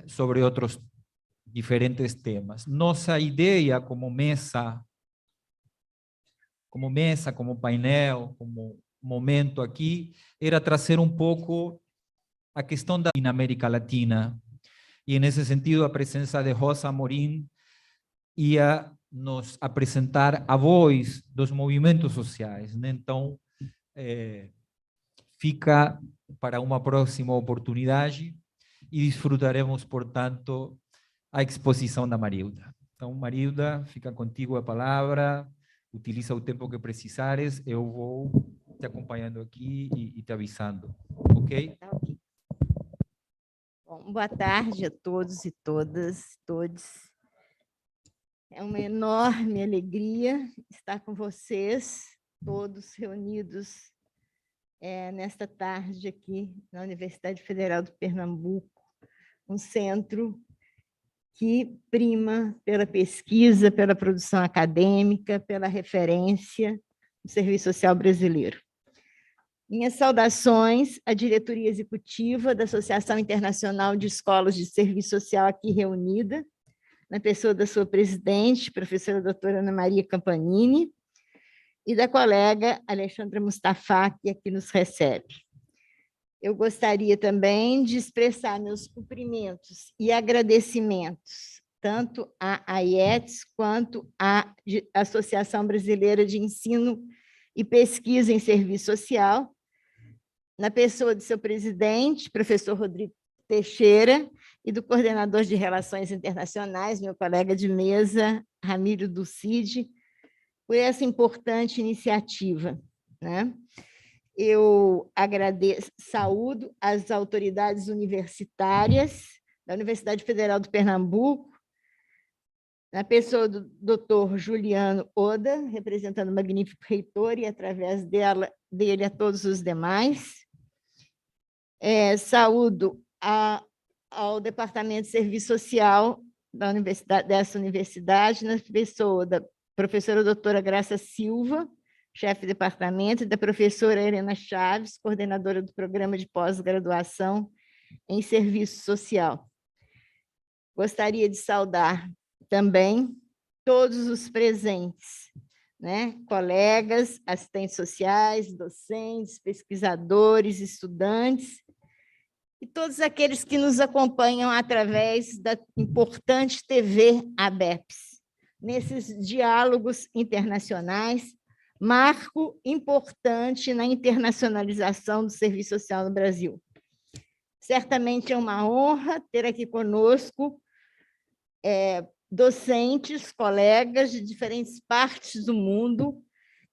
sobre outros diferentes temas. Nossa ideia como mesa, como painel, como momento aqui, era trazer um pouco a questão na América Latina. E, nesse sentido, a presença de Rosa Amorim ia nos apresentar a voz dos movimentos sociais, né? Então, fica para uma próxima oportunidade e desfrutaremos, portanto, a exposição da Marilda. Então, Marilda, fica contigo a palavra, utiliza o tempo que precisares, eu vou te acompanhando aqui e te avisando, ok? Tá, ok. Bom, boa tarde a todos e todas, todos. É uma enorme alegria estar com vocês, todos reunidos nesta tarde aqui na Universidade Federal do Pernambuco, um centro que prima pela pesquisa, pela produção acadêmica, pela referência do serviço social brasileiro. Minhas saudações à diretoria executiva da Associação Internacional de Escolas de Serviço Social aqui reunida, na pessoa da sua presidente, professora doutora Ana Maria Campanini, e da colega Alexandra Mustafa, que aqui nos recebe. Eu gostaria também de expressar meus cumprimentos e agradecimentos, tanto à AIETS quanto à Associação Brasileira de Ensino e Pesquisa em Serviço Social, na pessoa de seu presidente, professor Rodrigo Teixeira, e do coordenador de Relações Internacionais, meu colega de mesa, Ramiro Ducide, por essa importante iniciativa, né? Eu agradeço, saúdo as autoridades universitárias da Universidade Federal do Pernambuco, na pessoa do doutor Juliano Oda, representando o magnífico reitor, e através dele a todos os demais. Saúdo ao Departamento de Serviço Social dessa universidade, na pessoa da professora doutora Graça Silva, chefe de departamento, e da professora Helena Chaves, coordenadora do programa de pós-graduação em Serviço Social. Gostaria de saudar também todos os presentes, né? Colegas, assistentes sociais, docentes, pesquisadores, estudantes, e todos aqueles que nos acompanham através da importante TV ABEPSS, nesses diálogos internacionais, marco importante na internacionalização do serviço social no Brasil. Certamente é uma honra ter aqui conosco docentes, colegas de diferentes partes do mundo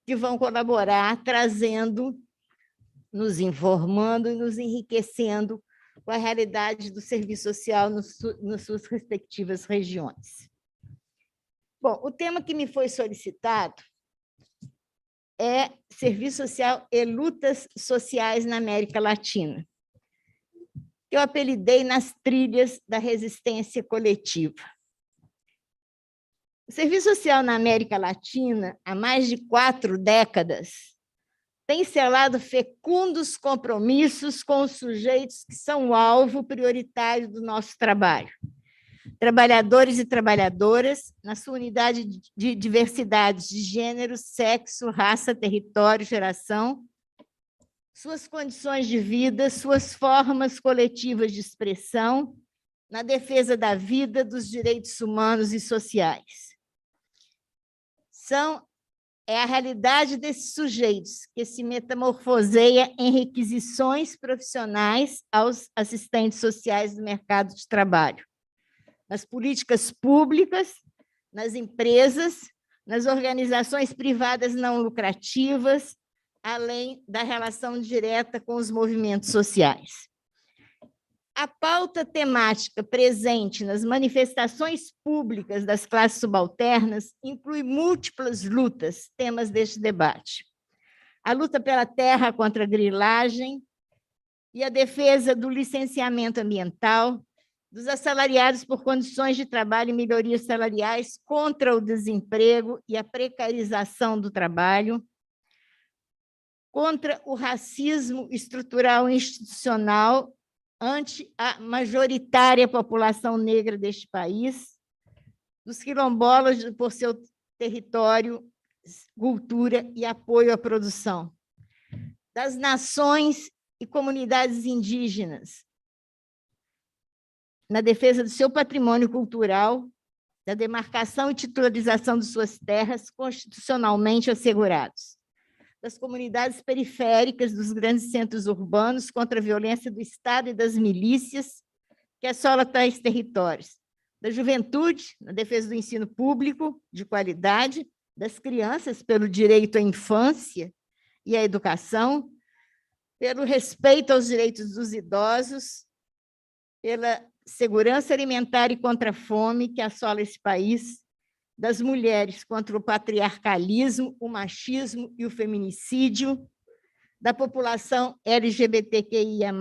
que vão colaborar, trazendo, nos informando e nos enriquecendo com a realidade do serviço social nas suas respectivas regiões. Bom, o tema que me foi solicitado é serviço social e lutas sociais na América Latina. Eu apelidei nas trilhas da resistência coletiva. O serviço social na América Latina, há mais de 4 décadas, tem selado fecundos compromissos com os sujeitos que são o alvo prioritário do nosso trabalho. Trabalhadores e trabalhadoras, na sua unidade de diversidade de gênero, sexo, raça, território, geração, suas condições de vida, suas formas coletivas de expressão, na defesa da vida, dos direitos humanos e sociais. É a realidade desses sujeitos que se metamorfoseia em requisições profissionais aos assistentes sociais do mercado de trabalho, nas políticas públicas, nas empresas, nas organizações privadas não lucrativas, além da relação direta com os movimentos sociais. A pauta temática presente nas manifestações públicas das classes subalternas inclui múltiplas lutas, temas deste debate. A luta pela terra contra a grilagem e a defesa do licenciamento ambiental, dos assalariados por condições de trabalho e melhorias salariais contra o desemprego e a precarização do trabalho, contra o racismo estrutural e institucional, ante a majoritária população negra deste país, dos quilombolas por seu território, cultura e apoio à produção, das nações e comunidades indígenas, na defesa do seu patrimônio cultural, da demarcação e titularização de suas terras constitucionalmente assegurados, das comunidades periféricas dos grandes centros urbanos contra a violência do Estado e das milícias que assola tais territórios, da juventude, na defesa do ensino público de qualidade, das crianças pelo direito à infância e à educação, pelo respeito aos direitos dos idosos, pela segurança alimentar e contra a fome que assola esse país, das mulheres contra o patriarcalismo, o machismo e o feminicídio, da população LGBTQIA+,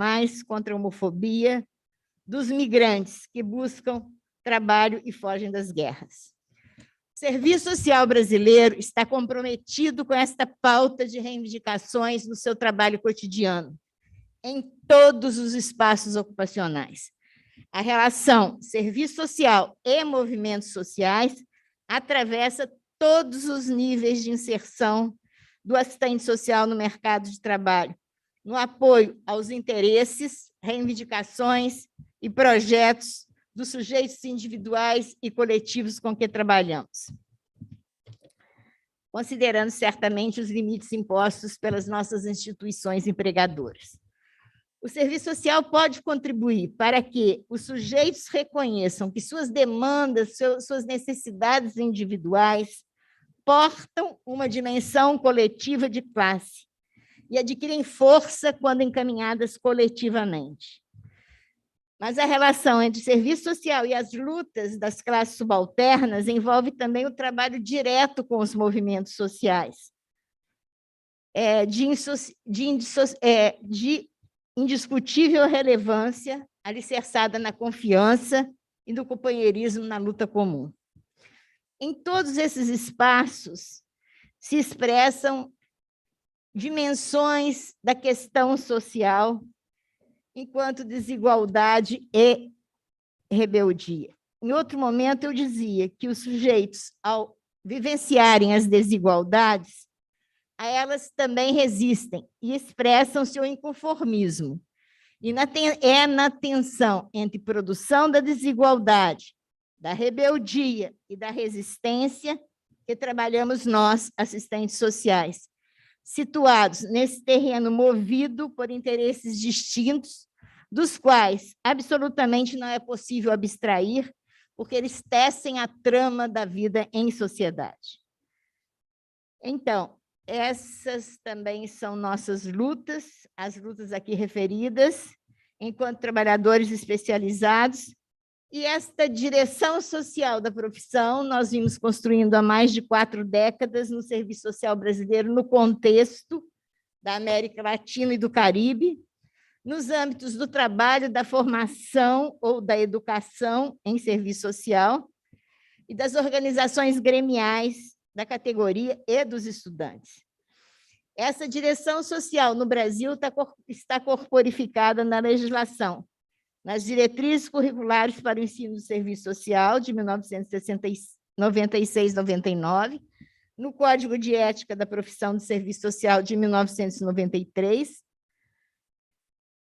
contra a homofobia, dos migrantes que buscam trabalho e fogem das guerras. O Serviço Social brasileiro está comprometido com esta pauta de reivindicações no seu trabalho cotidiano, em todos os espaços ocupacionais. A relação serviço social e movimentos sociais atravessa todos os níveis de inserção do assistente social no mercado de trabalho, no apoio aos interesses, reivindicações e projetos dos sujeitos individuais e coletivos com que trabalhamos, considerando certamente os limites impostos pelas nossas instituições empregadoras. O serviço social pode contribuir para que os sujeitos reconheçam que suas demandas, suas necessidades individuais portam uma dimensão coletiva de classe e adquirem força quando encaminhadas coletivamente. Mas a relação entre serviço social e as lutas das classes subalternas envolve também o trabalho direto com os movimentos sociais, de indiscutível relevância, alicerçada na confiança e no companheirismo na luta comum. Em todos esses espaços se expressam dimensões da questão social, enquanto desigualdade e rebeldia. Em outro momento, eu dizia que os sujeitos, ao vivenciarem as desigualdades, a elas também resistem e expressam seu inconformismo. E é na tensão entre produção da desigualdade, da rebeldia e da resistência que trabalhamos nós, assistentes sociais, situados nesse terreno movido por interesses distintos, dos quais absolutamente não é possível abstrair, porque eles tecem a trama da vida em sociedade. Então, essas também são nossas lutas, as lutas aqui referidas, enquanto trabalhadores especializados, e esta direção social da profissão nós vimos construindo há mais de 4 décadas no serviço social brasileiro, no contexto da América Latina e do Caribe, nos âmbitos do trabalho, da formação ou da educação em serviço social e das organizações gremiais da categoria e dos estudantes. Essa direção social no Brasil está corporificada na legislação, nas diretrizes curriculares para o ensino do serviço social de 1996-99, no Código de Ética da Profissão de Serviço Social de 1993,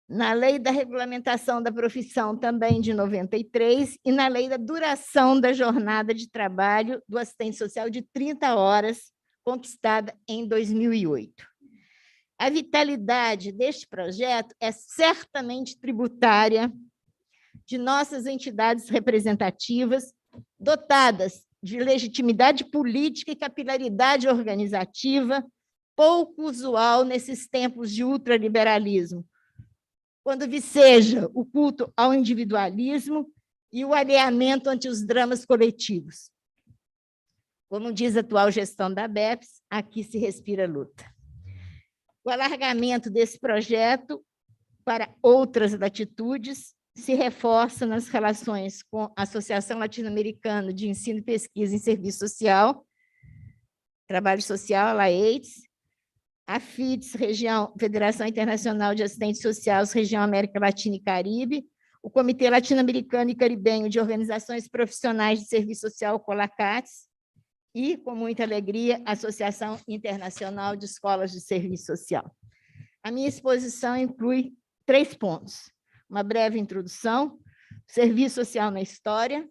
na Lei da Regulamentação da Profissão também de 93 e na Lei da Duração da Jornada de Trabalho do Assistente Social de 30 horas, conquistada em 2008. A vitalidade deste projeto é certamente tributária de nossas entidades representativas, dotadas de legitimidade política e capilaridade organizativa, pouco usual nesses tempos de ultraliberalismo, quando viceja o culto ao individualismo e o alheamento ante os dramas coletivos. Como diz a atual gestão da ABEPSS, aqui se respira luta. O alargamento desse projeto para outras latitudes se reforça nas relações com a Associação Latino-Americana de Ensino e Pesquisa em Serviço Social, Trabalho Social, a AIETS, a FIDS, Federação Internacional de Assistentes Sociais, região América Latina e Caribe, o Comitê Latino-Americano e Caribenho de Organizações Profissionais de Serviço Social, COLACATS, e, com muita alegria, a Associação Internacional de Escolas de Serviço Social. A minha exposição inclui 3 pontos: uma breve introdução, serviço social na história,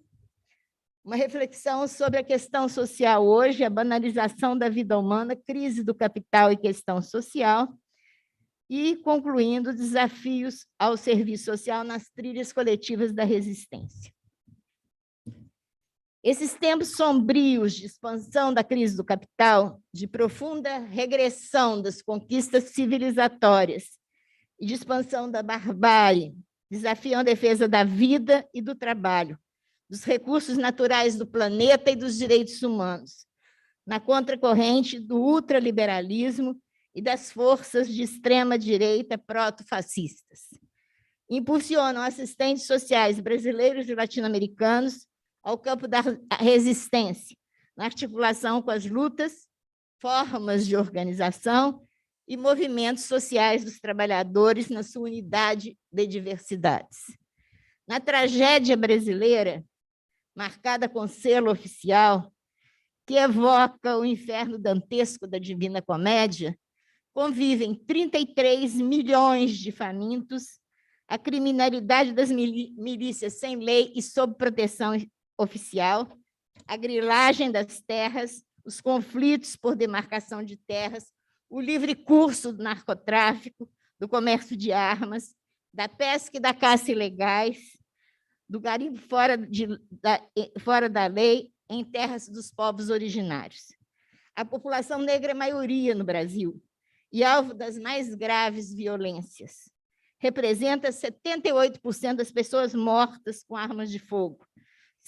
uma reflexão sobre a questão social hoje, a banalização da vida humana, crise do capital e questão social, e, concluindo, desafios ao serviço social nas trilhas coletivas da resistência. Esses tempos sombrios de expansão da crise do capital, de profunda regressão das conquistas civilizatórias e de expansão da barbárie, desafiam a defesa da vida e do trabalho, dos recursos naturais do planeta e dos direitos humanos, na contracorrente do ultraliberalismo e das forças de extrema-direita proto-fascistas. Impulsionam assistentes sociais brasileiros e latino-americanos ao campo da resistência, na articulação com as lutas, formas de organização e movimentos sociais dos trabalhadores na sua unidade de diversidades. Na tragédia brasileira, marcada com selo oficial, que evoca o inferno dantesco da Divina Comédia, convivem 33 milhões de famintos, a criminalidade das milícias sem lei e sob proteção oficial, a grilagem das terras, os conflitos por demarcação de terras, o livre curso do narcotráfico, do comércio de armas, da pesca e da caça ilegais, do garimpo fora da lei em terras dos povos originários. A população negra é maioria no Brasil e alvo das mais graves violências. Representa 78% das pessoas mortas com armas de fogo,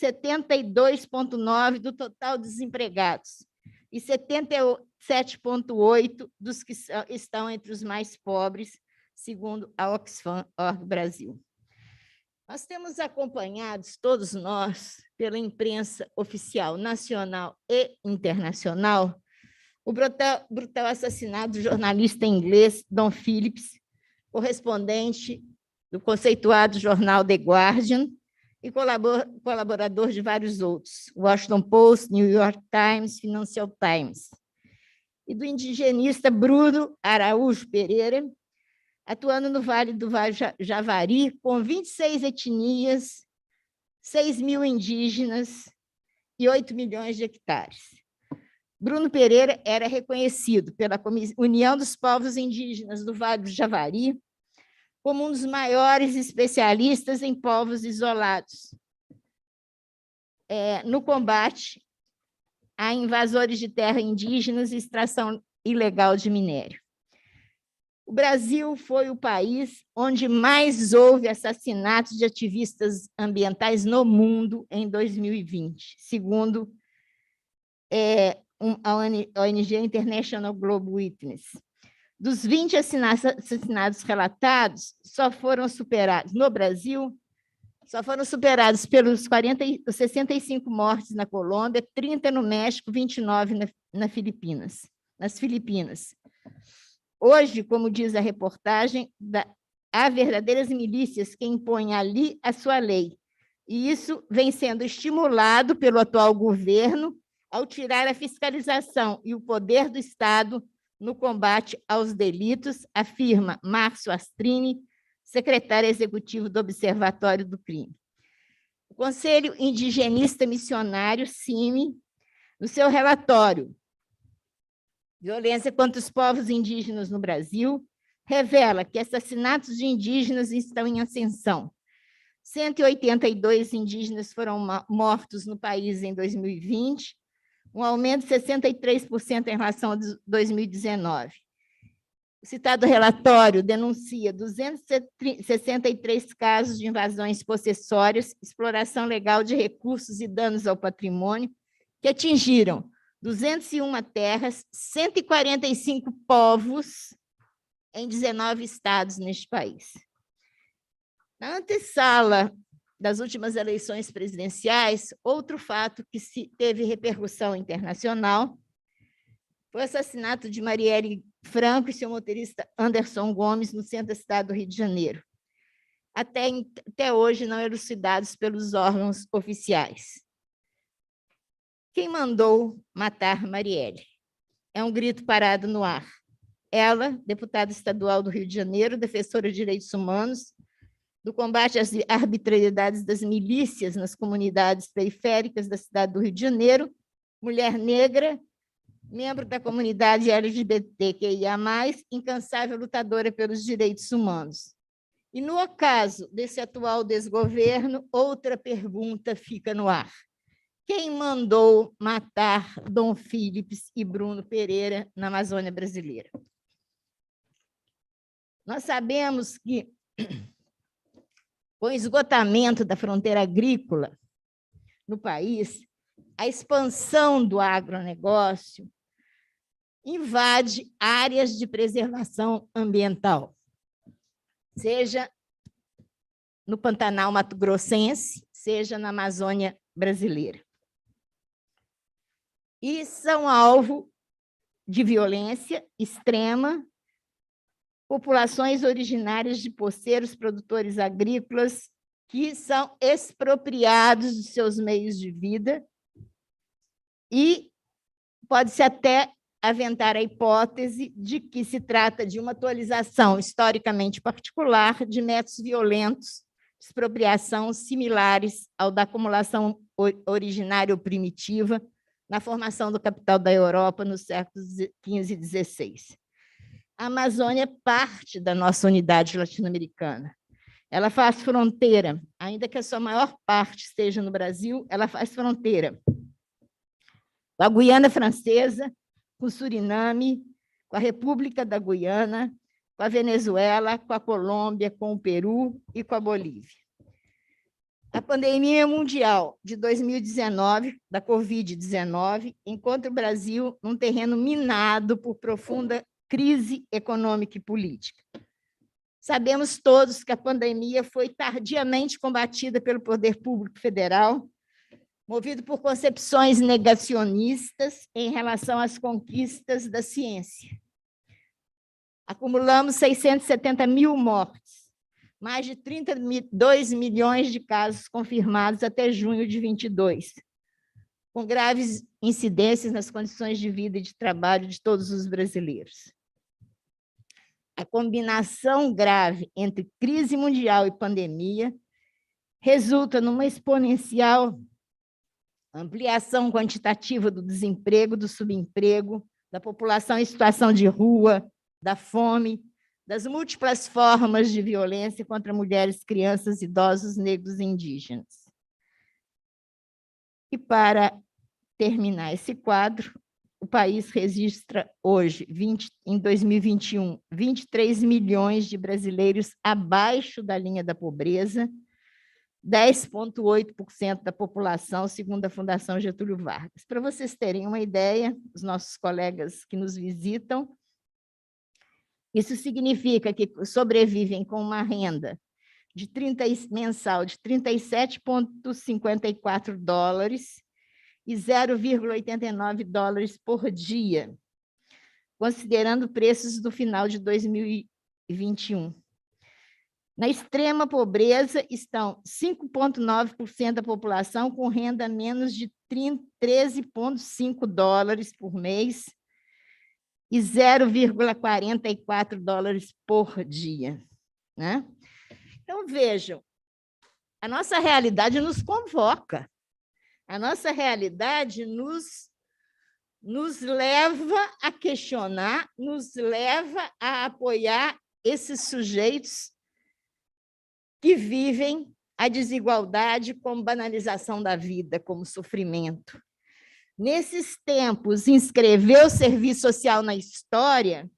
72,9% do total de desempregados e 77,8% dos que estão entre os mais pobres, segundo a Oxfam Org Brasil. Nós temos acompanhados, todos nós, pela imprensa oficial nacional e internacional, o brutal assassinato do jornalista inglês Don Phillips, correspondente do conceituado jornal The Guardian e colaborador de vários outros, Washington Post, New York Times, Financial Times, e do indigenista Bruno Araújo Pereira, atuando no Vale do Javari, com 26 etnias, 6 mil indígenas e 8 milhões de hectares. Bruno Pereira era reconhecido pela União dos Povos Indígenas do Vale do Javari como um dos maiores especialistas em povos isolados, no combate a invasores de terra indígenas e extração ilegal de minério. O Brasil foi o país onde mais houve assassinatos de ativistas ambientais no mundo em 2020, segundo a ONG International Global Witness. Dos 20 assassinatos relatados, só foram superados no Brasil, só foram superados pelos 65 mortes na Colômbia, 30 no México, 29 nas Filipinas. Hoje, como diz a reportagem, há verdadeiras milícias que impõem ali a sua lei, e isso vem sendo estimulado pelo atual governo ao tirar a fiscalização e o poder do Estado no combate aos delitos, afirma Márcio Astrini, secretário executivo do Observatório do Crime. O Conselho Indigenista Missionário, CIMI, no seu relatório Violência contra os povos indígenas no Brasil, revela que assassinatos de indígenas estão em ascensão. 182 indígenas foram mortos no país em 2020, um aumento de 63% em relação a 2019. O citado relatório denuncia 263 casos de invasões possessórias, exploração legal de recursos e danos ao patrimônio, que atingiram 201 terras, 145 povos em 19 estados neste país. Na antessala das últimas eleições presidenciais, outro fato que teve repercussão internacional foi o assassinato de Marielle Franco e seu motorista Anderson Gomes, no centro da cidade do Rio de Janeiro. Até hoje não elucidados pelos órgãos oficiais. Quem mandou matar Marielle? É um grito parado no ar. Ela, deputada estadual do Rio de Janeiro, defensora de direitos humanos, do combate às arbitrariedades das milícias nas comunidades periféricas da cidade do Rio de Janeiro, mulher negra, membro da comunidade LGBTQIA+, incansável lutadora pelos direitos humanos. E no ocaso desse atual desgoverno, outra pergunta fica no ar. Quem mandou matar Dom Philips e Bruno Pereira na Amazônia brasileira? Nós sabemos que, com o esgotamento da fronteira agrícola no país, a expansão do agronegócio invade áreas de preservação ambiental, seja no Pantanal mato-grossense, seja na Amazônia brasileira. E são alvo de violência extrema populações originárias de poceiros, produtores agrícolas, que são expropriados dos seus meios de vida, e pode-se até aventar a hipótese de que se trata de uma atualização historicamente particular de métodos violentos de expropriação similares ao da acumulação originária ou primitiva na formação do capital da Europa nos séculos XV e XVI. A Amazônia é parte da nossa unidade latino-americana. Ela faz fronteira, ainda que a sua maior parte esteja no Brasil, ela faz fronteira com a Guiana Francesa, com o Suriname, com a República da Guiana, com a Venezuela, com a Colômbia, com o Peru e com a Bolívia. A pandemia mundial de 2019, da Covid-19, encontra o Brasil num terreno minado por profunda crise econômica e política. Sabemos todos que a pandemia foi tardiamente combatida pelo poder público federal, movido por concepções negacionistas em relação às conquistas da ciência. Acumulamos 670 mil mortes, mais de 32 milhões de casos confirmados até junho de 22, com graves incidências nas condições de vida e de trabalho de todos os brasileiros. A combinação grave entre crise mundial e pandemia resulta numa exponencial ampliação quantitativa do desemprego, do subemprego, da população em situação de rua, da fome, das múltiplas formas de violência contra mulheres, crianças, idosos, negros e indígenas. E, para terminar esse quadro, o país registra hoje, em 2021, 23 milhões de brasileiros abaixo da linha da pobreza, 10,8% da população, segundo a Fundação Getúlio Vargas. Para vocês terem uma ideia, os nossos colegas que nos visitam, isso significa que sobrevivem com uma renda mensal de $37,54 e $0,89 por dia, considerando preços do final de 2021. Na extrema pobreza estão 5,9% da população com renda menos de $13,5 por mês e $0,44 por dia, né? Então, vejam, a nossa realidade nos convoca, a nossa realidade nos leva a questionar, nos leva a apoiar esses sujeitos que vivem a desigualdade como banalização da vida, como sofrimento. Nesses tempos, inscrever o serviço social na história,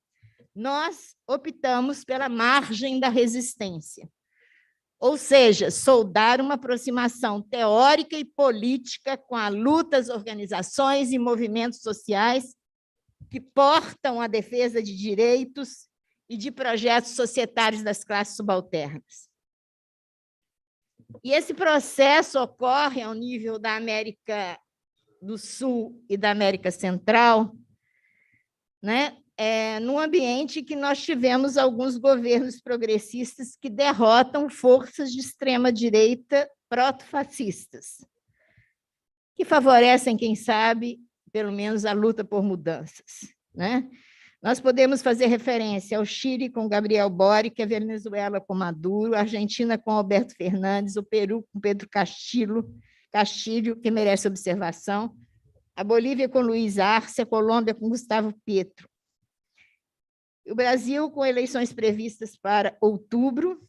nós optamos pela margem da resistência, ou seja, soldar uma aproximação teórica e política com a luta das organizações e movimentos sociais que portam a defesa de direitos e de projetos societários das classes subalternas. E esse processo ocorre ao nível da América do Sul e da América Central, né? num ambiente que nós tivemos alguns governos progressistas que derrotam forças de extrema-direita proto-fascistas, que favorecem, quem sabe, pelo menos a luta por mudanças, né? Nós podemos fazer referência ao Chile com Gabriel Boric, a Venezuela com Maduro, a Argentina com Alberto Fernandes, o Peru com Pedro Castillo, que merece observação, a Bolívia com Luiz Arce, a Colômbia com Gustavo Petro. O Brasil com eleições previstas para outubro,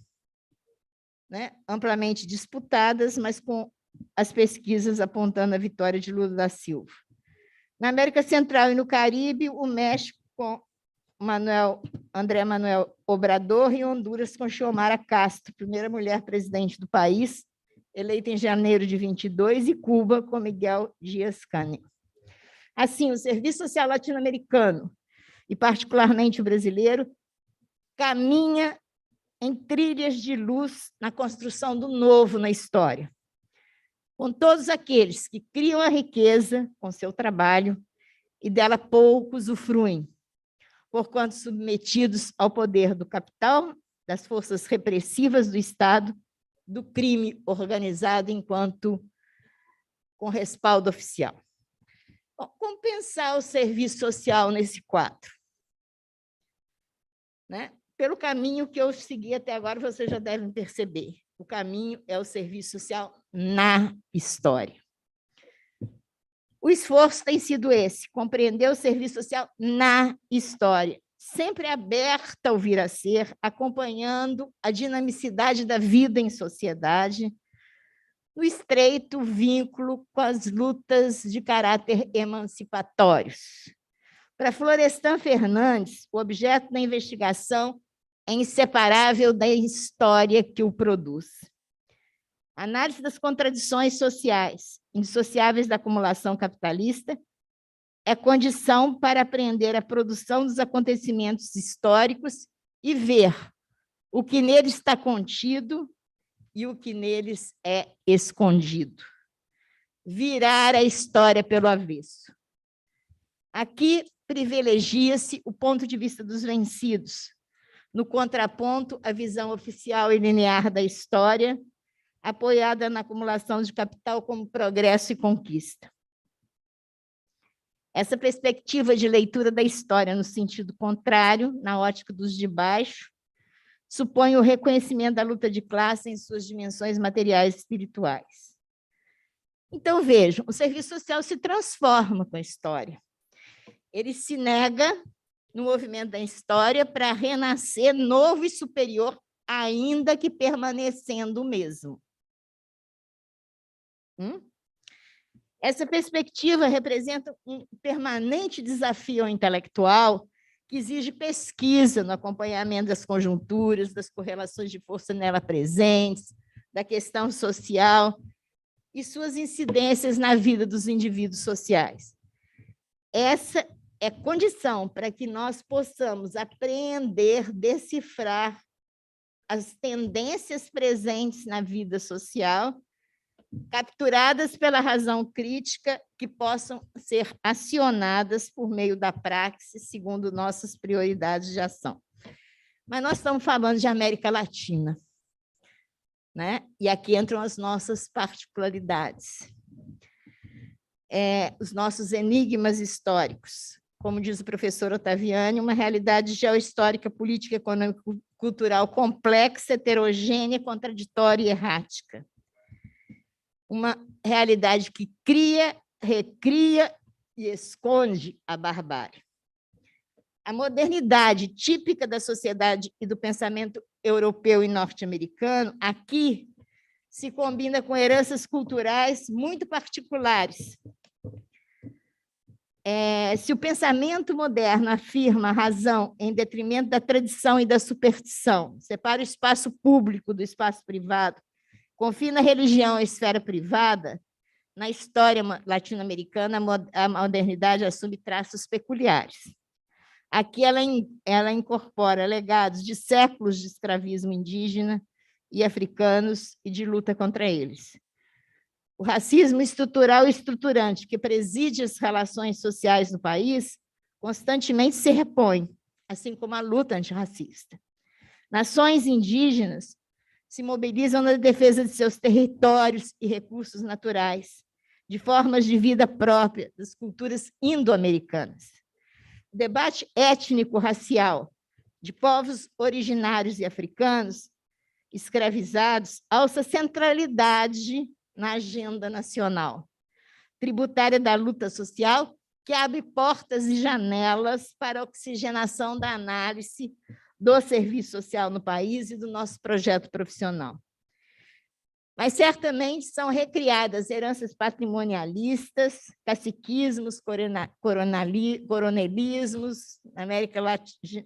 né, amplamente disputadas, mas com as pesquisas apontando a vitória de Lula da Silva. Na América Central e no Caribe, o México com André Manuel Obrador e Honduras com Xiomara Castro, primeira mulher presidente do país, eleita em janeiro de 22, e Cuba com Miguel Díaz-Canel. Assim, o Serviço Social Latino-Americano, e particularmente o brasileiro, caminha em trilhas de luz na construção do novo na história, com todos aqueles que criam a riqueza com seu trabalho e dela pouco usufruem, porquanto submetidos ao poder do capital, das forças repressivas do Estado, do crime organizado enquanto com respaldo oficial. Bom, como pensar o serviço social nesse quadro? Né? Pelo caminho que eu segui até agora, vocês já devem perceber. O caminho é o serviço social na história. O esforço tem sido esse, compreender o serviço social na história, sempre aberta ao vir a ser, acompanhando a dinamicidade da vida em sociedade, no estreito vínculo com as lutas de caráter emancipatórios. Para Florestan Fernandes, o objeto da investigação é inseparável da história que o produz. A análise das contradições sociais, indissociáveis da acumulação capitalista, é condição para aprender a produção dos acontecimentos históricos e ver o que neles está contido e o que neles é escondido. Virar a história pelo avesso. Aqui privilegia-se o ponto de vista dos vencidos, no contraponto à visão oficial e linear da história, apoiada na acumulação de capital como progresso e conquista. Essa perspectiva de leitura da história no sentido contrário, na ótica dos de baixo, supõe o reconhecimento da luta de classe em suas dimensões materiais e espirituais. Então, vejam, o serviço social se transforma com a história. Ele se nega no movimento da história para renascer novo e superior, ainda que permanecendo o mesmo. Essa perspectiva representa um permanente desafio ao intelectual que exige pesquisa no acompanhamento das conjunturas, das correlações de força nela presentes, da questão social e suas incidências na vida dos indivíduos sociais. Essa é condição para que nós possamos apreender, decifrar as tendências presentes na vida social, capturadas pela razão crítica, que possam ser acionadas por meio da praxis, segundo nossas prioridades de ação. Mas nós estamos falando de América Latina, né? E aqui entram as nossas particularidades, os nossos enigmas históricos. Como diz o professor Ottaviani, uma realidade geohistórica, política, econômica, cultural complexa, heterogênea, contraditória e errática. Uma realidade que cria, recria e esconde a barbárie. A modernidade típica da sociedade e do pensamento europeu e norte-americano, aqui, se combina com heranças culturais muito particulares. Se o pensamento moderno afirma a razão em detrimento da tradição e da superstição, separa o espaço público do espaço privado, confina a religião à esfera privada, na história latino-americana, a modernidade assume traços peculiares. Aqui ela incorpora legados de séculos de escravismo indígena e africanos e de luta contra eles. O racismo estrutural e estruturante que preside as relações sociais no país constantemente se repõe, assim como a luta antirracista. Nações indígenas se mobilizam na defesa de seus territórios e recursos naturais, de formas de vida própria das culturas indo-americanas. O debate étnico-racial de povos originários e africanos escravizados alça centralidade na agenda nacional, tributária da luta social, que abre portas e janelas para a oxigenação da análise do serviço social no país e do nosso projeto profissional. Mas, certamente, são recriadas heranças patrimonialistas, caciquismos, coronelismos, na América Latina,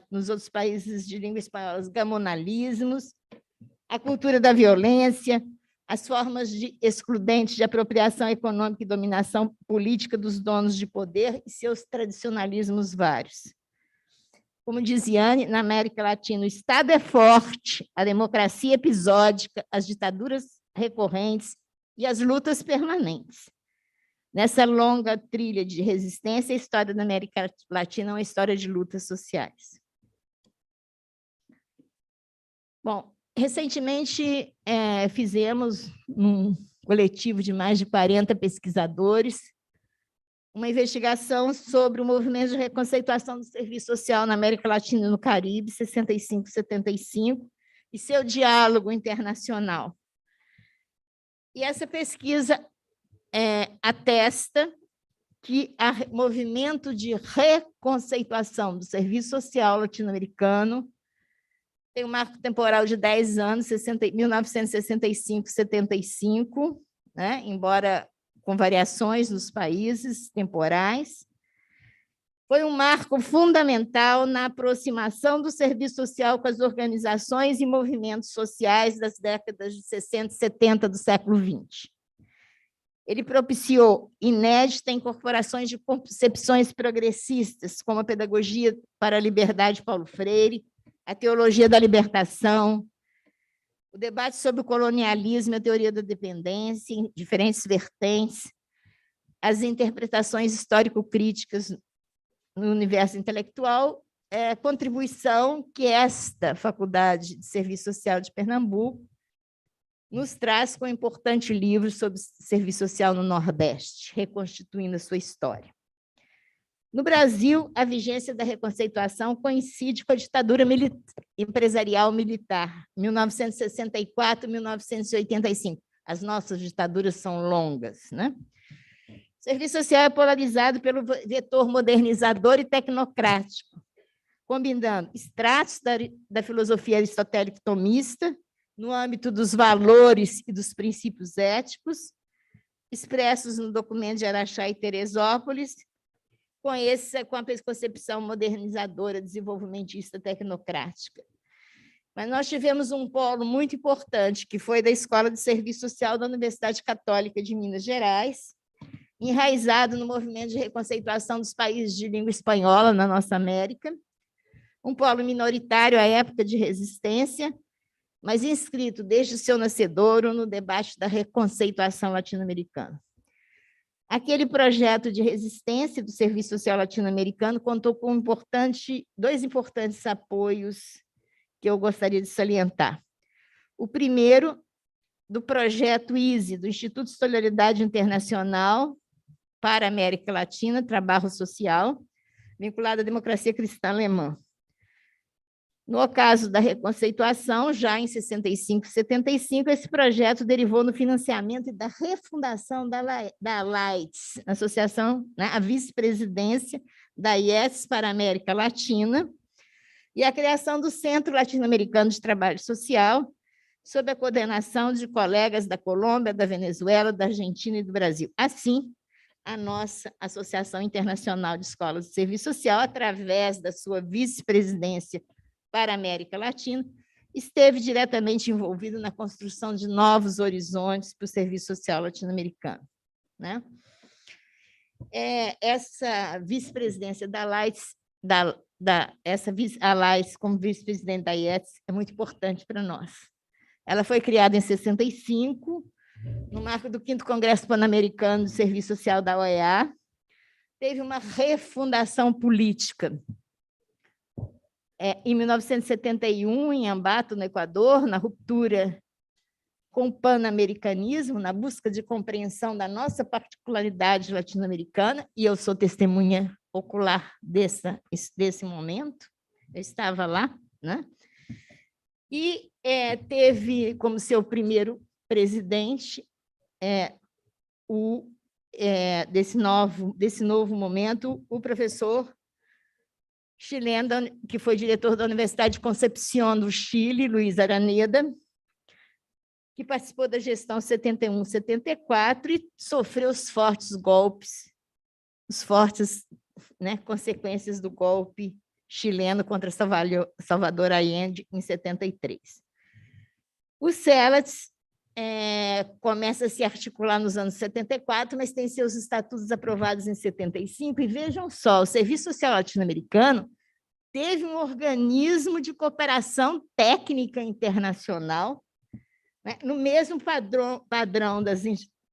nos outros países de língua espanhola, os gamonalismos, a cultura da violência, as formas excludentes de apropriação econômica e dominação política dos donos de poder e seus tradicionalismos vários. Como diz Yane, na América Latina, o Estado é forte, a democracia episódica, as ditaduras recorrentes e as lutas permanentes. Nessa longa trilha de resistência, a história da América Latina é uma história de lutas sociais. Bom, recentemente fizemos, num coletivo de mais de 40 pesquisadores, uma investigação sobre o movimento de reconceituação do serviço social na América Latina e no Caribe, 65-75, e seu diálogo internacional. E essa pesquisa atesta que o movimento de reconceituação do serviço social latino-americano tem um marco temporal de 10 anos, 1965-75, né? Embora com variações nos países temporais. Foi um marco fundamental na aproximação do serviço social com as organizações e movimentos sociais das décadas de 60 e 70 do século XX. Ele propiciou inédita incorporações de concepções progressistas, como a pedagogia para a liberdade de Paulo Freire, a teologia da libertação, o debate sobre o colonialismo e a teoria da dependência, em diferentes vertentes, as interpretações histórico-críticas no universo intelectual, contribuição que esta Faculdade de Serviço Social de Pernambuco nos traz com um importante livro sobre serviço social no Nordeste, reconstituindo a sua história. No Brasil, a vigência da reconceituação coincide com a ditadura empresarial militar, 1964-1985. As nossas ditaduras são longas, né? O serviço social é polarizado pelo vetor modernizador e tecnocrático, combinando extratos da filosofia aristotélico-tomista, no âmbito dos valores e dos princípios éticos, expressos no documento de Araxá e Teresópolis, com a concepção modernizadora, desenvolvimentista, tecnocrática. Mas nós tivemos um polo muito importante, que foi da Escola de Serviço Social da Universidade Católica de Minas Gerais, enraizado no movimento de reconceituação dos países de língua espanhola na nossa América, um polo minoritário à época de resistência, mas inscrito desde o seu nascedouro no debate da reconceituação latino-americana. Aquele projeto de resistência do Serviço Social Latino-Americano contou com dois importantes apoios que eu gostaria de salientar. O primeiro, do projeto ISE, do Instituto de Solidariedade Internacional para a América Latina, Trabalho Social, vinculado à democracia cristã alemã. No caso da reconceituação, já em 65 e 75, esse projeto derivou no financiamento e da refundação da AIETS, Associação, né, a vice-presidência da AIETS para a América Latina, e a criação do Centro Latino-Americano de Trabalho Social, sob a coordenação de colegas da Colômbia, da Venezuela, da Argentina e do Brasil. Assim, a nossa Associação Internacional de Escolas de Serviço Social, através da sua vice-presidência para a América Latina, esteve diretamente envolvido na construção de novos horizontes para o serviço social latino-americano, né? Essa vice-presidência da AIETS, a AIETS como vice-presidente da AIETS, é muito importante para nós. Ela foi criada em 65, no marco do 5º Congresso Pan-Americano de Serviço Social da OEA, teve uma refundação política. Em 1971, em Ambato, no Equador, na ruptura com o pan-americanismo, na busca de compreensão da nossa particularidade latino-americana, e eu sou testemunha ocular desse momento, eu estava lá, né? E teve como seu primeiro presidente desse novo momento o professor chileno, que foi diretor da Universidade de Concepción do Chile, Luiz Araneda, que participou da gestão 71-74 e sofreu os fortes golpes, as fortes, né, consequências do golpe chileno contra Salvador Allende em 73. O CELATS começa a se articular nos anos 74, mas tem seus estatutos aprovados em 75, e vejam só, o Serviço Social Latino-Americano teve um organismo de cooperação técnica internacional, né, no mesmo padrão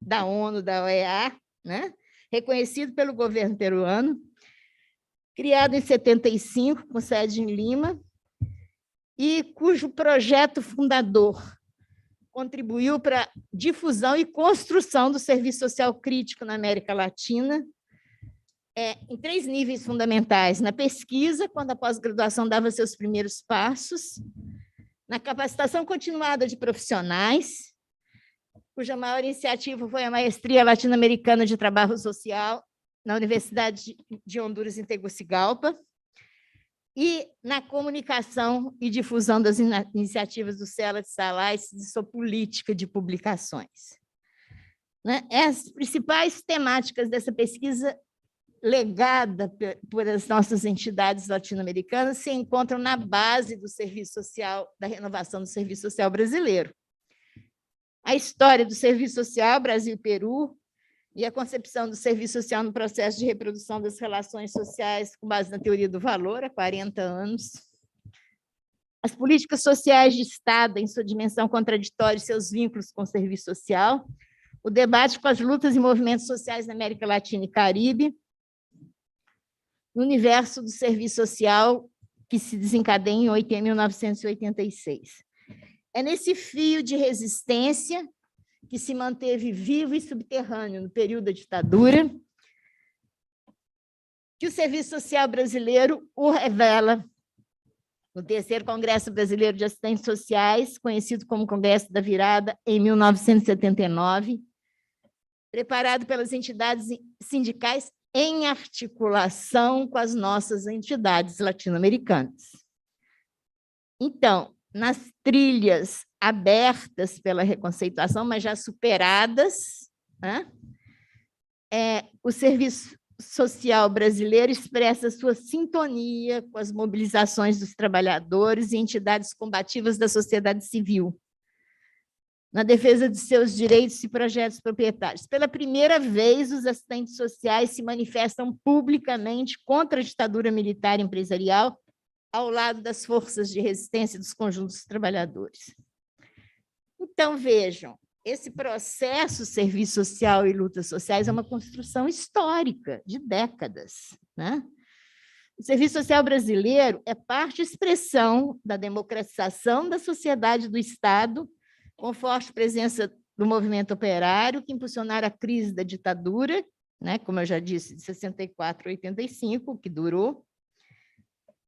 da ONU, da OEA, né, reconhecido pelo governo peruano, criado em 75, com sede em Lima, e cujo projeto fundador contribuiu para a difusão e construção do serviço social crítico na América Latina, em 3 níveis fundamentais: na pesquisa, quando a pós-graduação dava seus primeiros passos, na capacitação continuada de profissionais, cuja maior iniciativa foi a Maestria Latino-Americana de Trabalho Social na Universidade de Honduras, em Tegucigalpa, e na comunicação e difusão das iniciativas do CELATS de sua política de publicações. As principais temáticas dessa pesquisa, legada por as nossas entidades latino-americanas, se encontram na base do serviço social, da renovação do serviço social brasileiro. A história do serviço social, Brasil e Peru, e a concepção do serviço social no processo de reprodução das relações sociais com base na teoria do valor, há 40 anos. As políticas sociais de Estado, em sua dimensão contraditória e seus vínculos com o serviço social. O debate com as lutas e movimentos sociais na América Latina e Caribe. No universo do serviço social, que se desencadeia em 1986. É nesse fio de resistência que se manteve vivo e subterrâneo no período da ditadura, que o Serviço Social Brasileiro o revela no 3º Congresso Brasileiro de Assistentes Sociais, conhecido como Congresso da Virada, em 1979, preparado pelas entidades sindicais em articulação com as nossas entidades latino-americanas. Então, nas trilhas abertas pela reconceituação, mas já superadas, né, o Serviço Social Brasileiro expressa sua sintonia com as mobilizações dos trabalhadores e entidades combativas da sociedade civil, na defesa de seus direitos e projetos proprietários. Pela primeira vez, os assistentes sociais se manifestam publicamente contra a ditadura militar e empresarial, ao lado das forças de resistência dos conjuntos trabalhadores. Então, vejam, esse processo serviço social e lutas sociais é uma construção histórica de décadas, né? O serviço social brasileiro é parte e expressão da democratização da sociedade do Estado, com forte presença do movimento operário, que impulsionaram a crise da ditadura, né, como eu já disse, de 64 a 85, que durou,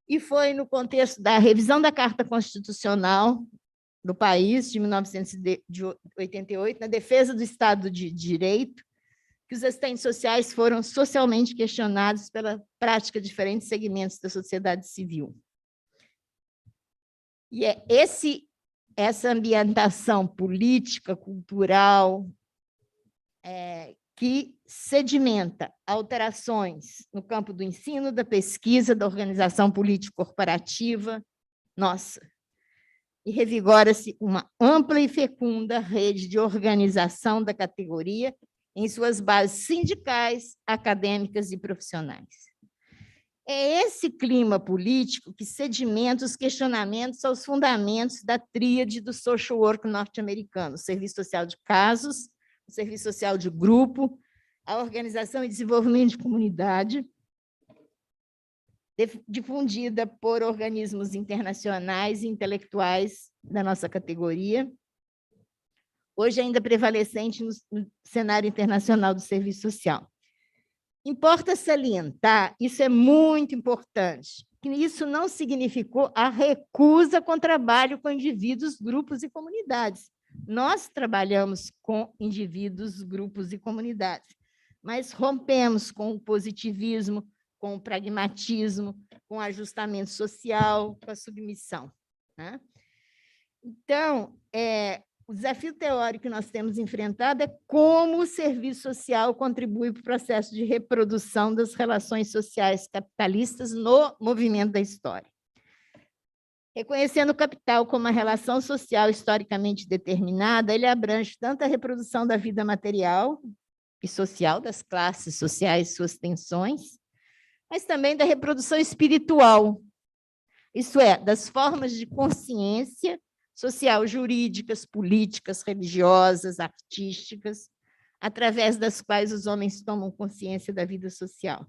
e foi no contexto da revisão da Carta Constitucional do país, de 1988, na defesa do Estado de Direito, que os assistentes sociais foram socialmente questionados pela prática de diferentes segmentos da sociedade civil. E é essa ambientação política, cultural, que sedimenta alterações no campo do ensino, da pesquisa, da organização político-corporativa, nossa, e revigora-se uma ampla e fecunda rede de organização da categoria em suas bases sindicais, acadêmicas e profissionais. É esse clima político que sedimenta os questionamentos aos fundamentos da tríade do social work norte-americano, o serviço social de casos, o serviço social de grupo, a organização e desenvolvimento de comunidade, difundida por organismos internacionais e intelectuais da nossa categoria, hoje ainda prevalecente no cenário internacional do serviço social. Importa salientar, isso é muito importante, que isso não significou a recusa com trabalho com indivíduos, grupos e comunidades. Nós trabalhamos com indivíduos, grupos e comunidades, mas rompemos com o positivismo, com o pragmatismo, com o ajustamento social, com a submissão, né? Então, o desafio teórico que nós temos enfrentado é como o serviço social contribui para o processo de reprodução das relações sociais capitalistas no movimento da história. Reconhecendo o capital como uma relação social historicamente determinada, ele abrange tanto a reprodução da vida material e social das classes sociais e suas tensões, mas também da reprodução espiritual, isto é, das formas de consciência social, jurídicas, políticas, religiosas, artísticas, através das quais os homens tomam consciência da vida social.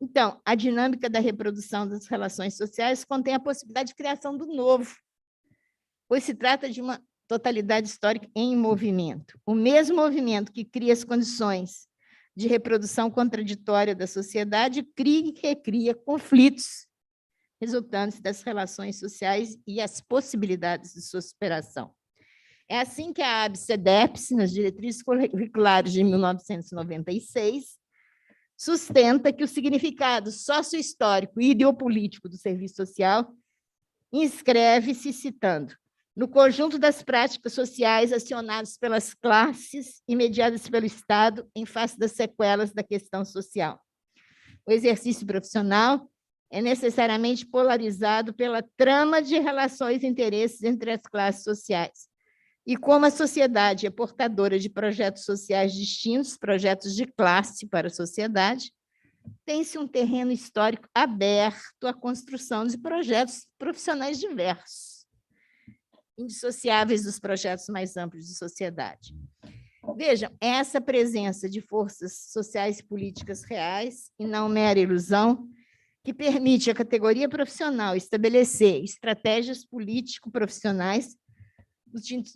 Então, a dinâmica da reprodução das relações sociais contém a possibilidade de criação do novo, pois se trata de uma totalidade histórica em movimento. O mesmo movimento que cria as condições de reprodução contraditória da sociedade cria e recria conflitos resultantes das relações sociais e as possibilidades de sua superação. É assim que a ABEPSS, nas diretrizes curriculares de 1996, sustenta que o significado sócio-histórico e ideopolítico do serviço social inscreve-se, citando, no conjunto das práticas sociais acionadas pelas classes e mediadas pelo Estado em face das sequelas da questão social. O exercício profissional é necessariamente polarizado pela trama de relações e interesses entre as classes sociais. E como a sociedade é portadora de projetos sociais distintos, projetos de classe para a sociedade, tem-se um terreno histórico aberto à construção de projetos profissionais diversos, indissociáveis dos projetos mais amplos de sociedade. Vejam, essa presença de forças sociais e políticas reais, e não mera ilusão, que permite à categoria profissional estabelecer estratégias político-profissionais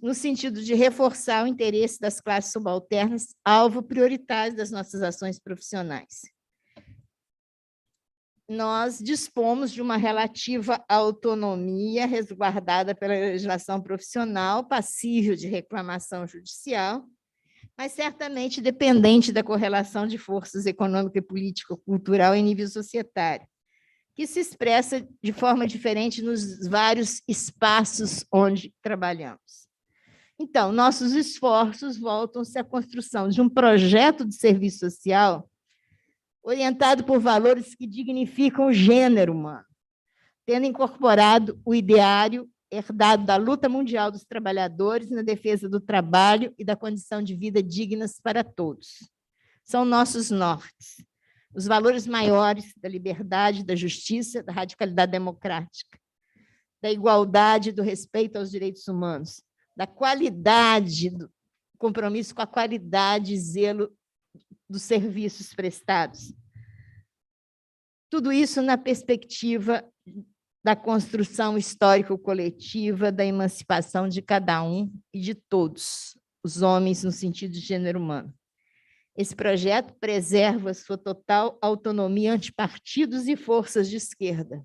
no sentido de reforçar o interesse das classes subalternas, alvo prioritário das nossas ações profissionais. Nós dispomos de uma relativa autonomia resguardada pela legislação profissional, passível de reclamação judicial, mas certamente dependente da correlação de forças econômica e político-cultural em nível societário, que se expressa de forma diferente nos vários espaços onde trabalhamos. Então, nossos esforços voltam-se à construção de um projeto de serviço social orientado por valores que dignificam o gênero humano, tendo incorporado o ideário herdado da luta mundial dos trabalhadores na defesa do trabalho e da condição de vida dignas para todos. São nossos nortes, os valores maiores da liberdade, da justiça, da radicalidade democrática, da igualdade, do respeito aos direitos humanos, da qualidade, do compromisso com a qualidade e zelo dos serviços prestados. Tudo isso na perspectiva da construção histórico-coletiva, da emancipação de cada um e de todos, os homens no sentido de gênero humano. Esse projeto preserva sua total autonomia ante partidos e forças de esquerda,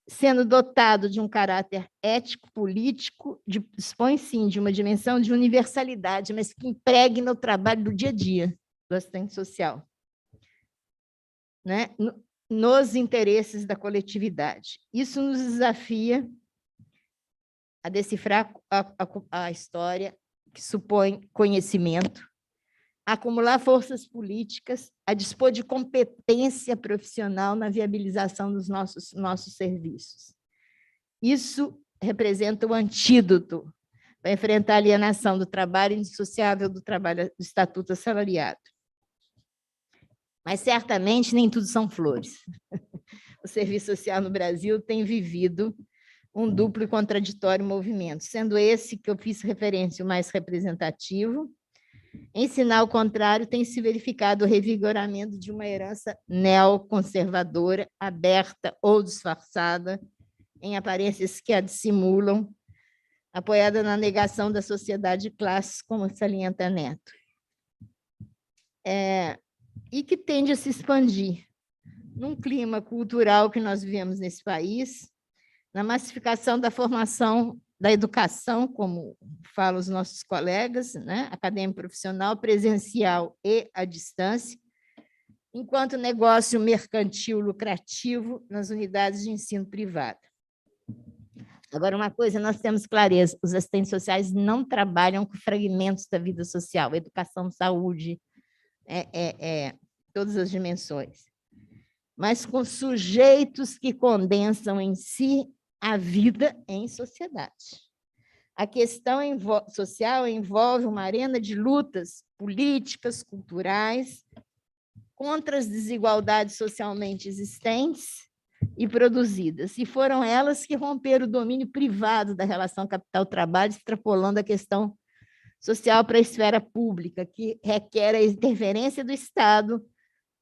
sendo dotado de um caráter ético-político, dispõe, sim, de uma dimensão de universalidade, mas que impregna o trabalho do dia a dia do assistente social, né? Nos interesses da coletividade. Isso nos desafia a decifrar a história, que supõe conhecimento, a acumular forças políticas, a dispor de competência profissional na viabilização dos nossos serviços. Isso representa o antídoto para enfrentar a alienação do trabalho indissociável do trabalho do estatuto assalariado. Mas, certamente, nem tudo são flores. O serviço social no Brasil tem vivido um duplo e contraditório movimento, sendo esse que eu fiz referência o mais representativo, Ensinar o contrário tem se verificado o revigoramento de uma herança neoconservadora, aberta ou disfarçada, em aparências que a dissimulam, apoiada na negação da sociedade de classes, como salienta Neto. E que tende a se expandir num clima cultural que nós vivemos nesse país, na massificação da formação da educação, como falam os nossos colegas, né? Acadêmico profissional, presencial e à distância, enquanto negócio mercantil lucrativo nas unidades de ensino privado. Agora, uma coisa, nós temos clareza, os assistentes sociais não trabalham com fragmentos da vida social, educação, saúde, todas as dimensões, mas com sujeitos que condensam em si a vida em sociedade. A questão social envolve uma arena de lutas políticas, culturais, contra as desigualdades socialmente existentes e produzidas. E foram elas que romperam o domínio privado da relação capital-trabalho, extrapolando a questão social para a esfera pública, que requer a interferência do Estado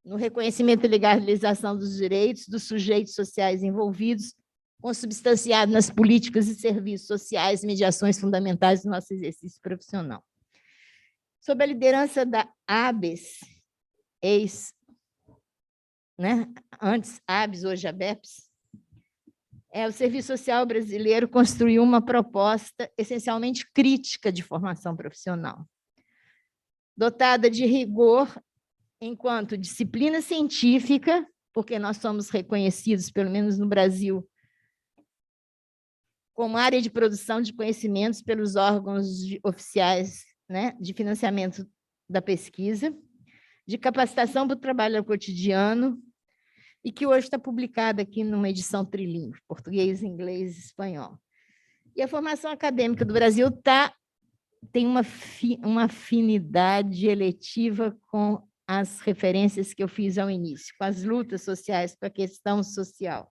no reconhecimento e legalização dos direitos dos sujeitos sociais envolvidos, consubstanciado nas políticas e serviços sociais, mediações fundamentais do nosso exercício profissional. Sob a liderança da ABEPSS, antes ABEPSS, hoje ABEPSS, o Serviço Social Brasileiro construiu uma proposta essencialmente crítica de formação profissional, dotada de rigor enquanto disciplina científica, porque nós somos reconhecidos, pelo menos no Brasil, como área de produção de conhecimentos pelos órgãos oficiais, né, de financiamento da pesquisa, de capacitação para o trabalho cotidiano, e que hoje está publicada aqui numa edição trilingüe, português, inglês e espanhol. E a formação acadêmica do Brasil tem uma afinidade eletiva com as referências que eu fiz ao início, com as lutas sociais para a questão social,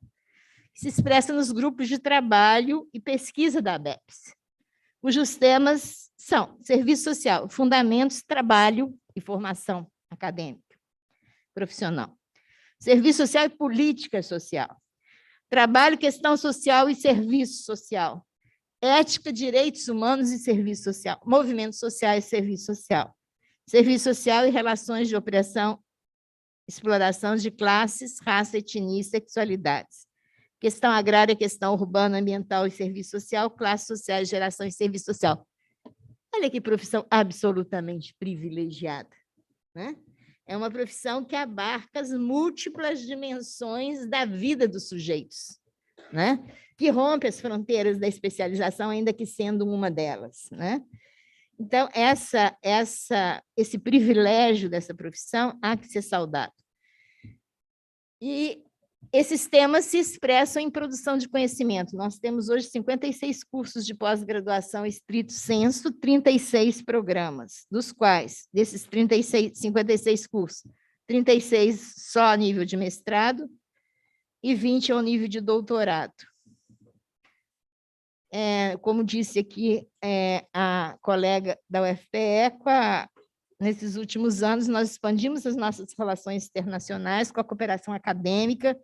que se expressa nos grupos de trabalho e pesquisa da ABEPSS, cujos temas são serviço social, fundamentos, trabalho e formação acadêmica, profissional. Serviço social e política social. Trabalho, questão social e serviço social. Ética, direitos humanos e serviço social. Movimentos sociais e serviço social. Serviço social e relações de opressão, exploração de classes, raça, etnia e sexualidades. Questão agrária, questão urbana, ambiental e serviço social. Classes sociais, geração e serviço social. Olha que profissão absolutamente privilegiada, né? É uma profissão que abarca as múltiplas dimensões da vida dos sujeitos, né? Que rompe as fronteiras da especialização, ainda que sendo uma delas, né? Então, esse privilégio dessa profissão há que ser saudado. E esses temas se expressam em produção de conhecimento. Nós temos hoje 56 cursos de pós-graduação estrito sensu, 36 programas, dos quais, desses 56 cursos, 36 só a nível de mestrado e 20 ao nível de doutorado. Como disse aqui a colega da UFPE, nesses últimos anos, nós expandimos as nossas relações internacionais com a cooperação acadêmica,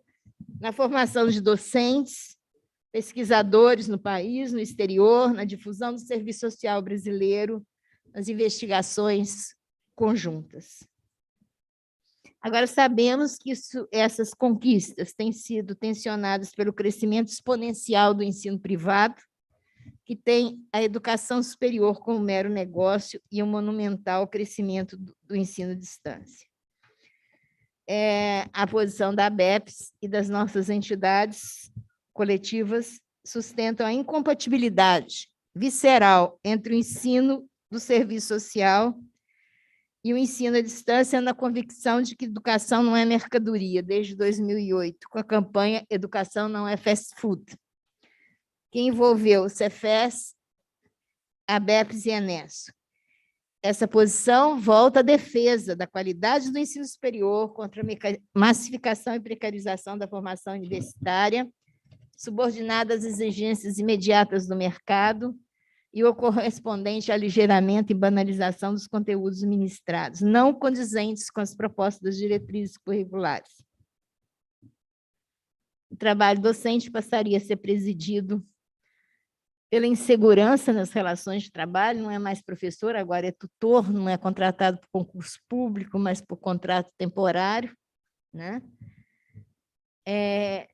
na formação de docentes, pesquisadores no país, no exterior, na difusão do serviço social brasileiro, nas investigações conjuntas. Agora, sabemos que essas conquistas têm sido tensionadas pelo crescimento exponencial do ensino privado, que tem a educação superior como mero negócio e um monumental crescimento do ensino à distância. A posição da ABEPSS e das nossas entidades coletivas sustentam a incompatibilidade visceral entre o ensino do serviço social e o ensino à distância, na convicção de que educação não é mercadoria, desde 2008, com a campanha Educação Não é Fast Food, que envolveu o Cefes, a ABEPSS e a Enesso. Essa posição volta à defesa da qualidade do ensino superior contra a massificação e precarização da formação universitária, subordinada às exigências imediatas do mercado e o correspondente aligeiramento e banalização dos conteúdos ministrados, não condizentes com as propostas diretrizes curriculares. O trabalho docente passaria a ser presidido pela insegurança nas relações de trabalho, não é mais professor, agora é tutor, não é contratado por concurso público, mas por contrato temporário, né?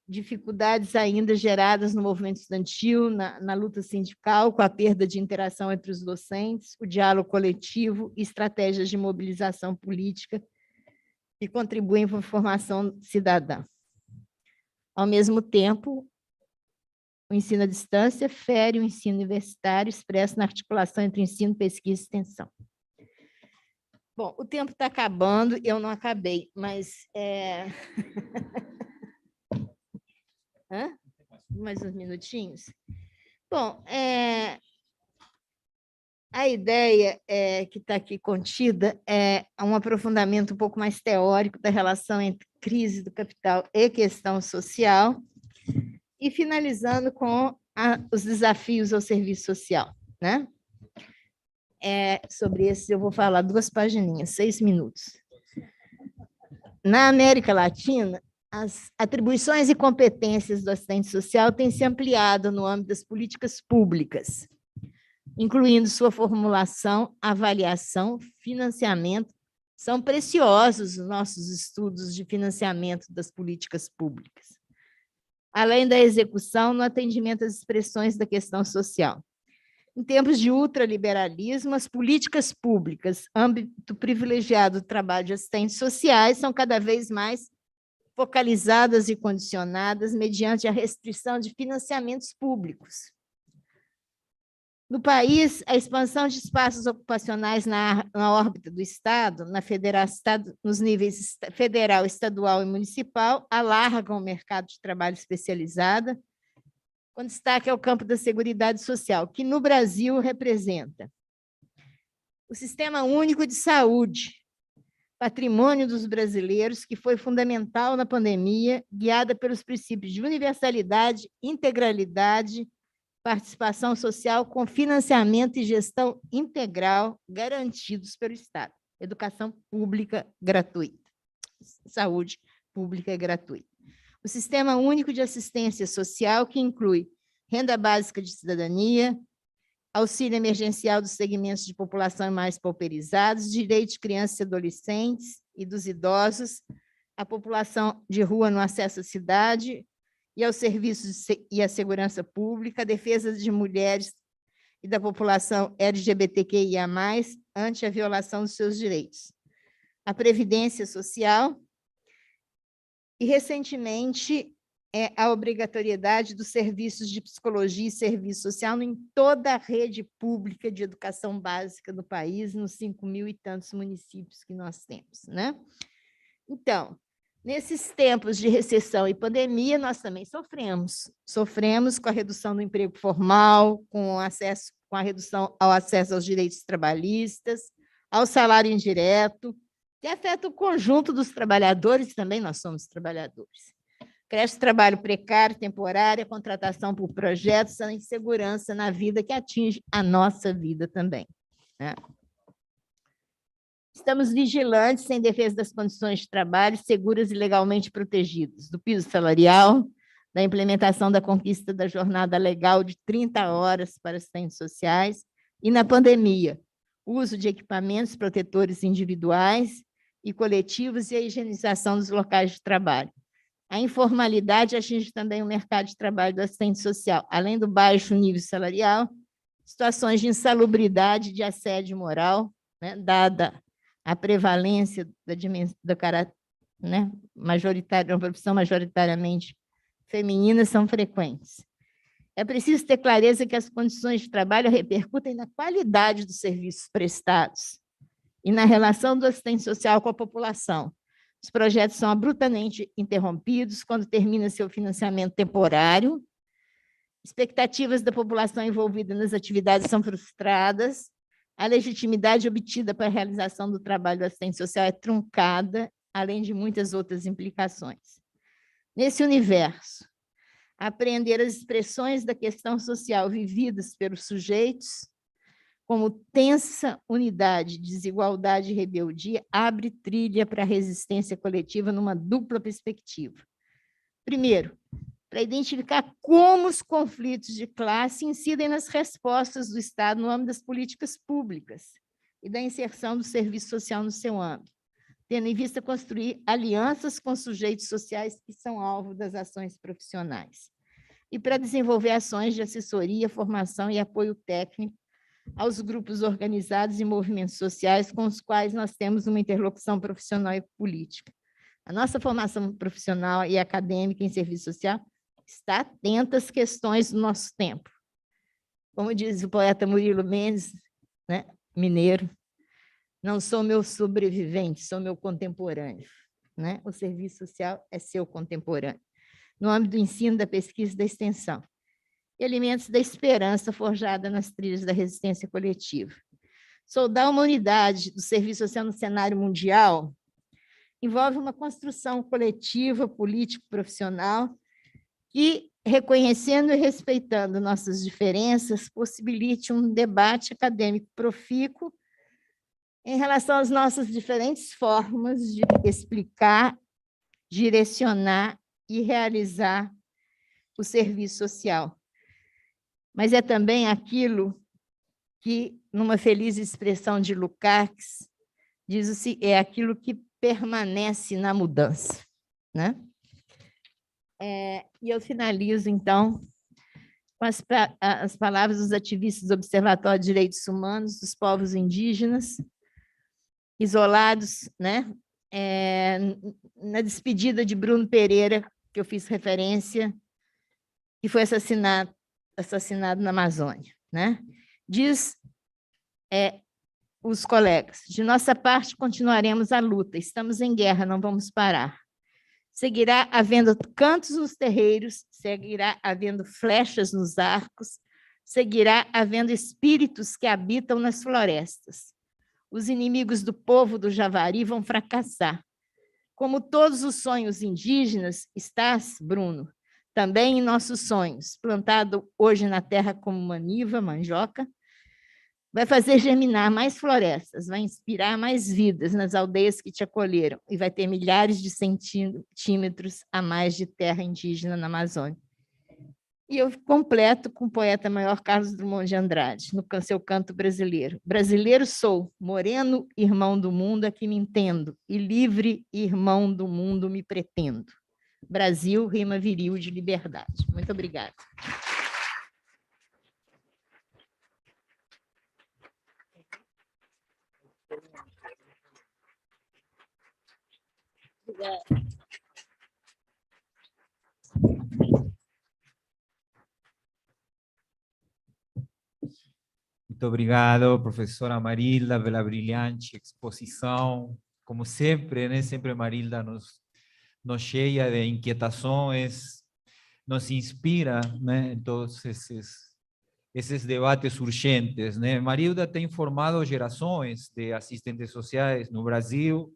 Dificuldades ainda geradas no movimento estudantil, na luta sindical, com a perda de interação entre os docentes, o diálogo coletivo e estratégias de mobilização política que contribuem para a formação cidadã. Ao mesmo tempo, o ensino à distância fere o ensino universitário, expresso na articulação entre ensino, pesquisa e extensão. Bom, o tempo está acabando, eu não acabei, mas... Mais uns minutinhos? Bom, a ideia que está aqui contida é um aprofundamento um pouco mais teórico da relação entre crise do capital e questão social, e finalizando com os desafios ao serviço social, né? Sobre esses eu vou falar 2 pagininhas, 6 minutos. Na América Latina, as atribuições e competências do assistente social têm se ampliado no âmbito das políticas públicas, incluindo sua formulação, avaliação, financiamento. São preciosos os nossos estudos de financiamento das políticas públicas, além da execução no atendimento às expressões da questão social. Em tempos de ultraliberalismo, as políticas públicas, âmbito privilegiado do trabalho de assistentes sociais, são cada vez mais focalizadas e condicionadas mediante a restrição de financiamentos públicos. No país, a expansão de espaços ocupacionais na órbita do Estado, nos níveis federal, estadual e municipal, alargam o mercado de trabalho especializado, com destaque ao campo da Seguridade Social, que no Brasil representa o Sistema Único de Saúde, patrimônio dos brasileiros, que foi fundamental na pandemia, guiada pelos princípios de universalidade, integralidade, participação social com financiamento e gestão integral garantidos pelo Estado. Educação pública gratuita. Saúde pública gratuita. O Sistema Único de Assistência Social, que inclui renda básica de cidadania, auxílio emergencial dos segmentos de população mais pauperizados, direitos de crianças e adolescentes e dos idosos, a população de rua no acesso à cidade e aos serviços e à segurança pública, a defesa de mulheres e da população LGBTQIA+, ante a violação dos seus direitos, a previdência social e, recentemente, a obrigatoriedade dos serviços de psicologia e serviço social em toda a rede pública de educação básica do país, nos 5.000 e tantos municípios que nós temos, né? Então, nesses tempos de recessão e pandemia, nós também sofremos com a redução do emprego formal, com a redução ao acesso aos direitos trabalhistas, ao salário indireto, que afeta o conjunto dos trabalhadores, também nós somos trabalhadores. Cresce o trabalho precário, temporário, a contratação por projetos, a insegurança na vida que atinge a nossa vida também, né? Estamos vigilantes em defesa das condições de trabalho seguras e legalmente protegidas, do piso salarial, da implementação da conquista da jornada legal de 30 horas para assistentes sociais e, na pandemia, uso de equipamentos protetores individuais e coletivos e a higienização dos locais de trabalho. A informalidade atinge também o mercado de trabalho do assistente social, além do baixo nível salarial, situações de insalubridade e de assédio moral, né, dada a prevalência da caráter, né, majoritária, uma profissão majoritariamente feminina, são frequentes. É preciso ter clareza que as condições de trabalho repercutem na qualidade dos serviços prestados e na relação do assistente social com a população. Os projetos são abruptamente interrompidos quando termina seu financiamento temporário, expectativas da população envolvida nas atividades são frustradas, a legitimidade obtida para a realização do trabalho do assistente social é truncada, além de muitas outras implicações. Nesse universo, apreender as expressões da questão social vividas pelos sujeitos como tensa unidade, desigualdade e rebeldia, abre trilha para a resistência coletiva numa dupla perspectiva. Primeiro, para identificar como os conflitos de classe incidem nas respostas do Estado no âmbito das políticas públicas e da inserção do serviço social no seu âmbito, tendo em vista construir alianças com sujeitos sociais que são alvo das ações profissionais. E para desenvolver ações de assessoria, formação e apoio técnico aos grupos organizados e movimentos sociais com os quais nós temos uma interlocução profissional e política. A nossa formação profissional e acadêmica em serviço social está atenta às questões do nosso tempo. Como diz o poeta Murilo Mendes, né, mineiro, não sou meu sobrevivente, sou meu contemporâneo. Né? O serviço social é seu contemporâneo, no âmbito do ensino, da pesquisa e da extensão. Elementos da esperança forjada nas trilhas da resistência coletiva. Soldar uma unidade do serviço social no cenário mundial envolve uma construção coletiva, político-profissional, que, reconhecendo e respeitando nossas diferenças, possibilite um debate acadêmico profícuo em relação às nossas diferentes formas de explicar, direcionar e realizar o serviço social. Mas é também aquilo que, numa feliz expressão de Lukács, diz-se, é aquilo que permanece na mudança. Né? E eu finalizo, então, com as palavras dos ativistas do Observatório de Direitos Humanos dos Povos Indígenas, isolados, né? Na despedida de Bruno Pereira, que eu fiz referência, que foi assassinado na Amazônia. Né? Diz os colegas, de nossa parte continuaremos a luta, estamos em guerra, não vamos parar. Seguirá havendo cantos nos terreiros, seguirá havendo flechas nos arcos, seguirá havendo espíritos que habitam nas florestas. Os inimigos do povo do Javari vão fracassar. Como todos os sonhos indígenas, estás, Bruno, também em nossos sonhos, plantado hoje na terra como maniva, mandioca, vai fazer germinar mais florestas, vai inspirar mais vidas nas aldeias que te acolheram e vai ter milhares de centímetros a mais de terra indígena na Amazônia. E eu completo com o poeta maior Carlos Drummond de Andrade, no seu canto brasileiro. Brasileiro sou, moreno, irmão do mundo, aqui me entendo, e livre, irmão do mundo, me pretendo. Brasil, rima viril de liberdade. Muito obrigada. Muito obrigado, professora Marilda, pela brilhante exposição. Como sempre, né? Sempre Marilda nos cheia de inquietações, nos inspira, né? Em todos esses debates urgentes, né? Marilda tem formado gerações de assistentes sociais no Brasil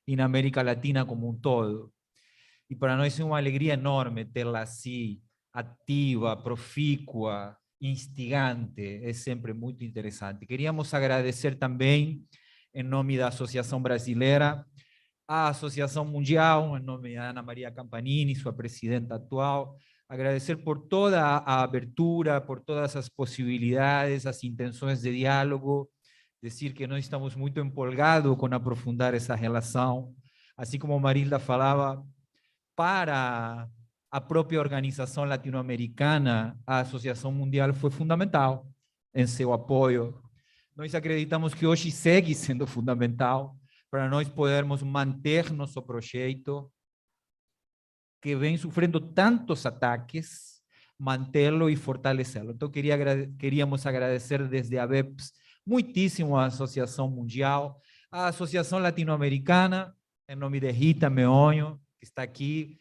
e na América Latina como um todo. E para nós é uma alegria enorme tê-la assim, ativa, profícua, instigante, é sempre muito interessante. Queríamos agradecer também, em nome da Associação Brasileira, a Associação Mundial, em nome de Ana Maria Campanini, sua presidenta atual, agradecer por toda a abertura, por todas as possibilidades, as intenções de diálogo, dizer que nós estamos muito empolgados com aprofundar essa relação, assim como Marilda falava, para a própria organização latino-americana, a Associação Mundial foi fundamental em seu apoio. Nós acreditamos que hoje segue sendo fundamental para nós podermos manter nosso projeto, que vem sofrendo tantos ataques, mantê-lo e fortalecê-lo. Então, queríamos agradecer desde a ABEPSS muitíssimo a Associação Mundial, a Associação Latino-Americana, em nome de Rita Meonho, que está aqui,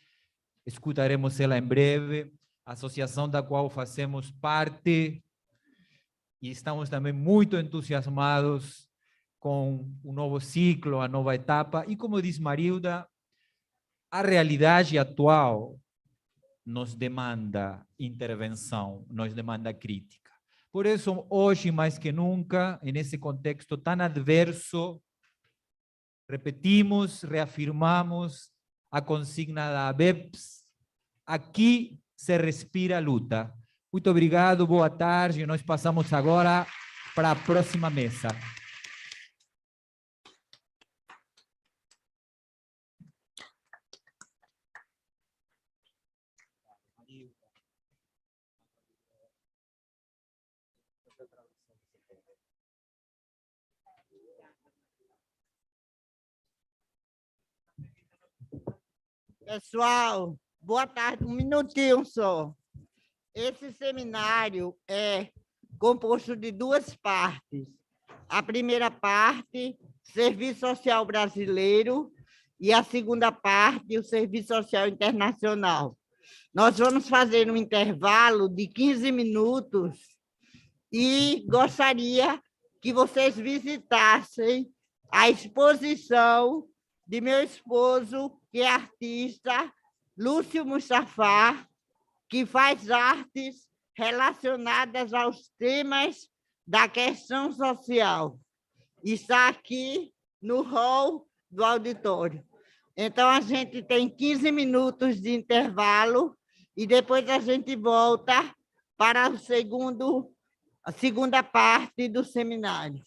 escutaremos ela em breve, a associação da qual fazemos parte, e estamos também muito entusiasmados com o novo ciclo, a nova etapa, e como diz Marilda, a realidade atual nos demanda intervenção, nos demanda crítica. Por isso, hoje, mais que nunca, nesse contexto tão adverso, repetimos, reafirmamos a consigna da ABEPSS: aqui se respira luta. Muito obrigado, boa tarde. Nós passamos agora para a próxima mesa. Pessoal, boa tarde, um minutinho só. Esse seminário é composto de duas partes. A primeira parte, Serviço Social Brasileiro, e a segunda parte, o Serviço Social Internacional. Nós vamos fazer um intervalo de 15 minutos e gostaria que vocês visitassem a exposição de meu esposo, que é artista, Lúcio Mustafa, que faz artes relacionadas aos temas da questão social. Está aqui no hall do auditório. Então, a gente tem 15 minutos de intervalo e depois a gente volta para a segunda parte do seminário.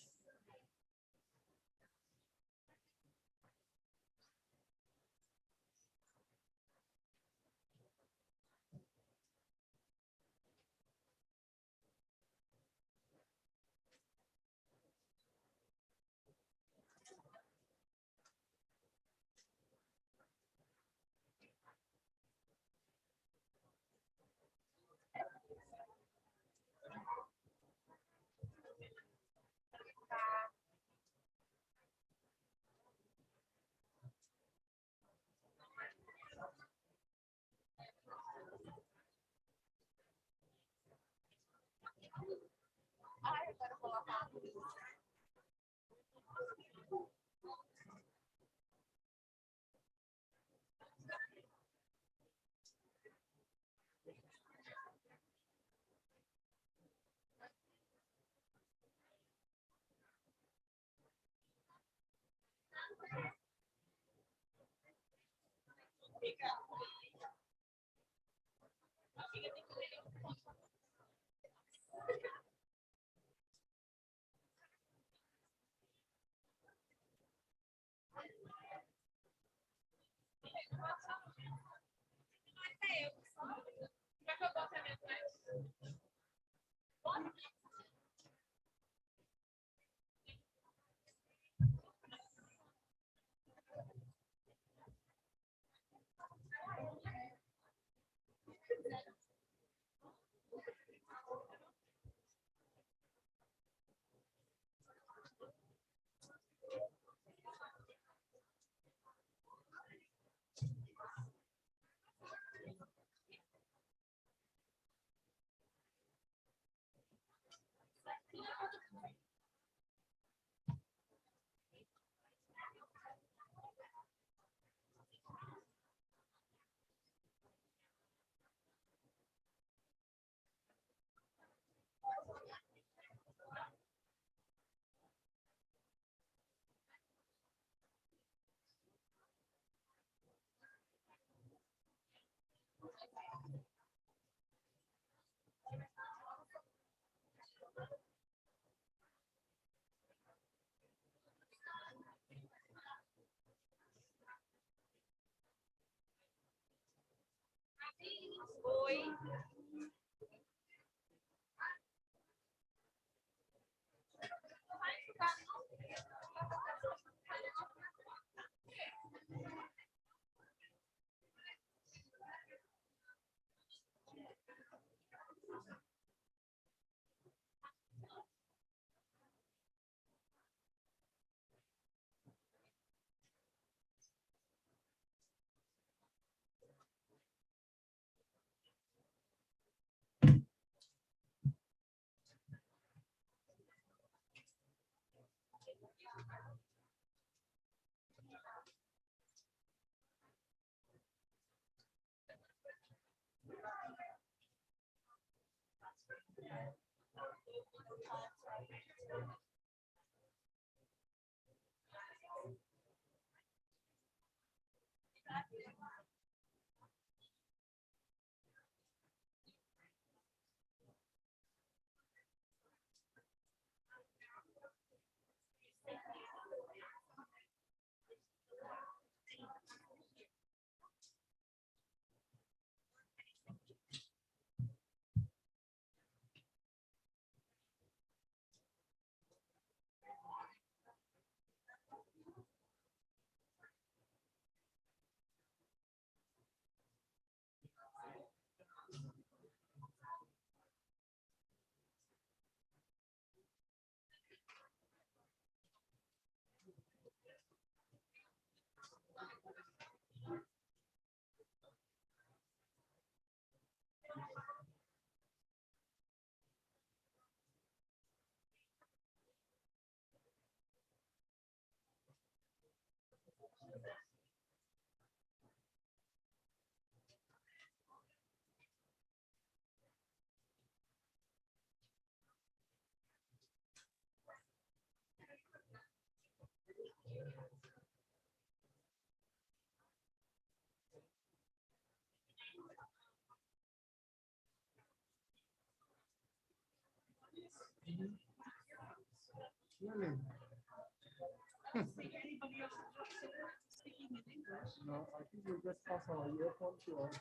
No, I think you just pass our earphone to us.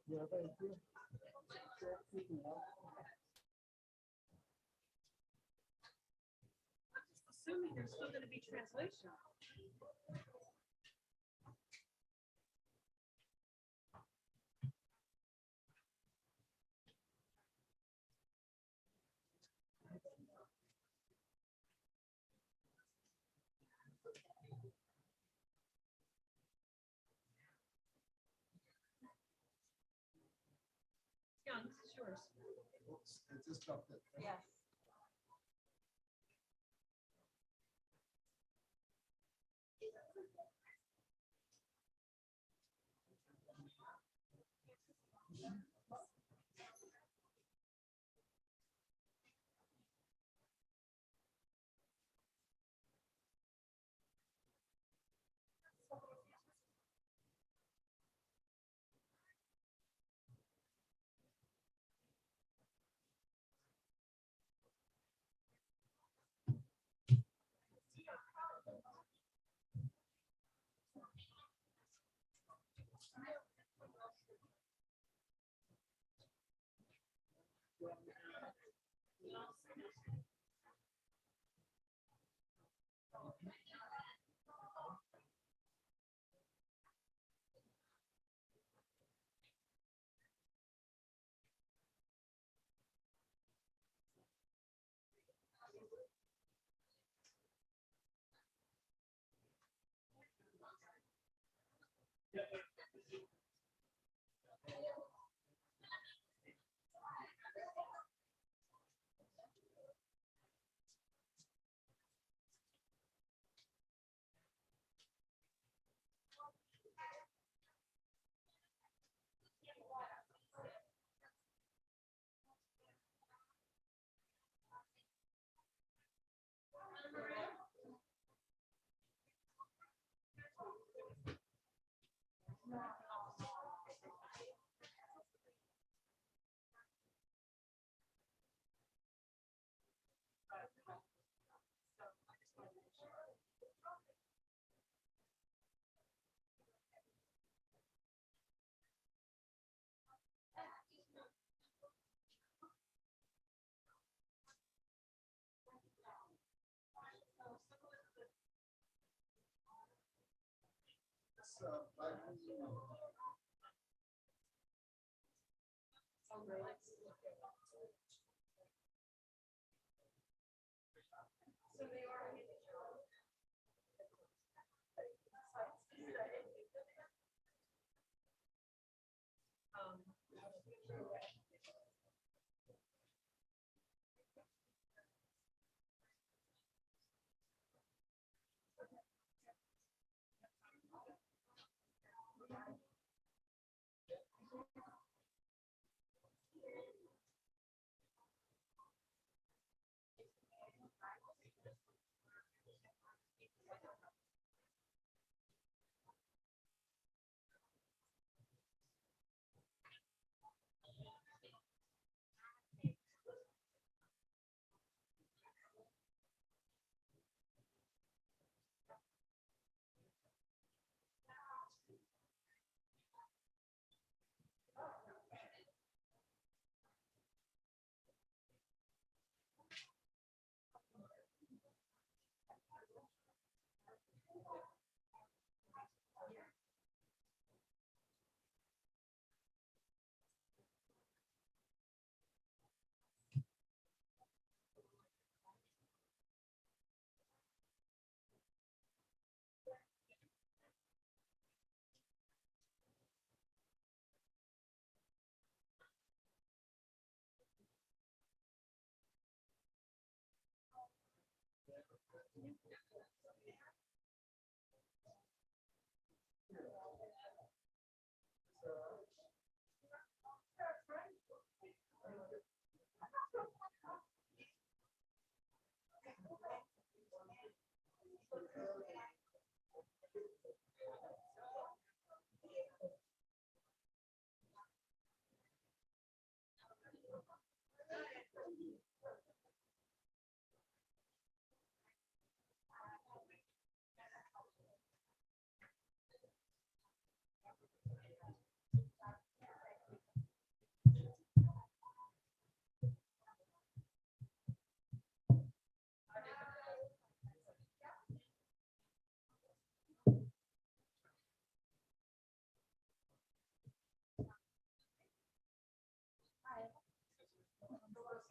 Yeah, thank you. Assuming there's still going to be translation. John, this is yours. Oops, it just dropped it. Yes.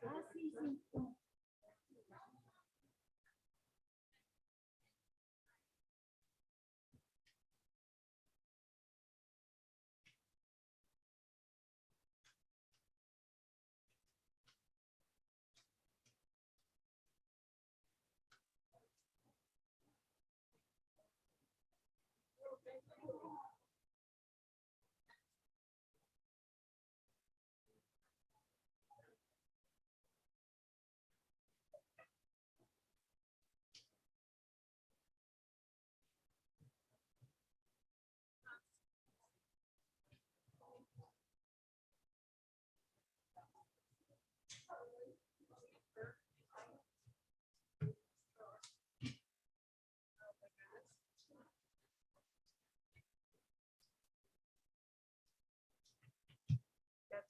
That's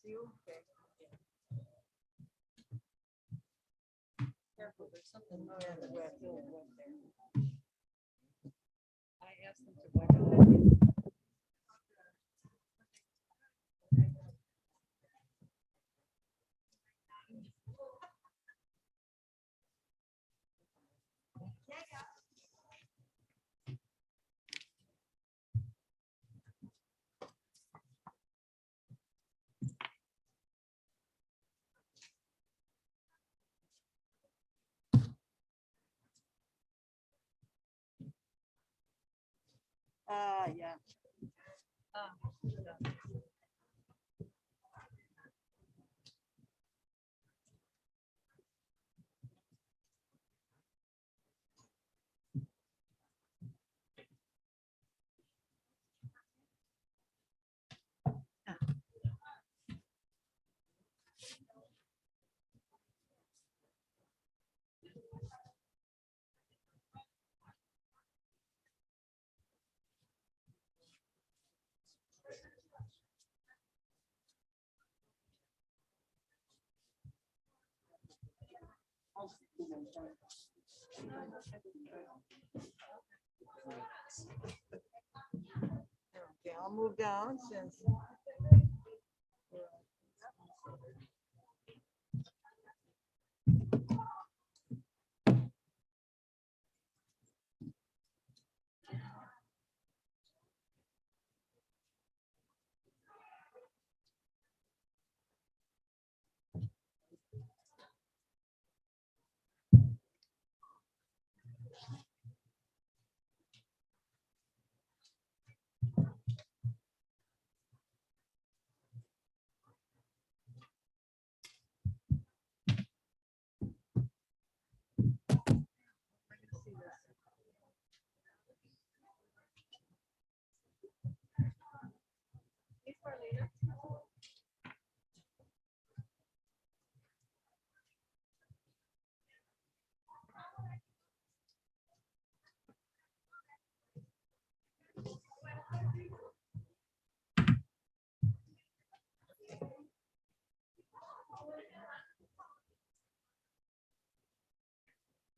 you? Okay. Careful, there's something. I asked them to wipe it out. Yeah. Yeah. Okay, I'll move down since.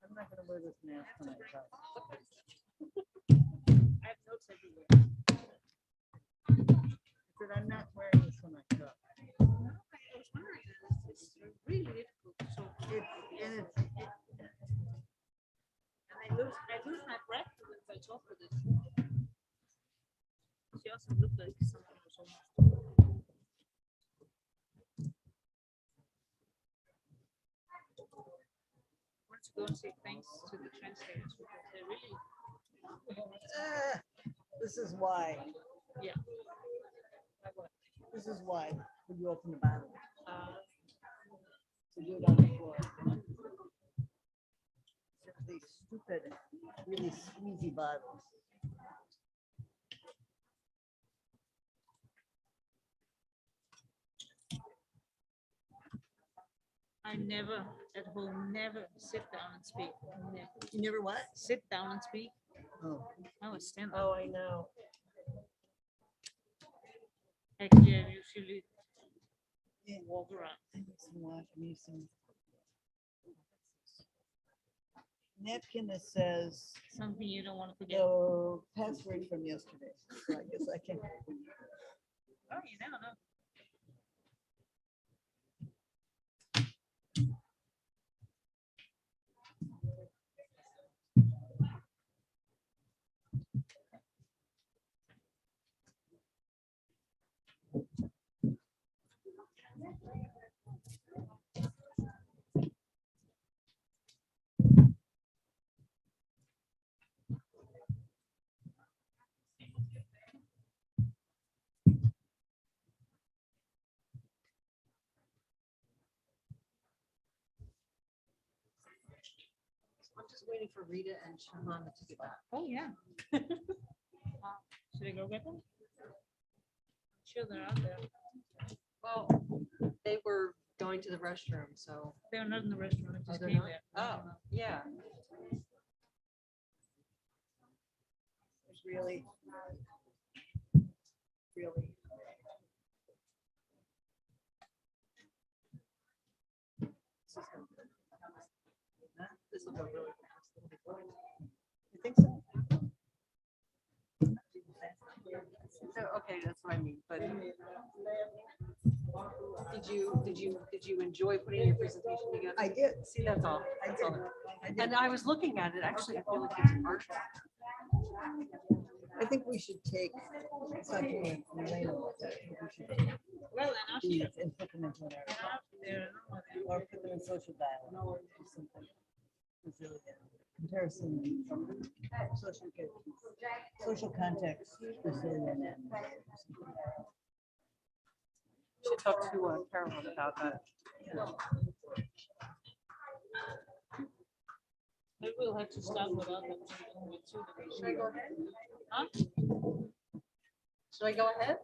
I'm not gonna wear this mask when I talk. I have notes everywhere. But I'm not wearing this when I talk. I was wondering, it's really difficult to show. And I lose my breath when I talk with it. She also looked like something was almost. I want to go and say thanks to the translators because they really, this is why. yeah. This is why when you open the Bible. Uh, To do it on the floor. These stupid, really squeezy Bibles. I never at home, never sit down and speak. Never. You never what? Sit down and speak. Oh. I was stand up. Oh, I know. Actually, I usually walk around. Napkin that says Something you don't want to forget. the password from yesterday. So I guess I can. Oh, you never know. was waiting for Rita and Shimon to get back. Oh, yeah. Should I go get them? Sure, they're out there. Well, they were going to the restroom, so. They're not in the restaurant. I just they're came not? there. Oh, yeah. It's really. This will go really fast. You think so? So, okay, that's what I mean, but did you enjoy putting your presentation together? I did. See, that's all. That's all. I did. And I was looking at it, actually, I feel like it's an art. I think we should take something and Elena looked at it. We should take Well, they're not these here. and put them into an They're article, not there. No, or put them in social dialogue or something. Resilient. Comparison, social context, resilient. And Should talk to Carolyn about that. maybe we'll have to start with other. Should I go ahead? Huh? Should I go ahead?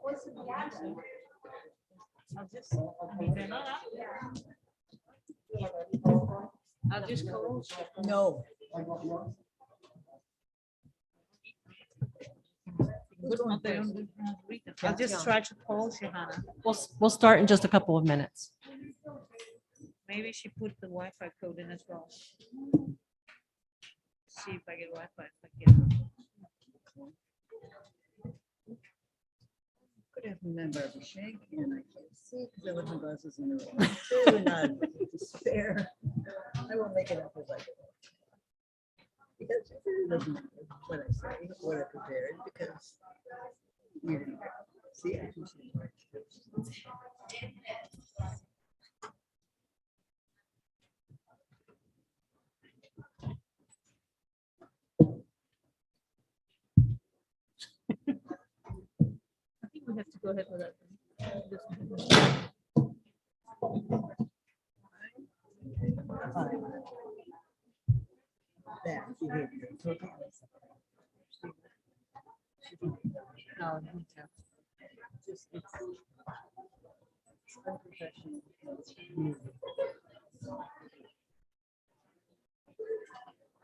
I mean, they're not out there. I'll just go. no. Good one, they don't read them. I'll just try to call Shahana. We'll start in just a couple of minutes. Maybe she put the Wi-Fi code in as well. See if I get Wi-Fi. If I get it. Could have remembered Barbara Shank, and I can't see because I left my glasses in the room. Too not despair. I will make it up as I go. Because it really doesn't matter what I say, what I prepared, because you didn't see. I can see. I think we have to go ahead with that. That behavior. Totally. No, me too. Just, it's unprofessional.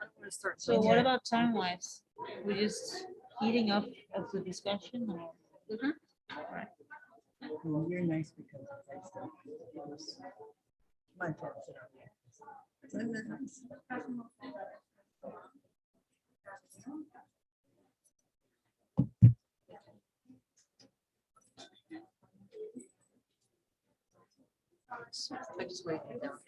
I'm gonna start. So what about time wise? We're just eating up of the discussion or? Well, you're nice because I stuff. It was my fault. Isn't that nice? I just wait it down.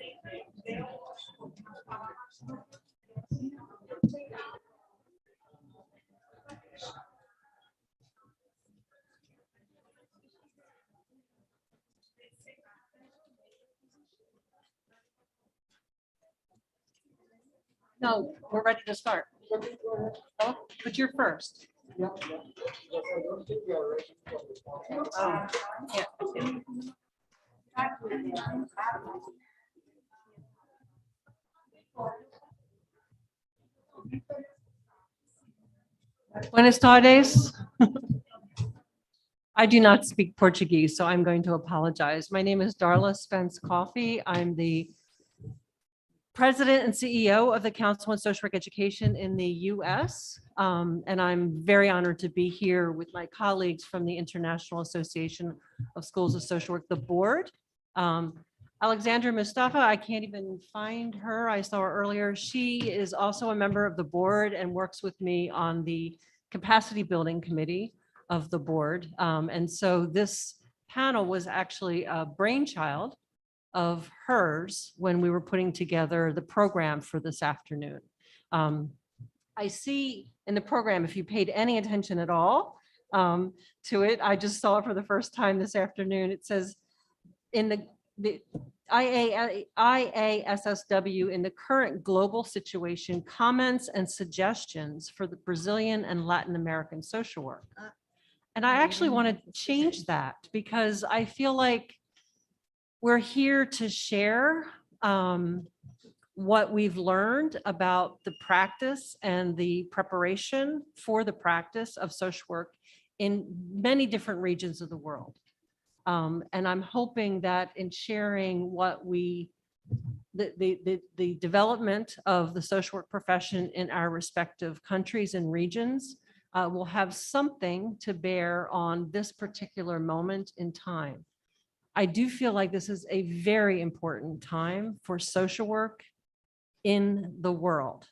No, we're ready to start. Oh, but you're first. Oh, yeah. Buenas tardes. I do not speak Portuguese, so I'm going to apologize. My name is Darla Spence Coffey. I'm the President and CEO of the Council on Social Work Education in the US. And I'm very honored to be here with my colleagues from the International Association of Schools of Social Work, the board. Alexandra Mustafa, I can't even find her. I saw her earlier. She is also a member of the board and works with me on the capacity building committee of the board. And so this panel was actually a brainchild of hers when we were putting together the program for this afternoon. I see in the program, if you paid any attention at all to it, I just saw it for the first time this afternoon. It says in the IASSW in the current global situation, comments and suggestions for the Brazilian and Latin American social work. And I actually want to change that because I feel like we're here to share what we've learned about the practice and the preparation for the practice of social work in many different regions of the world. And I'm hoping that in sharing what the development of the social work profession in our respective countries and regions will have something to bear on this particular moment in time. I do feel like this is a very important time for social work in the world.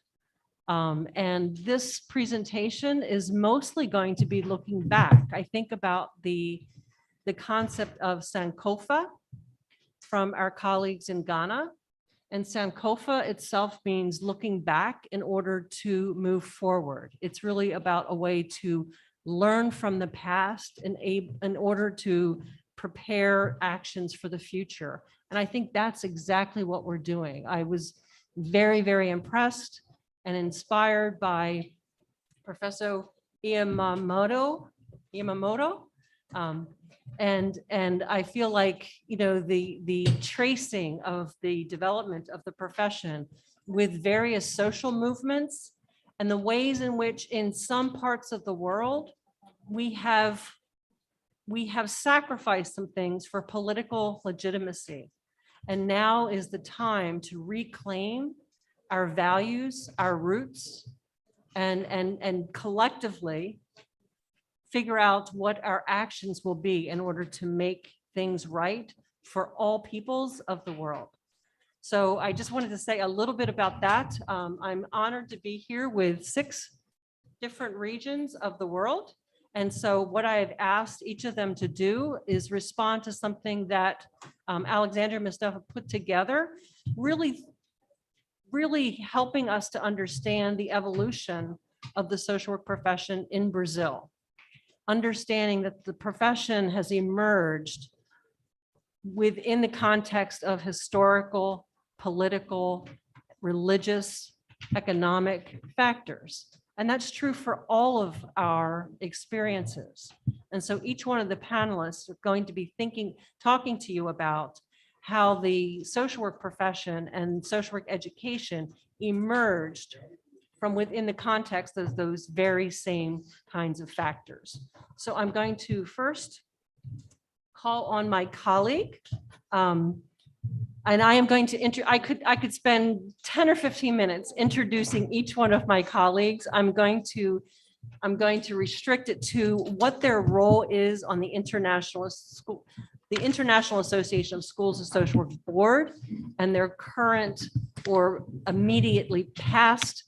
And this presentation is mostly going to be looking back. I think about the concept of Sankofa from our colleagues in Ghana. And Sankofa itself means looking back in order to move forward. It's really about a way to learn from the past in order to prepare actions for the future. And I think that's exactly what we're doing. I was very, very impressed and inspired by Professor Yamamoto. And I feel like, you know, the tracing of the development of the profession with various social movements and the ways in which in some parts of the world we have sacrificed some things for political legitimacy. And now is the time to reclaim our values, our roots, and collectively figure out what our actions will be in order to make things right for all peoples of the world. So I just wanted to say a little bit about that. I'm honored to be here with 6 different regions of the world. And so what I have asked each of them to do is respond to something that Alexandra and Mustafa put together, really helping us to understand the evolution of the social work profession in Brazil. Understanding that the profession has emerged within the context of historical, political, religious, economic factors. And that's true for all of our experiences. And so each one of the panelists are going to be talking to you about how the social work profession and social work education emerged from within the context of those very same kinds of factors. So I'm going to first call on my colleague. And I am going to I could spend 10 or 15 minutes introducing each one of my colleagues. I'm going to restrict it to what their role is on the International Association of Schools of Social Work Board and their current or immediately past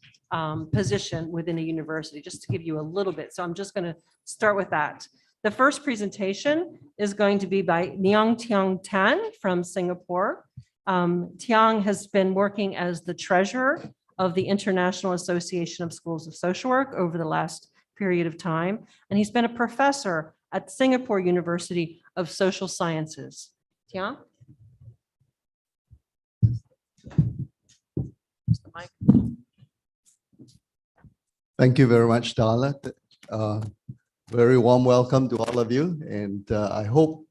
position within a university, just to give you a little bit. So I'm just going to start with that. The first presentation is going to be by Nguyen Thiong Tan from Singapore. Thiong has been working as the treasurer of the International Association of Schools of Social Work over the last period of time, and he's been a professor at Singapore University of Social Sciences. Thiong? Thank you very much, Darla. Very warm welcome to all of you. And I hope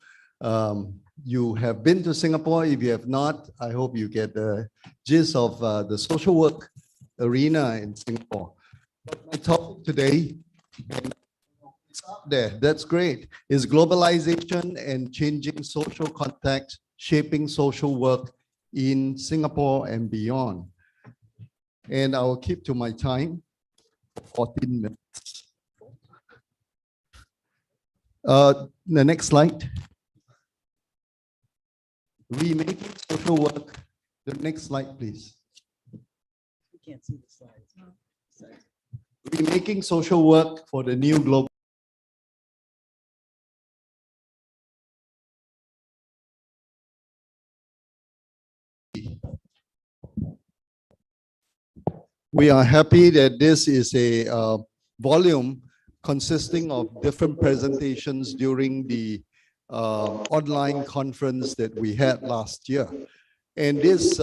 you have been to Singapore. If you have not, I hope you get the gist of the social work arena in Singapore. But my topic today, that's great, is globalization and changing social context, shaping social work in Singapore and beyond. And I will keep to my time, 14 minutes. The next slide. Remaking social work. The next slide, please. You can't see the slides. Remaking social work for the new global. We are happy that this is a volume consisting of different presentations during the online conference that we had last year. And this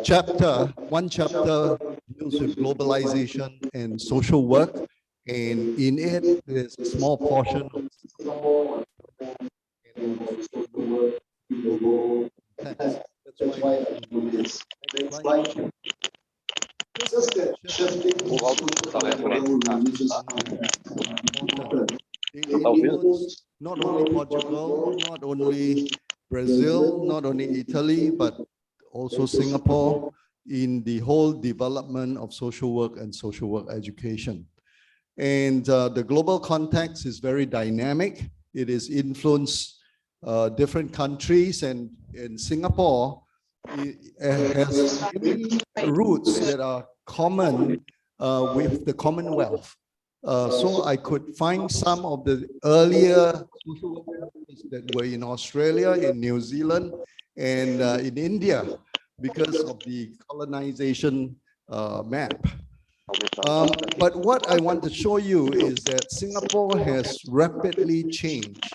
chapter, one chapter deals with globalization and social work. And in it, there's a small portion of that's why Just that shifting they influence not only Portugal, not only Brazil, not only Italy, but also Singapore in the whole development of social work and social work education. And the global context is very dynamic. It is influenced different countries, and in Singapore, it has many roots that are common with the Commonwealth. So I could find some of the earlier social workers that were in Australia, in New Zealand, and in India because of the colonization map. But what I want to show you is that Singapore has rapidly changed.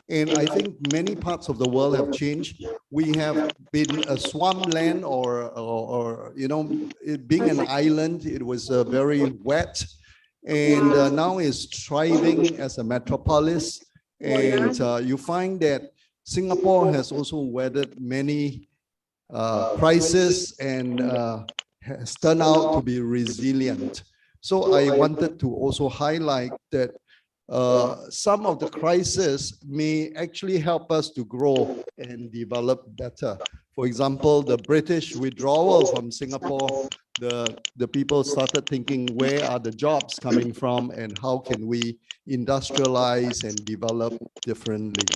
And I think many parts of the world have changed. We have been a swampland or you know, it being an island, it was very wet. And now is thriving as a metropolis. And you find that Singapore has also weathered many crises and has turned out to be resilient. So I wanted to also highlight that some of the crises may actually help us to grow and develop better. For example, the British withdrawal from Singapore, the people started thinking, where are the jobs coming from and how can we industrialize and develop differently?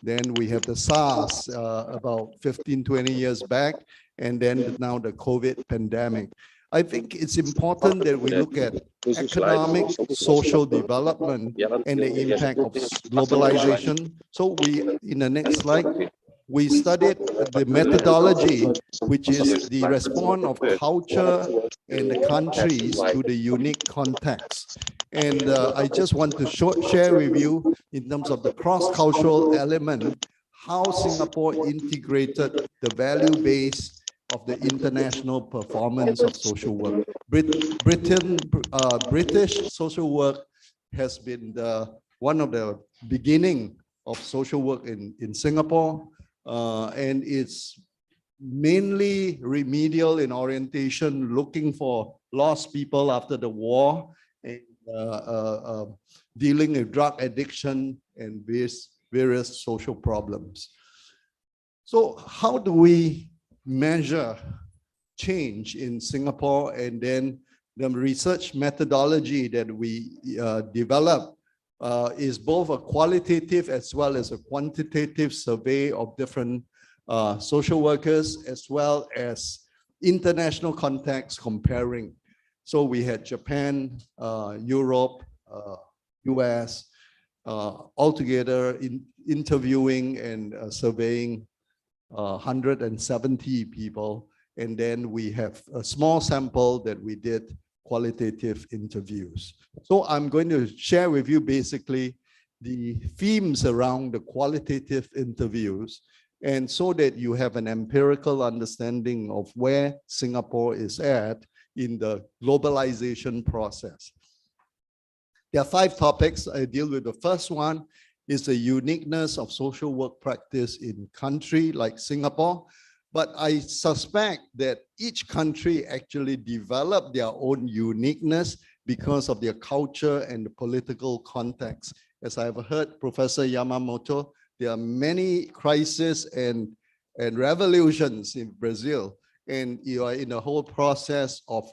Then we have the SARS about 15, 20 years back, and then now the COVID pandemic. I think it's important that we look at economic, social development and the impact of globalization. So in the next slide, we studied the methodology, which is the response of culture and the countries to the unique context. And I just want to share with you in terms of the cross-cultural element, how Singapore integrated the value base of the international performance of social work. British social work has been one of the beginning of social work in Singapore, and it's mainly remedial in orientation, looking for lost people after the war, and dealing with drug addiction and various social problems. So how do we measure change in Singapore? And then the research methodology that we develop is both a qualitative as well as a quantitative survey of different social workers, as well as international context comparing. So we had Japan, Europe, US, all together interviewing and surveying 170 people. And then we have a small sample that we did qualitative interviews. So I'm going to share with you basically the themes around the qualitative interviews, and so that you have an empirical understanding of where Singapore is at in the globalization process. There are 5 topics I deal with. The first one is the uniqueness of social work practice in country like Singapore. But I suspect that each country actually developed their own uniqueness because of their culture and the political context. As I've heard Professor Yamamoto, there are many crises and revolutions in Brazil, and you are in a whole process of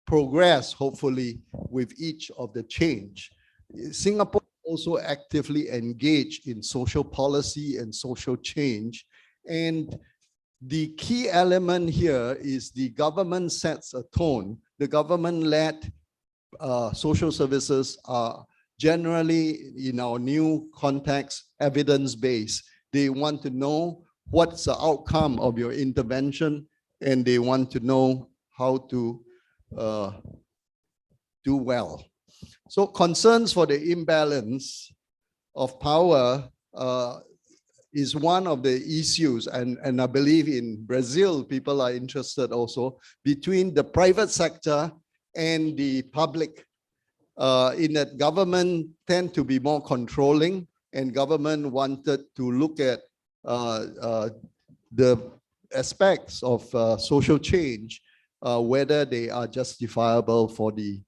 progress, hopefully, with each of the change. Singapore also actively engaged in social policy and social change, and the key element here is the government sets a tone. The government-led social services are generally, in our new context, evidence-based. They want to know what's the outcome of your intervention, and they want to know how to do well. So concerns for the imbalance of power is one of the issues, and I believe in Brazil, people are interested also, between the private sector and the public, in that government tend to be more controlling, and government wanted to look at the aspects of social change, whether they are justifiable for the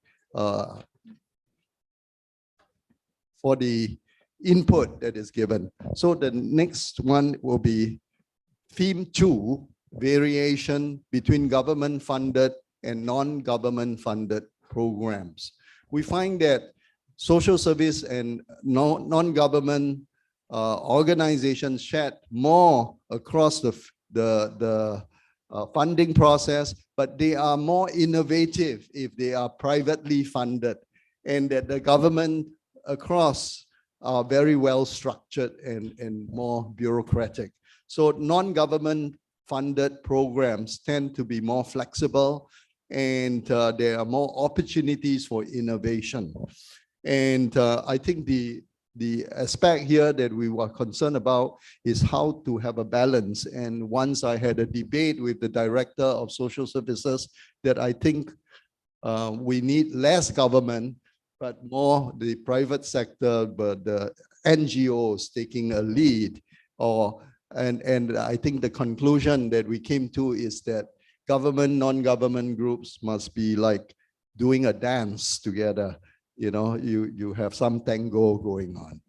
input that is given. So the next one will be theme 2, variation between government funded and non-government funded programs. We find that social service and non-government organizations shared more across the funding process, but they are more innovative if they are privately funded, and that the government across are very well structured and more bureaucratic. So non-government funded programs tend to be more flexible, and there are more opportunities for innovation. And I think the aspect here that we were concerned about is how to have a balance. And once I had a debate with the director of social services that I think we need less government, but more the private sector, but the NGOs taking a lead. And I think the conclusion that we came to is that government, non-government groups must be like doing a dance together. You know, you have some tango going on.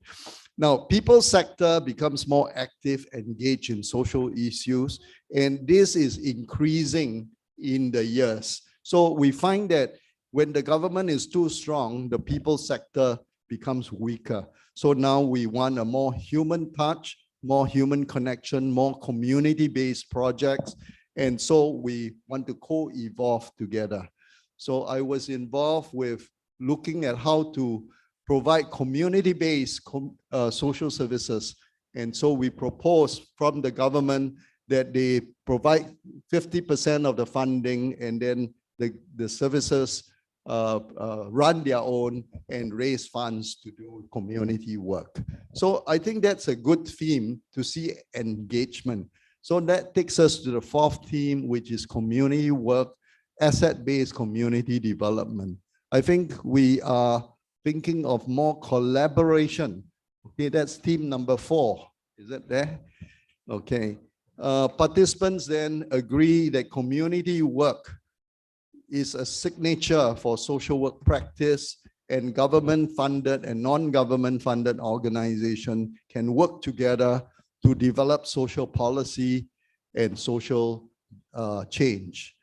Now, people sector becomes more active, engaged in social issues, and this is increasing in the years. So we find that when the government is too strong, the people sector becomes weaker. So now we want a more human touch, more human connection, more community-based projects. And so we want to co-evolve together. So I was involved with looking at how to provide community-based social services. And so we proposed from the government that they provide 50% of the funding, and then the services run their own and raise funds to do community work. So I think that's a good theme to see engagement. So that takes us to the 4th theme, which is community work, asset-based community development. I think we are thinking of more collaboration. Okay, that's theme number 4. Is it there? Okay. Participants then agree that community work is a signature for social work practice, and government-funded and non-government-funded organizations can work together to develop social policy and social change.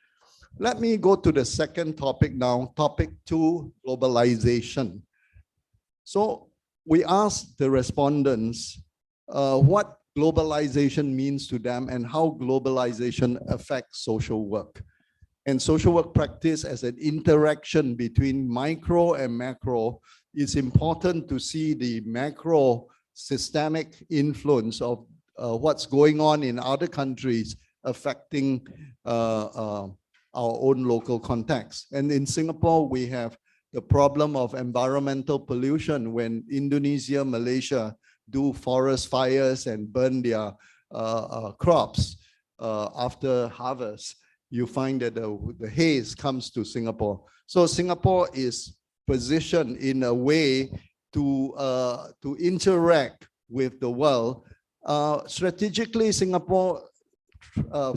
Let me go to the second topic now, topic 2, globalization. So we asked the respondents what globalization means to them and how globalization affects social work. And social work practice as an interaction between micro and macro, it's important to see the macro systemic influence of what's going on in other countries affecting our own local context. And in Singapore, we have the problem of environmental pollution when Indonesia, Malaysia do forest fires and burn their crops after harvest. You find that the haze comes to Singapore. So Singapore is positioned in a way to interact with the world. Strategically, Singapore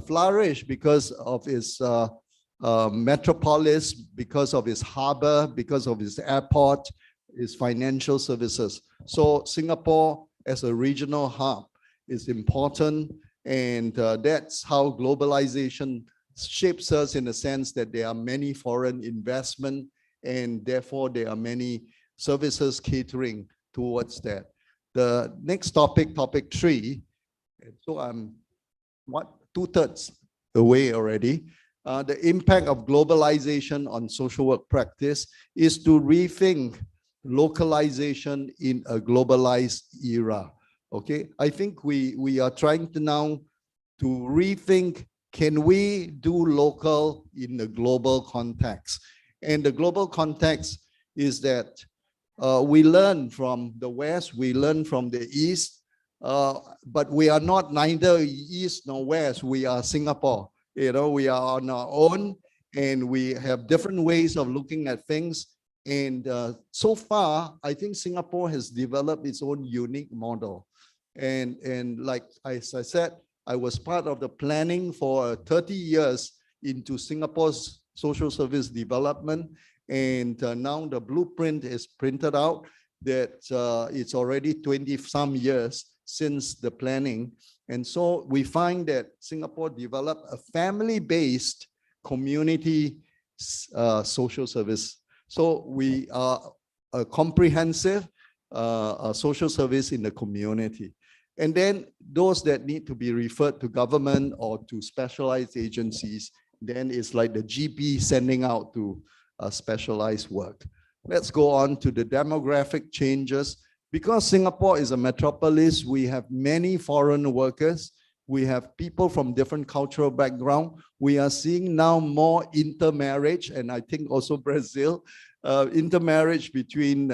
flourished because of its metropolis, because of its harbor, because of its airport, its financial services. So Singapore as a regional hub is important, and that's how globalization shapes us in the sense that there are many foreign investment, and therefore there are many services catering towards that. The next topic, topic 3, so I'm 2/3 away already. The impact of globalization on social work practice is to rethink localization in a globalized era. Okay, I think we are trying to now to rethink, can we do local in the global context? And the global context is that we learn from the West, we learn from the East, but we are not neither East nor West, we are Singapore. You know, we are on our own, and we have different ways of looking at things. And so far, I think Singapore has developed its own unique model. And like as I said, I was part of the planning for 30 years into Singapore's social service development. And now the blueprint is printed out that it's already 20 some years since the planning. And so we find that Singapore developed a family-based community social service. So we are a comprehensive social service in the community. And then those that need to be referred to government or to specialized agencies, then it's like the GP sending out to specialized work. Let's go on to the demographic changes. Because Singapore is a metropolis, we have many foreign workers. We have people from different cultural background. We are seeing now more intermarriage, and I think also Brazil, intermarriage between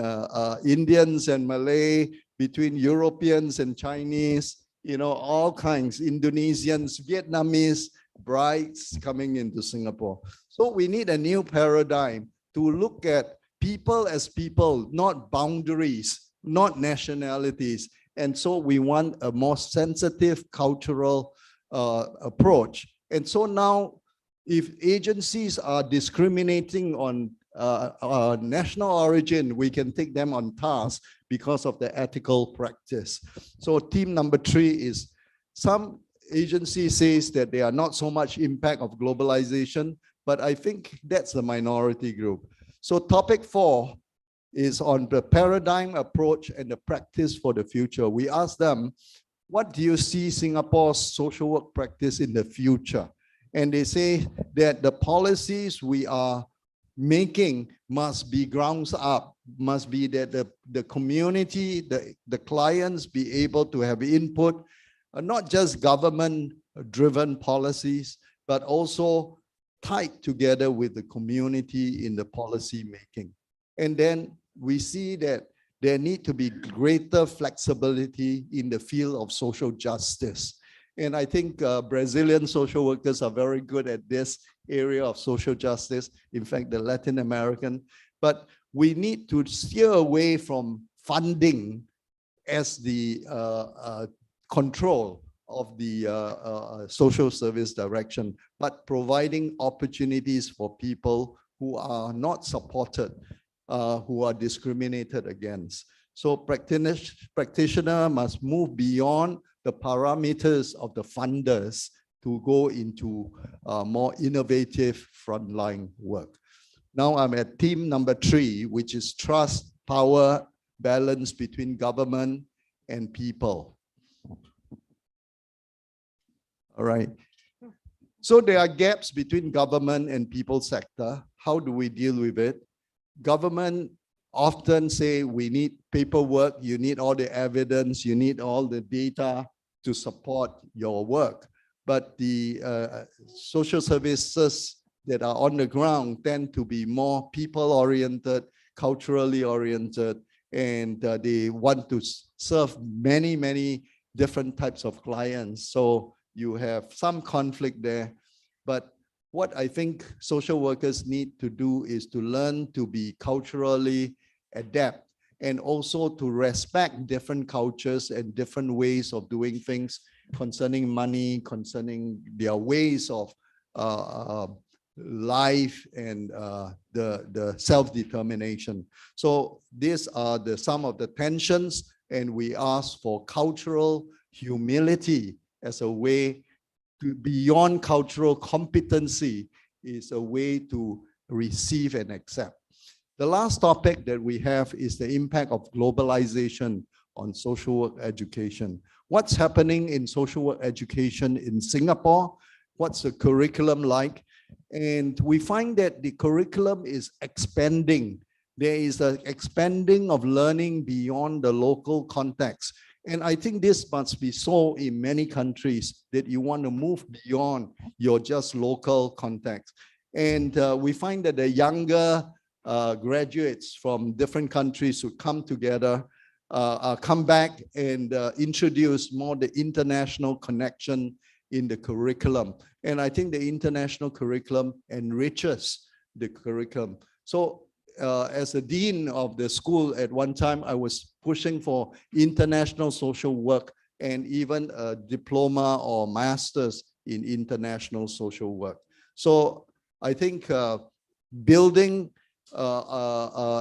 Indians and Malay, between Europeans and Chinese, you know, all kinds, Indonesians, Vietnamese, brides coming into Singapore. So we need a new paradigm to look at people as people, not boundaries, not nationalities. And so we want a more sensitive cultural approach. And so now, if agencies are discriminating on national origin, we can take them on task because of the ethical practice. So theme number 3 is some agency says that there are not so much impact of globalization, but I think that's the minority group. So topic 4 is on the paradigm approach and the practice for the future. We asked them, what do you see Singapore's social work practice in the future? And they say that the policies we are making must be grounds up, must be that the community, the clients be able to have input, not just government-driven policies, but also tied together with the community in the policy making. And then we see that there need to be greater flexibility in the field of social justice. And I think Brazilian social workers are very good at this area of social justice. In fact, the Latin American. But we need to steer away from funding as the control of the social service direction, but providing opportunities for people who are not supported, who are discriminated against. So practitioner must move beyond the parameters of the funders to go into more innovative frontline work. Now I'm at theme number 3, which is trust, power, balance between government and people. All right. So there are gaps between government and people sector. How do we deal with it? Government often say we need paperwork, you need all the evidence, you need all the data to support your work. But the social services that are on the ground tend to be more people-oriented, culturally oriented, and they want to serve many, many different types of clients. So you have some conflict there. But what I think social workers need to do is to learn to be culturally adept and also to respect different cultures and different ways of doing things concerning money, concerning their ways of life and the self-determination. So these are some of the tensions, and we ask for cultural humility as a way to beyond cultural competency is a way to receive and accept. The last topic that we have is the impact of globalization on social work education. What's happening in social work education in Singapore? What's the curriculum like? And we find that the curriculum is expanding. There is an expanding of learning beyond the local context. And I think this must be so in many countries, that you want to move beyond your just local context. And we find that the younger graduates from different countries who come together, come back and introduce more the international connection in the curriculum. And I think the international curriculum enriches the curriculum. So as a dean of the school at one time, I was pushing for international social work and even a diploma or master's in international social work. So I think building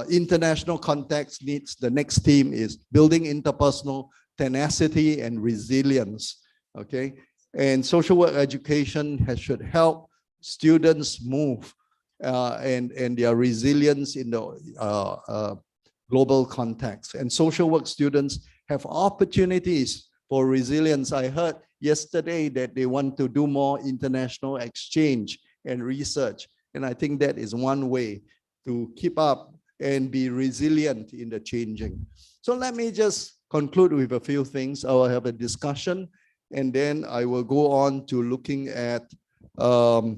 international context needs, the next theme is building interpersonal tenacity and resilience, okay? And social work education should help students move and their resilience in the global context. And social work students have opportunities for resilience. I heard yesterday that they want to do more international exchange and research. And I think that is one way to keep up and be resilient in the changing. So let me just conclude with a few things. I will have a discussion, and then I will go on to looking at a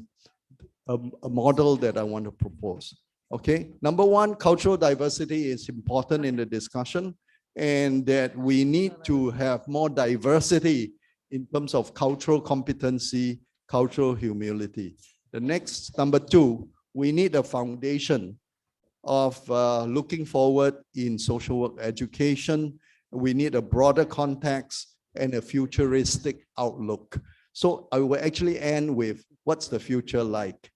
model that I want to propose. Okay, number one, cultural diversity is important in the discussion, and that we need to have more diversity in terms of cultural competency, cultural humility. The next, number two, we need a foundation of looking forward in social work education. We need a broader context and a futuristic outlook. So I will actually end with what's the future like.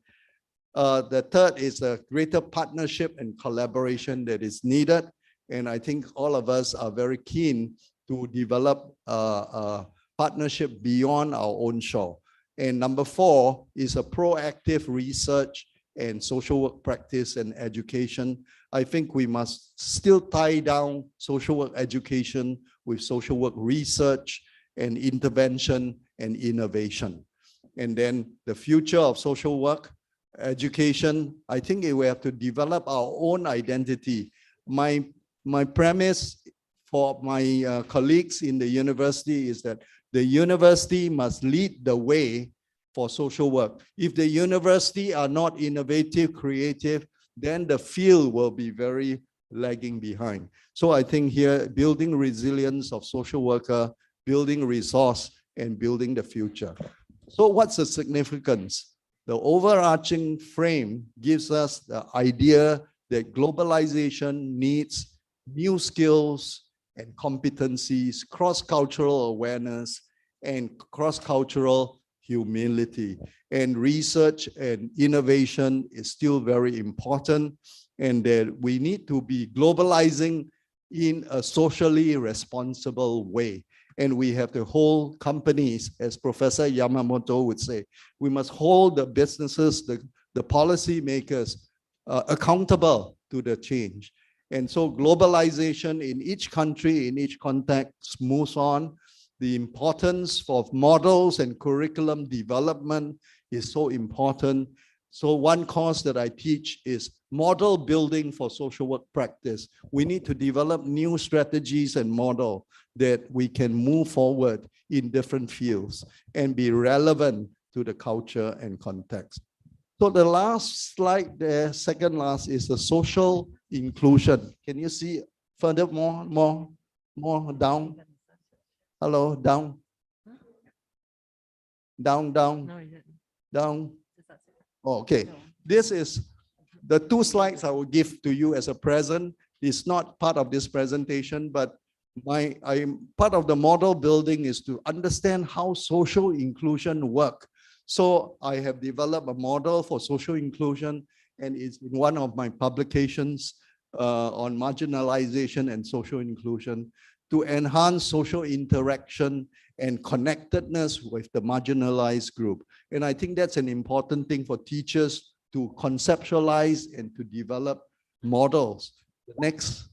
The third is a greater partnership and collaboration that is needed. And I think all of us are very keen to develop a partnership beyond our own shore. And number four is a proactive research and social work practice and education. I think we must still tie down social work education with social work research and intervention and innovation. And then the future of social work education, I think we have to develop our own identity. My premise for my colleagues in the university is that the university must lead the way for social work. If the university are not innovative, creative, then the field will be very lagging behind. So I think here, building resilience of social worker, building resource, and building the future. So what's the significance? The overarching frame gives us the idea that globalization needs new skills and competencies, cross-cultural awareness, and cross-cultural humility. And research and innovation is still very important, and that we need to be globalizing in a socially responsible way. And we have to hold companies, as Professor Yamamoto would say, we must hold the businesses, the policy makers accountable to the change. And so globalization in each country, in each context moves on. The importance of models and curriculum development is so important. So one course that I teach is model building for social work practice. We need to develop new strategies and model that we can move forward in different fields and be relevant to the culture and context. So the last slide there, second last, is the social inclusion. Can you see further more down? Hello, down. Down. Oh, okay. This is the two slides I will give to you as a present. It's not part of this presentation, but part of the model building is to understand how social inclusion works. So I have developed a model for social inclusion, and it's in one of my publications on marginalization and social inclusion to enhance social interaction and connectedness with the marginalized group. And I think that's an important thing for teachers to conceptualize and to develop models. Next.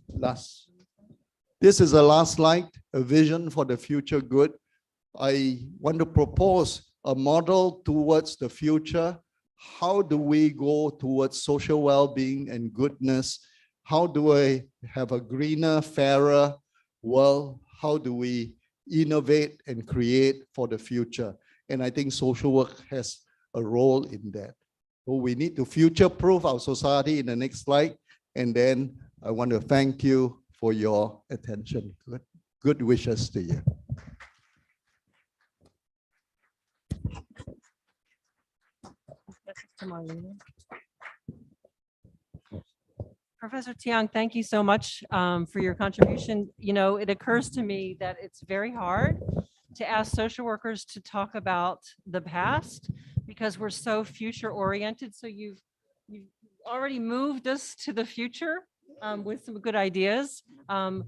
Last. This is the last slide, a vision for the future good. I want to propose a model towards the future. How do we go towards social well-being and goodness? How do I have a greener, fairer world? How do we innovate and create for the future? And I think social work has a role in that. So we need to future-proof our society in the next slide. And then I want to thank you for your attention. Good wishes to you. Professor Tiang, thank you so much for your contribution. You know, it occurs to me that it's very hard to ask social workers to talk about the past because we're so future oriented. So you've already moved us to the future with some good ideas. I'm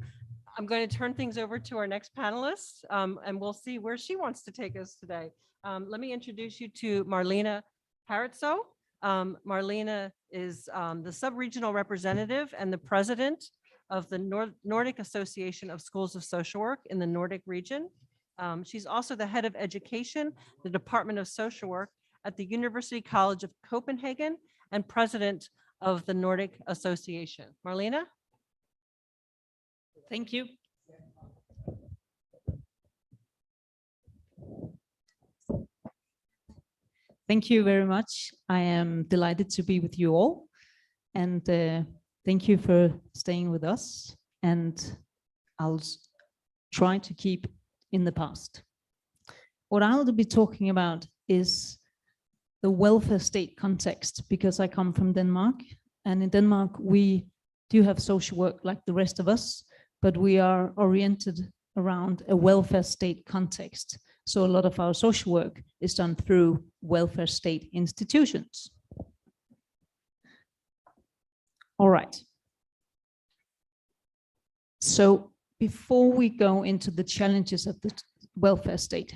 going to turn things over to our next panelist and we'll see where she wants to take us today. Let me introduce you to Marlena Haritso. Marlena is the sub-regional representative and the president of the Nordic Association of Schools of Social Work in the Nordic region. She's also the head of education, the Department of Social Work at the University College of Copenhagen and president of the Nordic Association. Marlena? Thank you. Thank you very much. I am delighted to be with you all. And thank you for staying with us. And I'll try to keep in the past. What I'll be talking about is the welfare state context, because I come from Denmark. And in Denmark, we do have social work like the rest of us, but we are oriented around a welfare state context. So a lot of our social work is done through welfare state institutions. All right. So before we go into the challenges of the welfare state,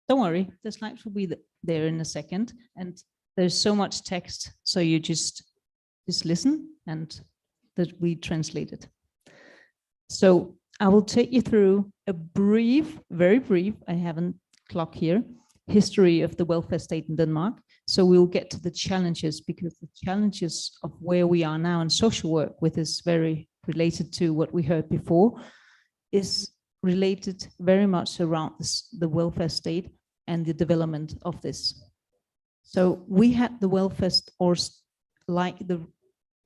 don't worry, the slides will be there in a second. And there's so much text, so you just listen and that we translate it. So I will take you through a brief, very brief, I haven't clock here, history of the welfare state in Denmark. So we'll get to the challenges, because the challenges of where we are now in social work, which is very related to what we heard before, is related very much around the welfare state and the development of this. So we had the welfare, or like the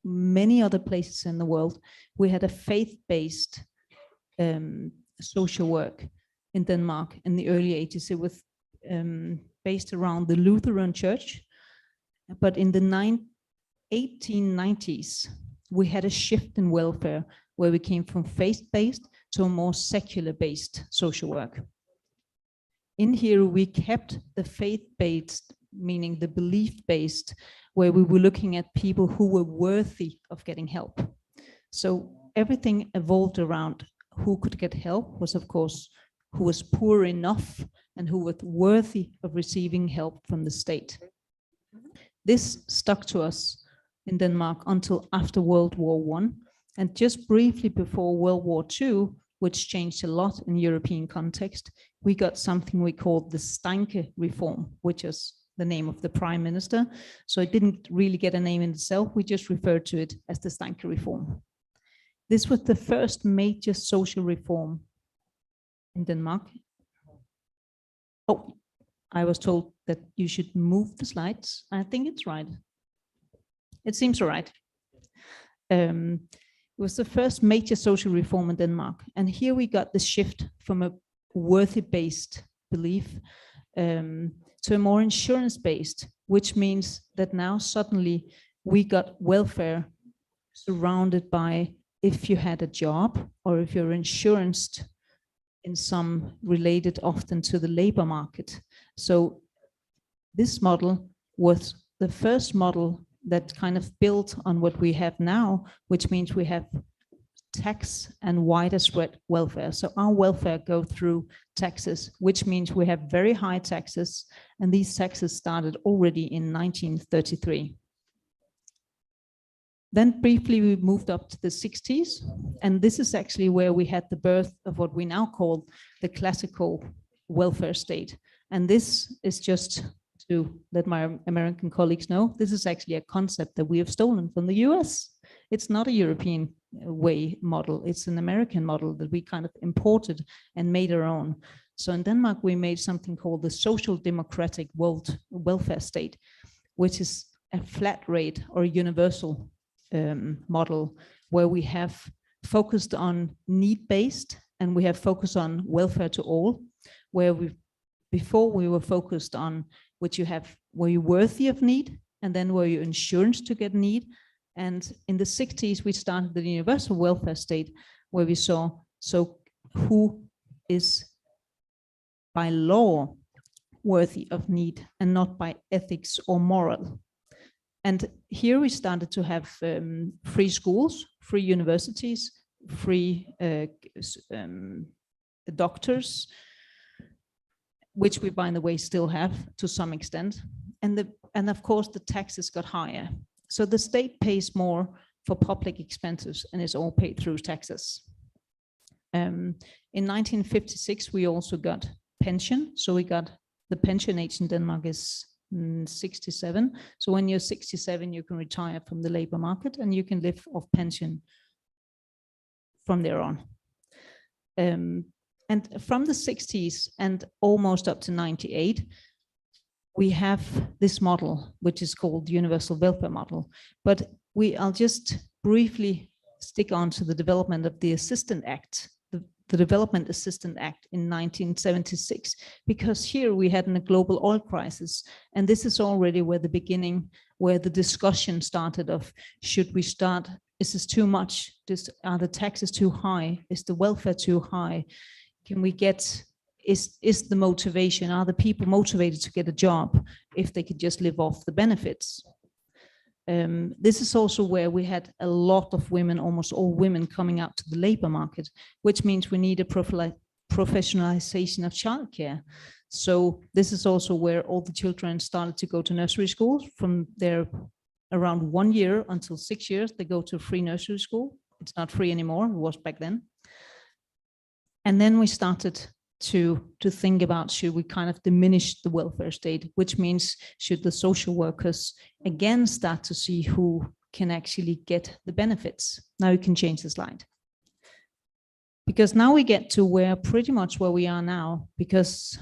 many other places in the world, we had a faith-based social work in Denmark in the early 80s. It was based around the Lutheran Church, but in the 1890s, we had a shift in welfare where we came from faith-based to a more secular-based social work. In here, we kept the faith-based, meaning the belief-based, where we were looking at people who were worthy of getting help. So everything evolved around who could get help was, of course, who was poor enough and who was worthy of receiving help from the state. This stuck to us in Denmark until after World War I, and just briefly before World War II, which changed a lot in European context, we got something we called the Steinke reform, which is the name of the prime minister. So it didn't really get a name in itself. We just referred to it as the Steinke reform. This was the first major social reform in Denmark. Oh, I was told that you should move the slides. I think it's right. It seems all right. It was the first major social reform in Denmark. And here we got the shift from a worthy-based belief to a more insurance-based, which means that now suddenly we got welfare surrounded by if you had a job or if you're insured in some related often to the labor market. So this model was the first model that kind of built on what we have now, which means we have tax and wider spread welfare. So our welfare go through taxes, which means we have very high taxes, and these taxes started already in 1933. Then briefly we moved up to the 60s, and this is actually where we had the birth of what we now call the classical welfare state. And this is just to let my American colleagues know, this is actually a concept that we have stolen from the US. It's not a European way model, it's an American model that we kind of imported and made our own. So in Denmark, we made something called the social democratic welfare state, which is a flat rate or universal model where we have focused on need-based and we have focused on welfare to all, where before we were focused on which you have, were you worthy of need, and then were you insured to get need, And in the 60s, we started the universal welfare state, where we saw, so who is by law worthy of need and not by ethics or moral. And here we started to have free schools, free universities, free doctors, which we, by the way, still have to some extent. And of course, the taxes got higher. So the state pays more for public expenses, and it's all paid through taxes. In 1956, we also got pension. So we got the pension age in Denmark is 67. So when you're 67, you can retire from the labor market and you can live off pension from there on. And from the 60s and almost up to 98, we have this model, which is called the Universal Welfare Model. But I'll just briefly stick on to the development of the Assistance Act, the Development Assistance Act in 1976, because here we had a global oil crisis. And this is already where the discussion started of, should we start, is this too much? Are the taxes too high? Is the welfare too high? Can we get, is the motivation, are the people motivated to get a job if they could just live off the benefits? This is also where we had a lot of women, almost all women, coming out to the labor market, which means we need a professionalization of childcare. So this is also where all the children started to go to nursery schools. From their around 1 year until 6 years, they go to free nursery school. It's not free anymore, it was back then. And then we started to think about, should we kind of diminish the welfare state, which means should the social workers again start to see who can actually get the benefits. Now you can change the slide. Because now we get to where pretty much where we are now, because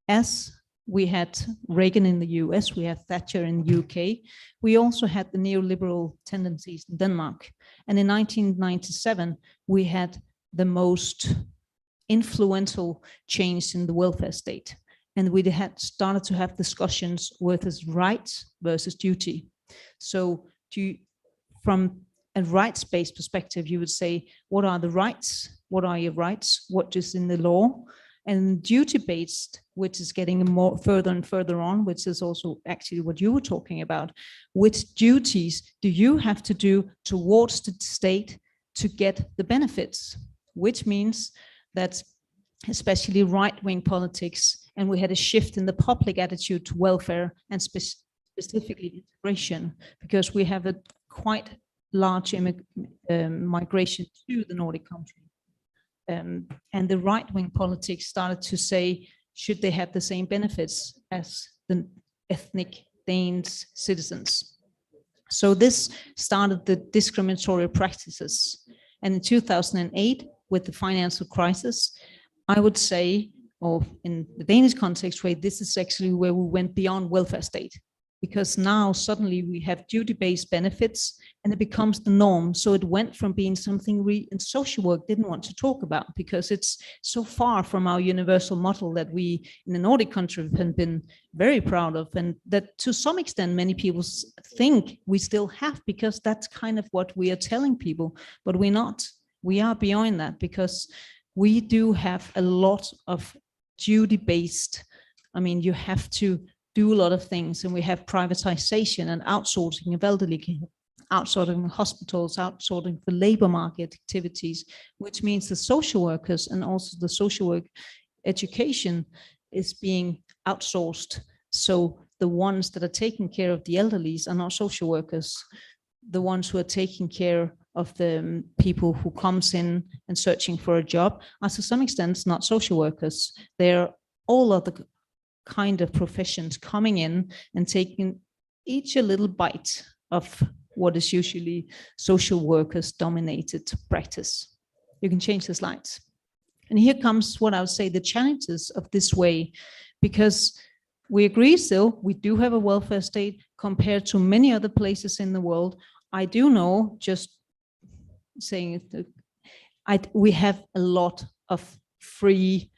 as we had Reagan in the US, we had Thatcher in the UK, we also had the neoliberal tendencies in Denmark. And in 1997, we had the most influential change in the welfare state. And we had started to have discussions with his rights versus duty. So from a rights-based perspective, you would say, what are the rights? What are your rights? What is in the law? And duty-based, which is getting more further and further on, which is also actually what you were talking about. Which duties do you have to do towards the state to get the benefits? Which means that especially right-wing politics, and we had a shift in the public attitude to welfare and specifically integration, because we have a quite large migration to the Nordic country. And the right-wing politics started to say, should they have the same benefits as the ethnic Danes citizens? So this started the discriminatory practices. And in 2008, with the financial crisis, I would say, or in the Danish context, where this is actually where we went beyond welfare state, because now suddenly we have duty-based benefits and it becomes the norm. So it went from being something we in social work didn't want to talk about, because it's so far from our universal model that we in the Nordic country have been very proud of, and that to some extent many people think we still have, because that's kind of what we are telling people, but we're not. We are beyond that, because we do have a lot of duty-based, I mean, you have to do a lot of things, and we have privatization and outsourcing of elderly care, outsourcing of hospitals, outsourcing for labor market activities, which means the social workers and also the social work education is being outsourced. So the ones that are taking care of the elderly are not social workers. The ones who are taking care of the people who comes in and searching for a job are to some extent not social workers. They're all other kind of professions coming in and taking each a little bite of what is usually social workers dominated practice. You can change the slides. And here comes what I would say the challenges of this way, because we agree still, we do have a welfare state compared to many other places in the world. I do know, just saying it, we have a lot of free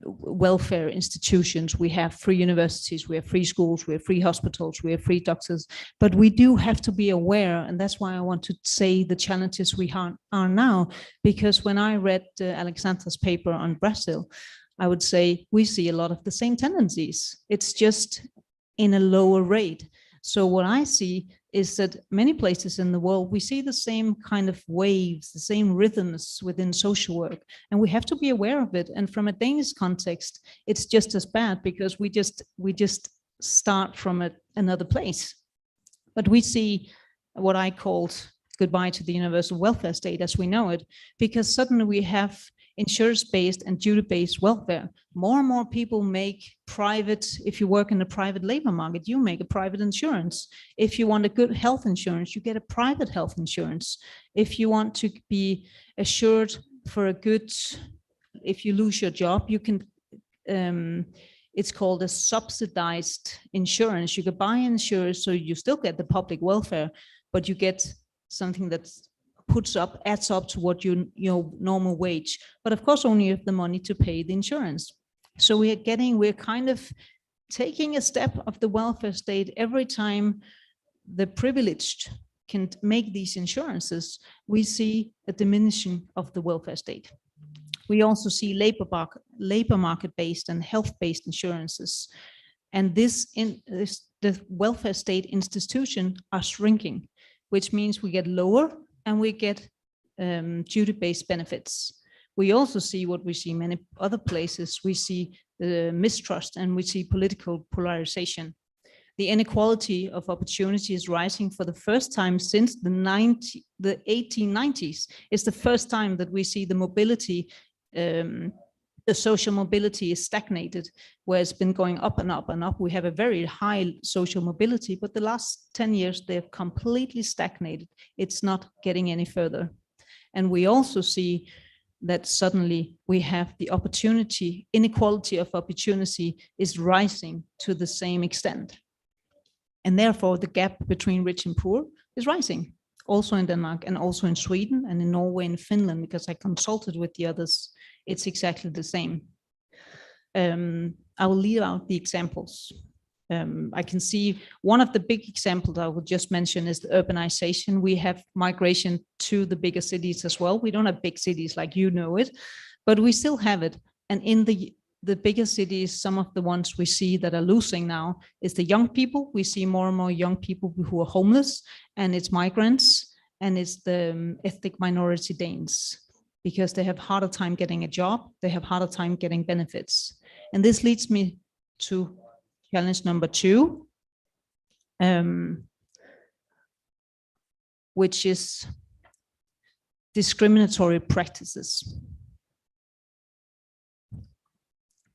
welfare institutions. We have free universities, we have free schools, we have free hospitals, we have free doctors, but we do have to be aware, and that's why I want to say the challenges we are now, because when I read Alexandra's paper on Brazil, I would say we see a lot of the same tendencies. It's just in a lower rate. So what I see is that many places in the world, we see the same kind of waves, the same rhythms within social work, and we have to be aware of it. And from a Danish context, it's just as bad because we just start from another place. But we see what I called goodbye to the universal welfare state as we know it, because suddenly we have insurance-based and duty-based welfare. More and more people make private, if you work in the private labor market, you make a private insurance. If you want a good health insurance, you get a private health insurance. If you want to be assured for a good, if you lose your job, you can, it's called a subsidized insurance. You can buy insurance, so you still get the public welfare, but you get something that's adds up to what your normal wage, but of course only you have the money to pay the insurance. So we're kind of taking a step of the welfare state. Every time the privileged can make these insurances, we see a diminishing of the welfare state. We also see labor market-based and health-based insurances, and the welfare state institutions are shrinking, which means we get lower and we get duty-based benefits. We also see what we see many other places. We see mistrust and we see political polarization. The inequality of opportunity is rising for the first time since the 1890s. It's the first time that we see the mobility, the social mobility is stagnated, where it's been going up and up and up. We have a very high social mobility, but the last 10 years, they've completely stagnated. It's not getting any further. And we also see that suddenly we have the opportunity, inequality of opportunity is rising to the same extent. And therefore, the gap between rich and poor is rising, also in Denmark and also in Sweden and in Norway and Finland, because I consulted with the others. It's exactly the same. I will leave out the examples. I can see one of the big examples I will just mention is the urbanization. We have migration to the bigger cities as well. We don't have big cities like you know it, but we still have it. And in the bigger cities, some of the ones we see that are losing now is the young people. We see more and more young people who are homeless, and it's migrants, and it's the ethnic minority Danes, because they have harder time getting a job, they have harder time getting benefits. And this leads me to challenge number 2, which is discriminatory practices.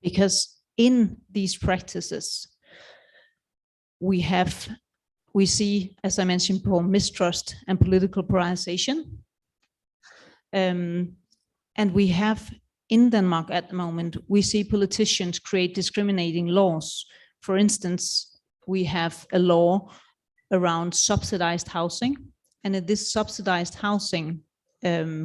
Because in these practices, we see, as I mentioned before, mistrust and political polarization. And we have in Denmark at the moment, we see politicians create discriminating laws. For instance, we have a law around subsidized housing, and in this subsidized housing,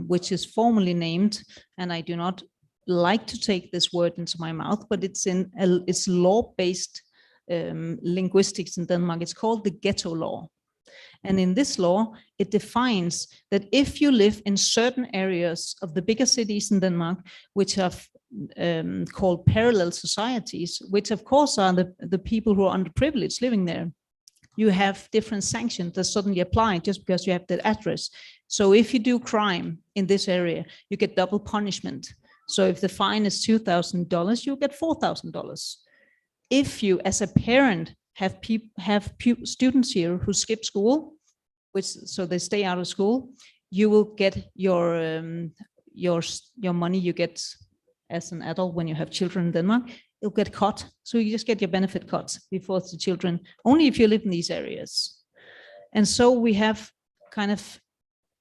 which is formally named, and I do not like to take this word into my mouth, but it's law-based linguistics in Denmark. It's called the ghetto law. And in this law, it defines that if you live in certain areas of the bigger cities in Denmark, which are called parallel societies, which of course are the people who are underprivileged living there, you have different sanctions that suddenly apply just because you have that address. So if you do crime in this area, you get double punishment. So if the fine is $2,000, you get $4,000. If you, as a parent, have students here who skip school, so they stay out of school, you will get your money you get as an adult when you have children in Denmark, it'll get cut. So you just get your benefit cut before the children, only if you live in these areas. And so we have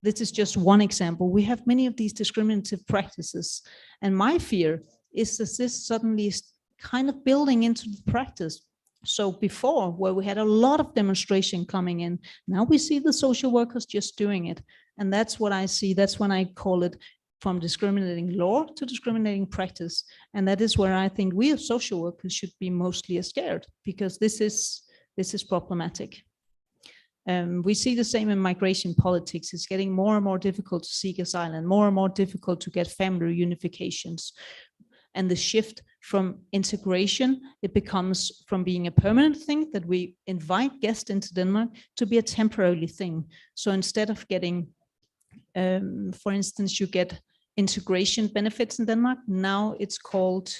this is just one example. We have many of these discriminative practices. And my fear is that this suddenly is kind of building into the practice. So before, where we had a lot of demonstration coming in, now we see the social workers just doing it. And that's what I see. That's when I call it from discriminating law to discriminating practice. And that is where I think we as social workers should be mostly scared, because this is problematic. We see the same in migration politics. It's getting more and more difficult to seek asylum, more and more difficult to get family reunifications. And the shift from integration, it becomes from being a permanent thing that we invite guests into Denmark to be a temporary thing. So instead of getting, for instance, you get integration benefits in Denmark, now it's called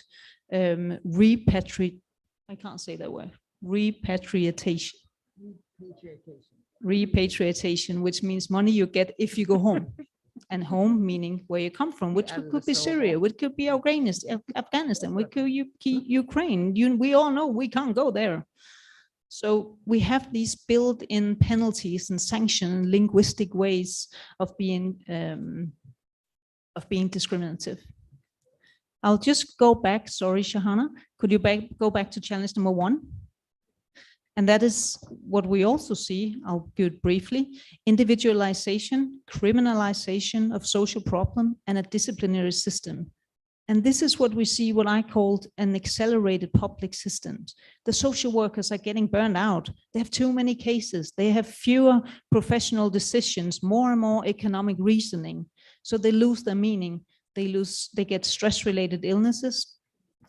repatriation, which means money you get if you go home. And home meaning where you come from, which could be Syria, which could be Afghanistan, which could be Ukraine. We all know we can't go there. So we have these built-in penalties and sanctions, linguistic ways of being discriminative. I'll just go back. Sorry, Shahana. Could you go back to challenge number 1? And that is what we also see. I'll do it briefly. Individualization, criminalization of social problem, and a disciplinary system. And this is what we see, what I called an accelerated public system. The social workers are getting burned out. They have too many cases. They have fewer professional decisions, more and more economic reasoning. So they lose their meaning. They get stress-related illnesses,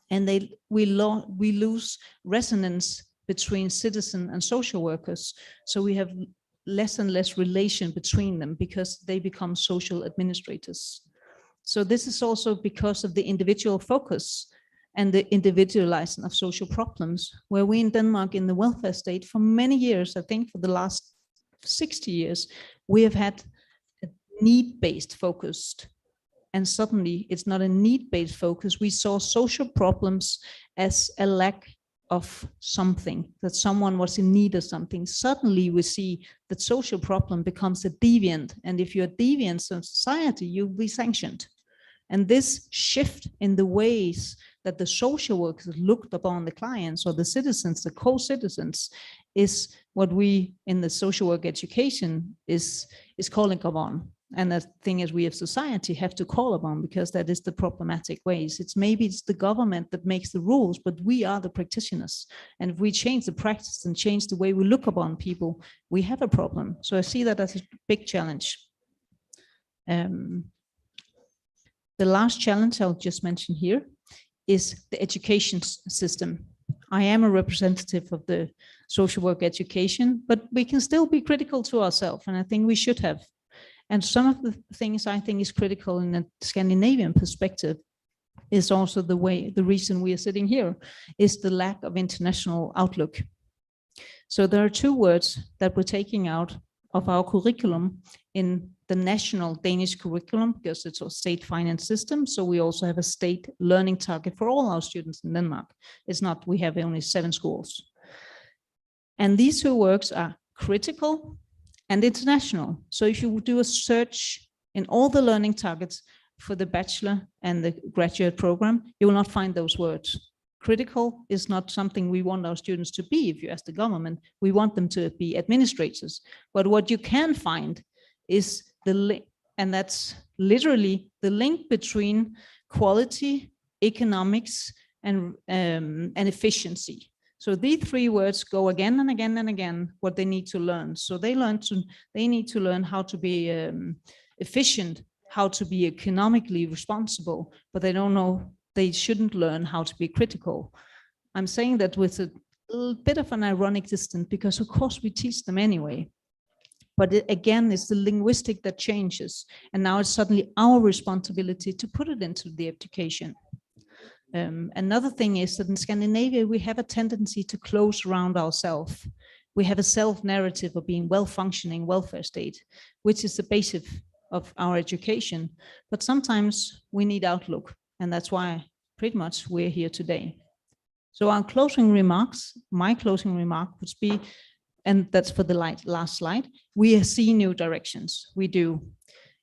and we lose resonance between citizen and social workers. So we have less and less relation between them because they become social administrators. So this is also because of the individual focus and the individualizing of social problems, where we in Denmark in the welfare state for many years, I think for the last 60 years, we have had a need-based focused. And suddenly it's not a need-based focus. We saw social problems as a lack of something, that someone was in need of something. Suddenly we see that social problem becomes a deviant. And if you're a deviant in society, you'll be sanctioned. And this shift in the ways that the social workers looked upon the clients or the citizens, the co-citizens, is what we in the social work education is calling upon. And the thing is, we as society have to call upon, because that is the problematic ways. Maybe it's the government that makes the rules, but we are the practitioners. And if we change the practice and change the way we look upon people, we have a problem. So I see that as a big challenge. The last challenge I'll just mention here is the education system. I am a representative of the social work education, but we can still be critical to ourselves, and I think we should have. And some of the things I think is critical in a Scandinavian perspective is also the reason we are sitting here is the lack of international outlook. So there are 2 words that we're taking out of our curriculum in the national Danish curriculum, because it's a state finance system. So we also have a state learning target for all our students in Denmark. It's not, we have only 7 schools. And these 2 words are critical and international. So if you do a search in all the learning targets for the bachelor and the graduate program, you will not find those words. Critical is not something we want our students to be. If you ask the government, we want them to be administrators. But what you can find is the link, and that's literally the link between quality, economics, and efficiency. So these 3 words go again and again and again, what they need to learn. So they need to learn how to be efficient, how to be economically responsible, but they don't know, they shouldn't learn how to be critical. I'm saying that with a bit of an ironic distance, because of course we teach them anyway. But again, it's the linguistic that changes. And now it's suddenly our responsibility to put it into the education. Another thing is that in Scandinavia, we have a tendency to close around ourselves. We have a self-narrative of being well-functioning welfare state, which is the basis of our education. But sometimes we need outlook, and that's why pretty much we're here today. So our closing remarks, my closing remark would be, and that's for the last slide, we see new directions. We do.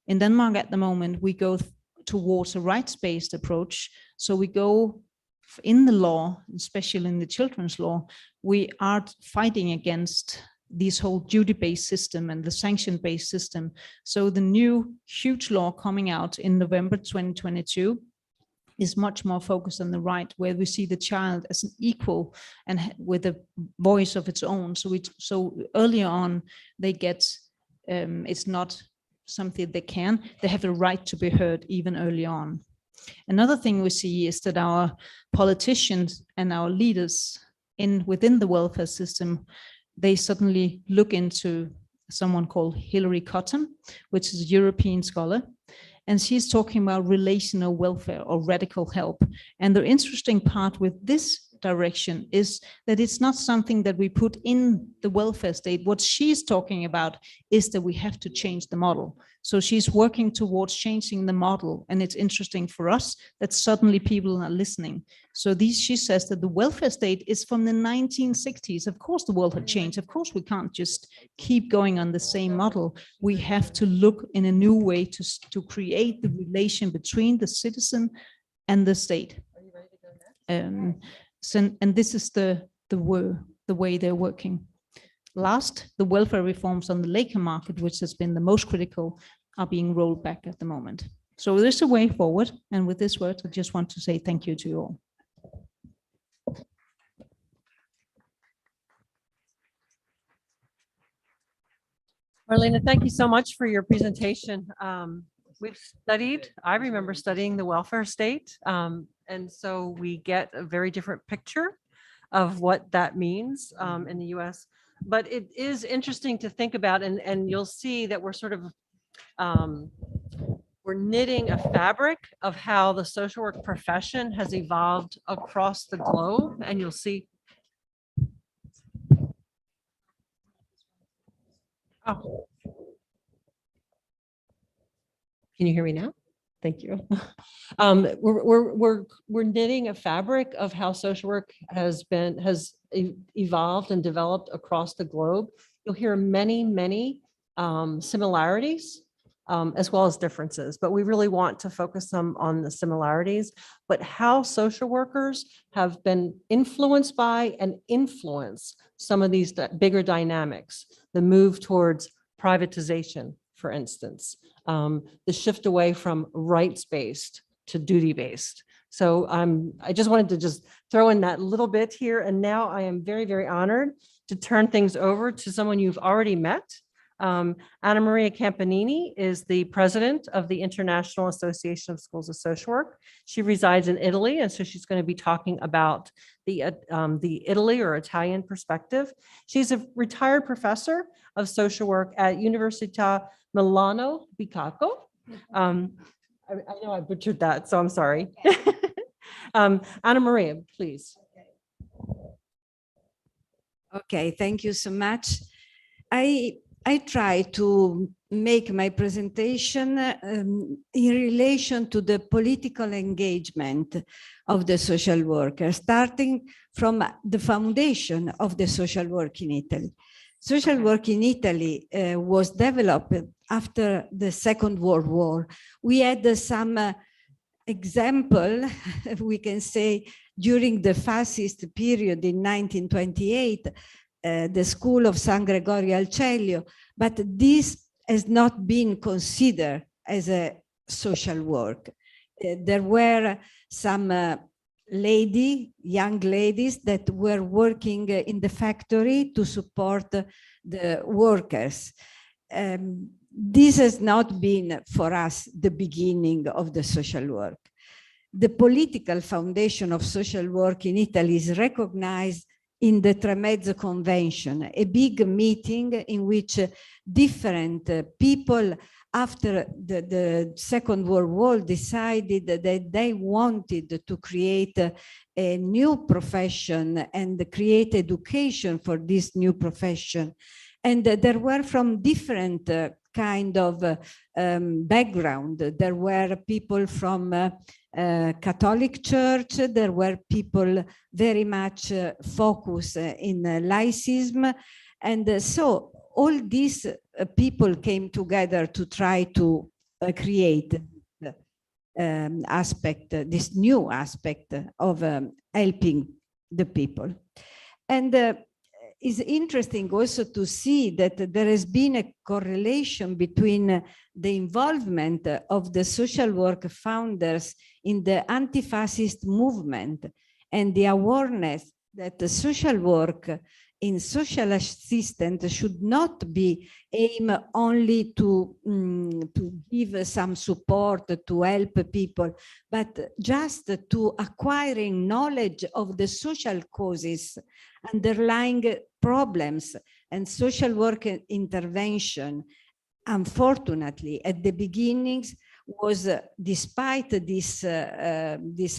In Denmark at the moment, we go towards a rights-based approach. So we go in the law, especially in the children's law, we are fighting against this whole duty-based system and the sanction-based system. So the new huge law coming out in November 2022 is much more focused on the right, where we see the child as an equal and with a voice of its own. So earlier on, they get, it's not something they have a right to be heard even early on. Another thing we see is that our politicians and our leaders within the welfare system, they suddenly look into someone called Hilary Cotton, which is a European scholar. And she's talking about relational welfare or radical help. And the interesting part with this direction is that it's not something that we put in the welfare state. What she's talking about is that we have to change the model. So she's working towards changing the model. And it's interesting for us that suddenly people are listening. So she says that the welfare state is from the 1960s. Of course, the world had changed. Of course, we can't just keep going on the same model. We have to look in a new way to create the relation between the citizen and the state. Are you ready to go next? And this is the way they're working. Last, the welfare reforms on the labor market, which has been the most critical, are being rolled back at the moment. So there's a way forward. And with this word, I just want to say thank you to you all. Marlene, thank you so much for your presentation. I remember studying the welfare state. And so we get a very different picture of what that means in the US. But it is interesting to think about, and you'll see that we're sort of, we're knitting a fabric of how the social work profession has evolved across the globe. And you'll see. Oh. Can you hear me now? Thank you. We're knitting a fabric of how social work has evolved and developed across the globe. You'll hear many similarities as well as differences, but we really want to focus on the similarities, but how social workers have been influenced by and influence some of these bigger dynamics, the move towards privatization, for instance, the shift away from rights-based to duty-based. So I just wanted to just throw in that little bit here. And now I am very honored to turn things over to someone you've already met. Anna Maria Campanini is the president of the International Association of Schools of Social Work. She resides in Italy, and so she's going to be talking about the Italy or Italian perspective. She's a retired professor of social work at Università Milano Bicocca. I know I butchered that, so I'm sorry. Anna Maria, please. Okay, thank you so much. I try to make my presentation in relation to the political engagement of the social worker, starting from the foundation of the social work in Italy. Social work in Italy was developed after the Second World War. We had some example, we can say, during the fascist period in 1928, the school of San Gregorio al Celio, but this has not been considered as a social work. There were some young ladies that were working in the factory to support the workers. This has not been for us the beginning of the social work. The political foundation of social work in Italy is recognized in the Tremezzo Convention, a big meeting in which different people after the Second World War decided that they wanted to create a new profession and create education for this new profession. And there were from different kind of background. There were people from Catholic Church, there were people very much focused in laicism. And so all these people came together to try to create this new aspect of helping the people. And it's interesting also to see that there has been a correlation between the involvement of the social work founders in the anti-fascist movement and the awareness that the social work in social assistance should not be aimed only to give some support to help people, but just to acquiring knowledge of the social causes underlying problems. And social work intervention, unfortunately, at the beginnings was, despite this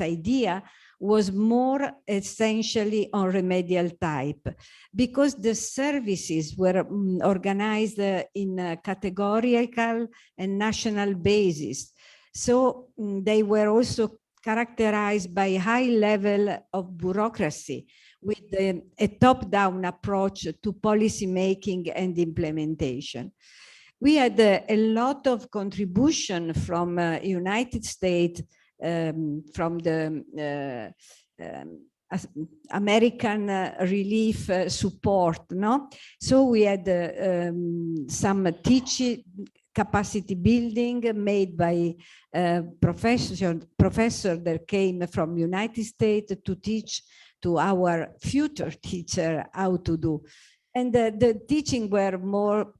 idea, was more essentially on remedial type, because the services were organized in a categorical and national basis. So they were also characterized by high level of bureaucracy with a top-down approach to policy making and implementation. We had a lot of contribution from United States, from the American relief support, no? So we had some teaching capacity building made by professor that came from United States to teach to our future teacher how to do. And the teaching were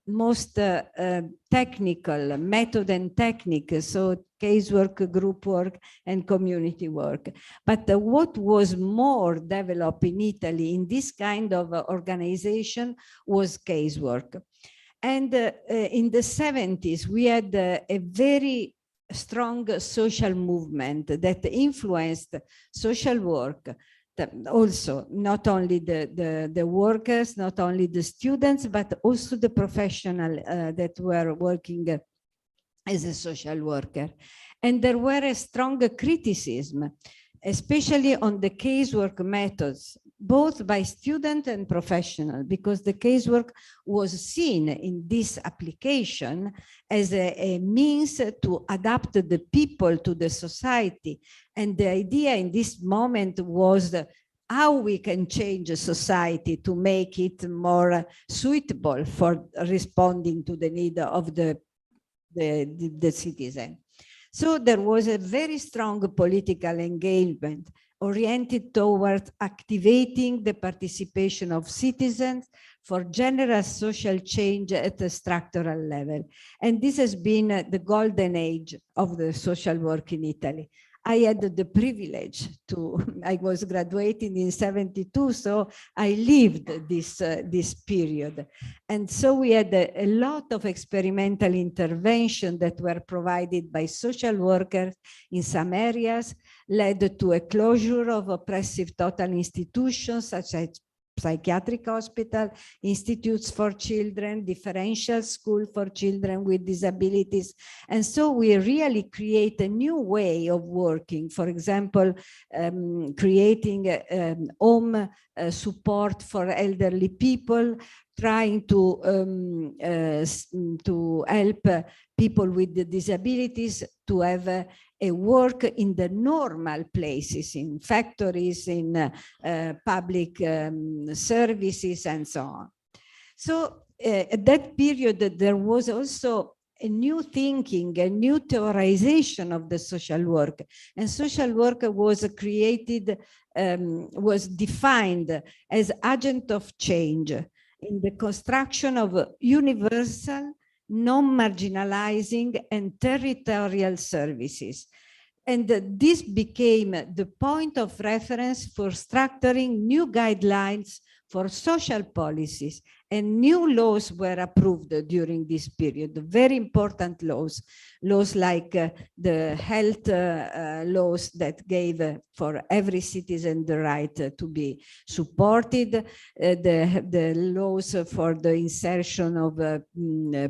most technical, method and technique, so casework, group work, and community work. But what was more developed in Italy in this kind of organization was casework. And in the 70s, we had a very strong social movement that influenced social work. Also, not only the workers, not only the students, but also the professionals that were working as a social worker. And there were a strong criticism, especially on the casework methods, both by student and professional, because the casework was seen in this application as a means to adapt the people to the society. And the idea in this moment was how we can change a society to make it more suitable for responding to the need of the citizen. So there was a very strong political engagement oriented towards activating the participation of citizens for general social change at a structural level. And this has been the golden age of the social work in Italy. I had the privilege I was graduating in 72, so I lived this period. And so we had a lot of experimental intervention that were provided by social workers in some areas, led to a closure of oppressive total institutions such as psychiatric hospital, institutes for children, differential school for children with disabilities. And so we really create a new way of working. For example, creating home support for elderly people, trying to help people with disabilities to have a work in the normal places, in factories, in public services, and so on. So at that period, there was also a new thinking, a new theorization of the social work. And social work was created, was defined as agent of change in the construction of universal, non-marginalizing and territorial services. And this became the point of reference for structuring new guidelines for social policies, and new laws were approved during this period, very important laws like the health laws that gave for every citizen the right to be supported, the laws for the insertion of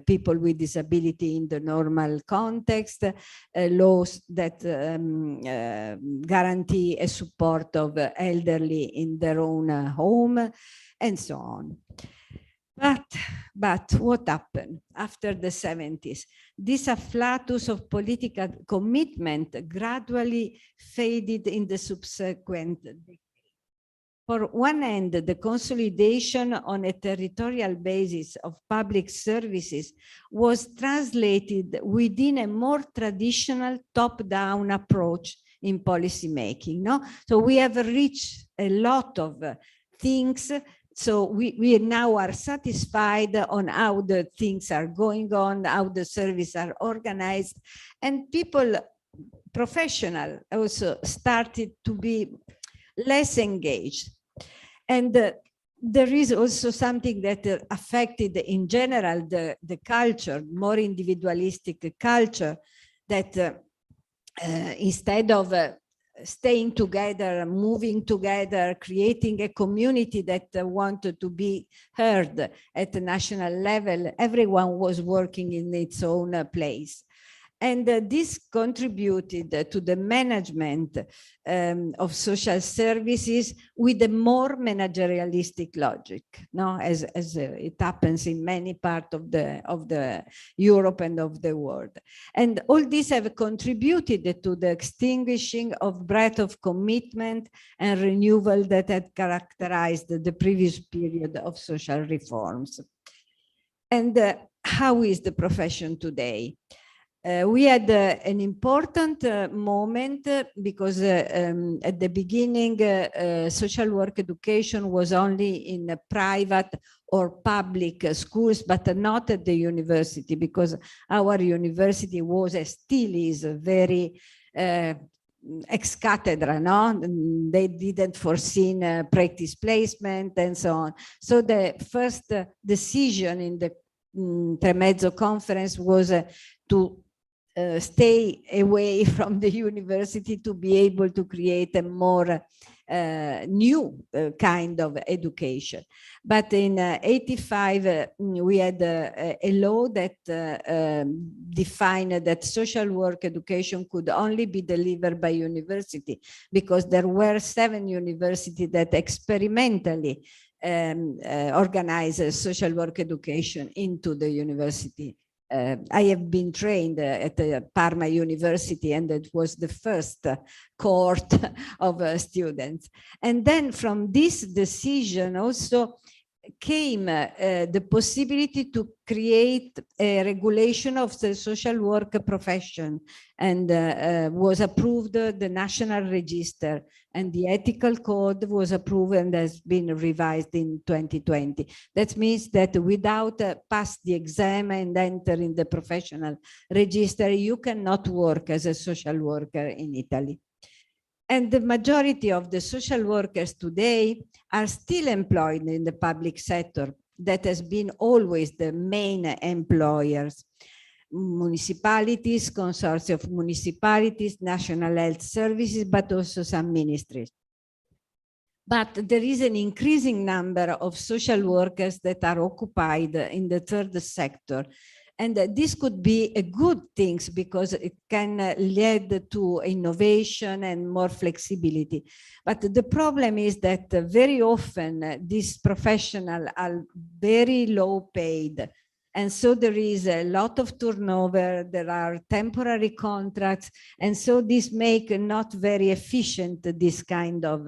people with disability in the normal context, laws that guarantee a support of elderly in their own home, and so on. But what happened after the 70s? This afflatus of political commitment gradually faded in the subsequent decade. For one hand, the consolidation on a territorial basis of public services was translated within a more traditional top-down approach in policy making. No? So we have reached a lot of things. So we now are satisfied on how the things are going on, how the services are organized, and people, professional, also started to be less engaged. And there is also something that affected in general the culture, more individualistic culture, that instead of staying together, moving together, creating a community that wanted to be heard at the national level, everyone was working in its own place. And this contributed to the management of social services with a more managerialistic logic, no? As it happens in many parts of the Europe and of the world. And all these have contributed to the extinguishing of breadth of commitment and renewal that had characterized the previous period of social reforms. And how is the profession today? We had an important moment because at the beginning, social work education was only in private or public schools, but not at the university, because our university was and still is very ex cathedra, no? They didn't foresee practice placement and so on. So the first decision in the Tremezzo conference was to stay away from the university to be able to create a more new kind of education. But in 85, we had a law that defined that social work education could only be delivered by university, because there were 7 universities that experimentally organized social work education into the university. I have been trained at the Parma University, and it was the first cohort of students. And then from this decision also came the possibility to create a regulation of the social work profession, and was approved the National Register, and the ethical code was approved and has been revised in 2020. That means that without pass the exam and enter in the professional register, you cannot work as a social worker in Italy. And the majority of the social workers today are still employed in the public sector. That has been always the main employers. Municipalities, consortia of municipalities, national health services, but also some ministries. But there is an increasing number of social workers that are occupied in the third sector. And this could be a good thing because it can lead to innovation and more flexibility. But the problem is that very often these professionals are very low paid. And so there is a lot of turnover, there are temporary contracts, and so this make not very efficient this kind of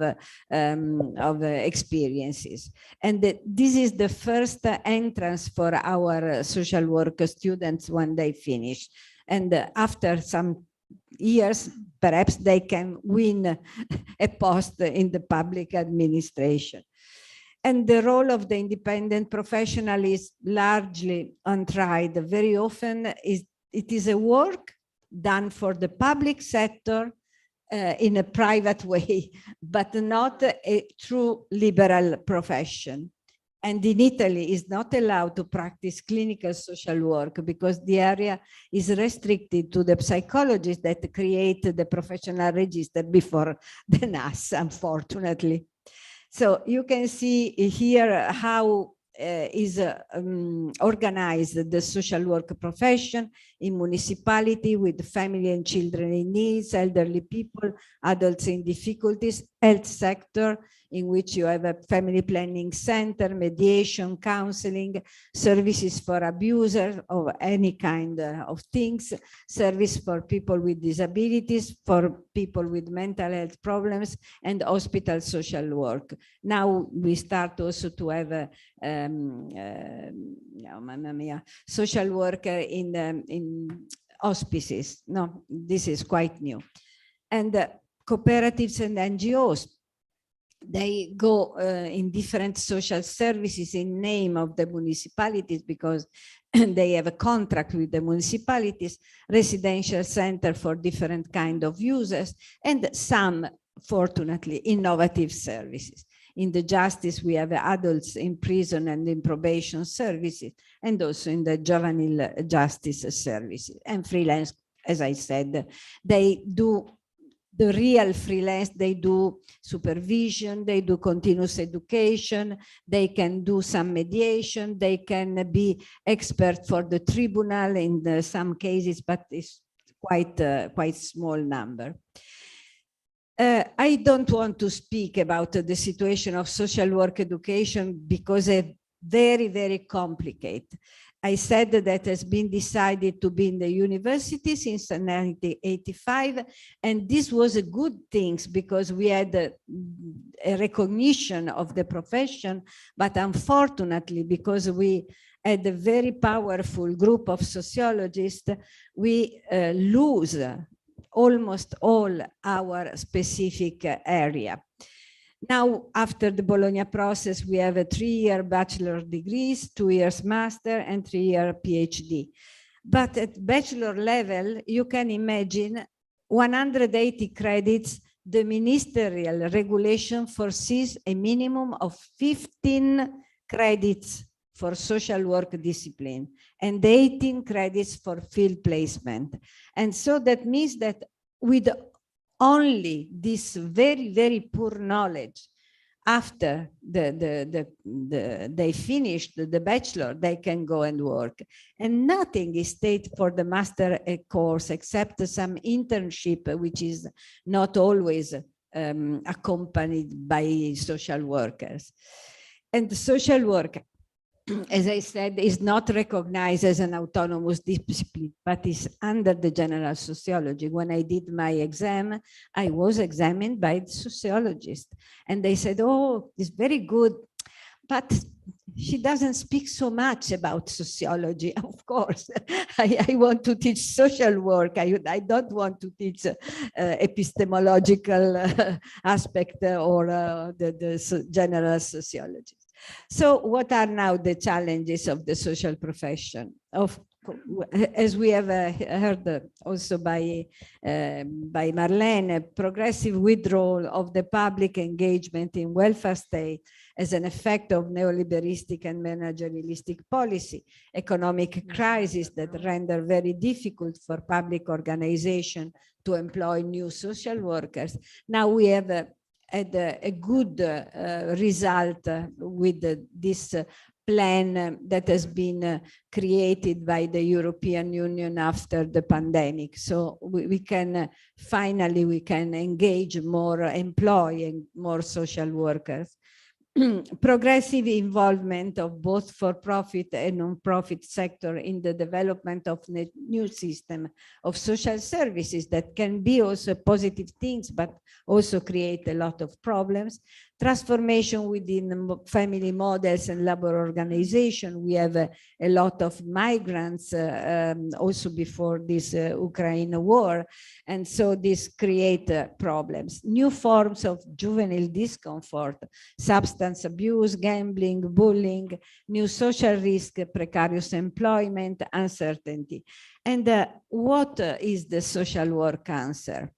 experiences. And this is the first entrance for our social work students when they finish. And after some years, perhaps they can win a post in the public administration. And the role of the independent professional is largely untried. Very often it is a work done for the public sector in a private way, but not a true liberal profession. And in Italy is not allowed to practice clinical social work because the area is restricted to the psychologists that create the professional register before the NAS, unfortunately. So you can see here how is organized the social work profession in municipality with family and children in needs, elderly people, adults in difficulties, health sector, in which you have a family planning center, mediation, counseling, services for abusers of any kind of things, service for people with disabilities, for people with mental health problems, and hospital social work. Now we start also to have a social worker in hospices. No, this is quite new. And cooperatives and NGOs, they go in different social services in name of the municipalities because they have a contract with the municipalities, residential center for different kind of users, and some, fortunately, innovative services. In the justice, we have adults in prison and in probation services, and also in the juvenile justice services. And freelance, as I said, they do the real freelance, they do supervision, they do continuous education, they can do some mediation, they can be expert for the tribunal in some cases, but it's quite small number. I don't want to speak about the situation of social work education because it's very, very complicated. I said that it has been decided to be in the university since 1985, and this was a good thing because we had a recognition of the profession, but unfortunately, because we had a very powerful group of sociologists, we lose almost all our specific area. Now, after the Bologna process, we have a 3-year bachelor degrees, 2 years master, and 3-year PhD. But at bachelor level, you can imagine 180 credits. The ministerial regulation foresees a minimum of 15 credits for social work discipline and 18 credits for field placement. And so that means that with only this very, very poor knowledge, after they finished the bachelor, they can go and work. And nothing is stated for the master course except some internship, which is not always accompanied by social workers. And the social work, as I said, is not recognized as an autonomous discipline, but is under the general sociology. When I did my exam, I was examined by the sociologist, and they said, oh, it's very good, but she doesn't speak so much about sociology. Of course, I want to teach social work. I don't want to teach epistemological aspect or the general sociology. So what are now the challenges of the social profession? As we have heard also by Marlene, progressive withdrawal of the public engagement in welfare state as an effect of neoliberalistic and managerialistic policy, economic crisis that render very difficult for public organization to employ new social workers. Now we have had a good result with this plan that has been created by the European Union after the pandemic. So we can finally, we can engage more, employ more social workers. Progressive involvement of both for-profit and non-profit sector in the development of the new system of social services that can be also positive things, but also create a lot of problems. Transformation within family models and labor organization. We have a lot of migrants also before this Ukraine war. And so this create problems. New forms of juvenile discomfort, substance abuse, gambling, bullying, new social risk, precarious employment, uncertainty. And what is the social work answer?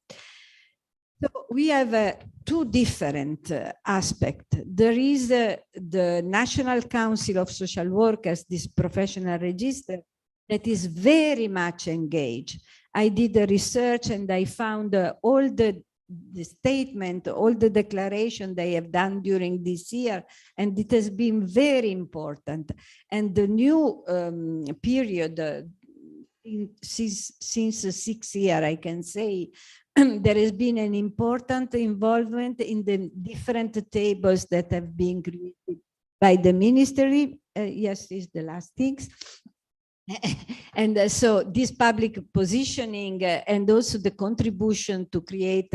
So we have two different aspects. There is the National Council of Social Workers, this professional register, that is very much engaged. I did the research and I found all the statement, all the declaration they have done during this year, and it has been very important. And the new period, since 6 years, I can say, there has been an important involvement in the different tables that have been created by the ministry. Yes, is the last things. And so this public positioning and also the contribution to create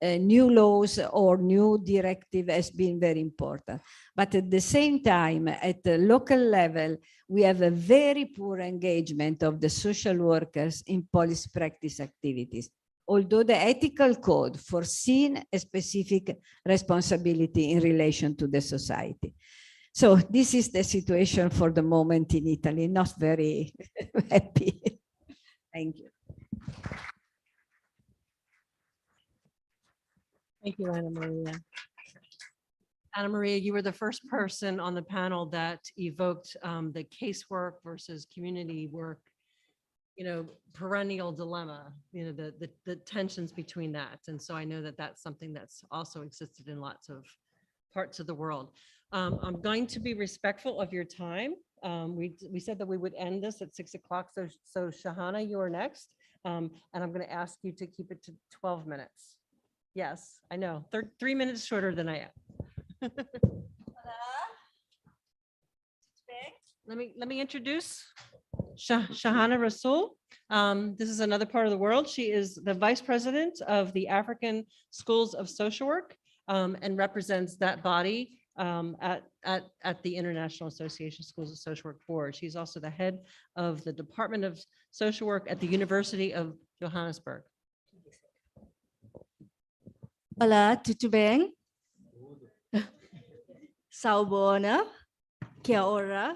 new laws or new directive has been very important. But at the same time, at the local level, we have a very poor engagement of the social workers in policy practice activities, although the ethical code foreseen a specific responsibility in relation to the society. So this is the situation for the moment in Italy, not very happy. Thank you. Thank you, Anna Maria. Anna Maria, you were the first person on the panel that evoked the casework versus community work, perennial dilemma, the tensions between that. And so I know that that's something that's also existed in lots of parts of the world. I'm going to be respectful of your time. We said that we would end this at 6 o'clock. So Shahana, you are next. And I'm going to ask you to keep it to 12 minutes. Yes, I know. 3 minutes shorter than I am. Let me introduce Shahana Rasul. This is another part of the world. She is the vice president of the African Schools of Social Work and represents that body at the International Association of Schools of Social Work Board. She's also the head of the Department of Social Work at the University of Johannesburg. Olá, tudo bem? Saubona, kia ora.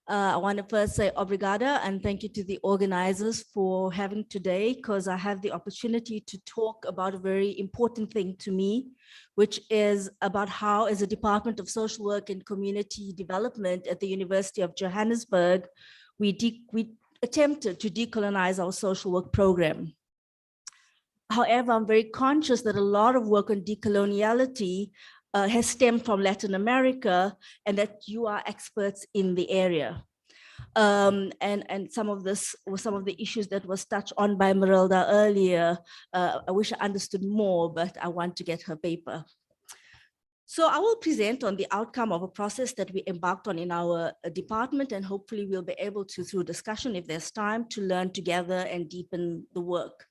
I want to first say obrigada and thank you to the organizers for having today, because I have the opportunity to talk about a very important thing to me, which is about how, as a Department of Social Work and Community Development at the University of Johannesburg, we attempted to decolonize our social work program. However, I'm very conscious that a lot of work on decoloniality has stemmed from Latin America, and that you are experts in the area. And some of this was some of the issues that was touched on by Marilda earlier. I wish I understood more, but I want to get her paper. So I will present on the outcome of a process that we embarked on in our department, and hopefully we'll be able to, through discussion, if there's time, to learn together and deepen the work.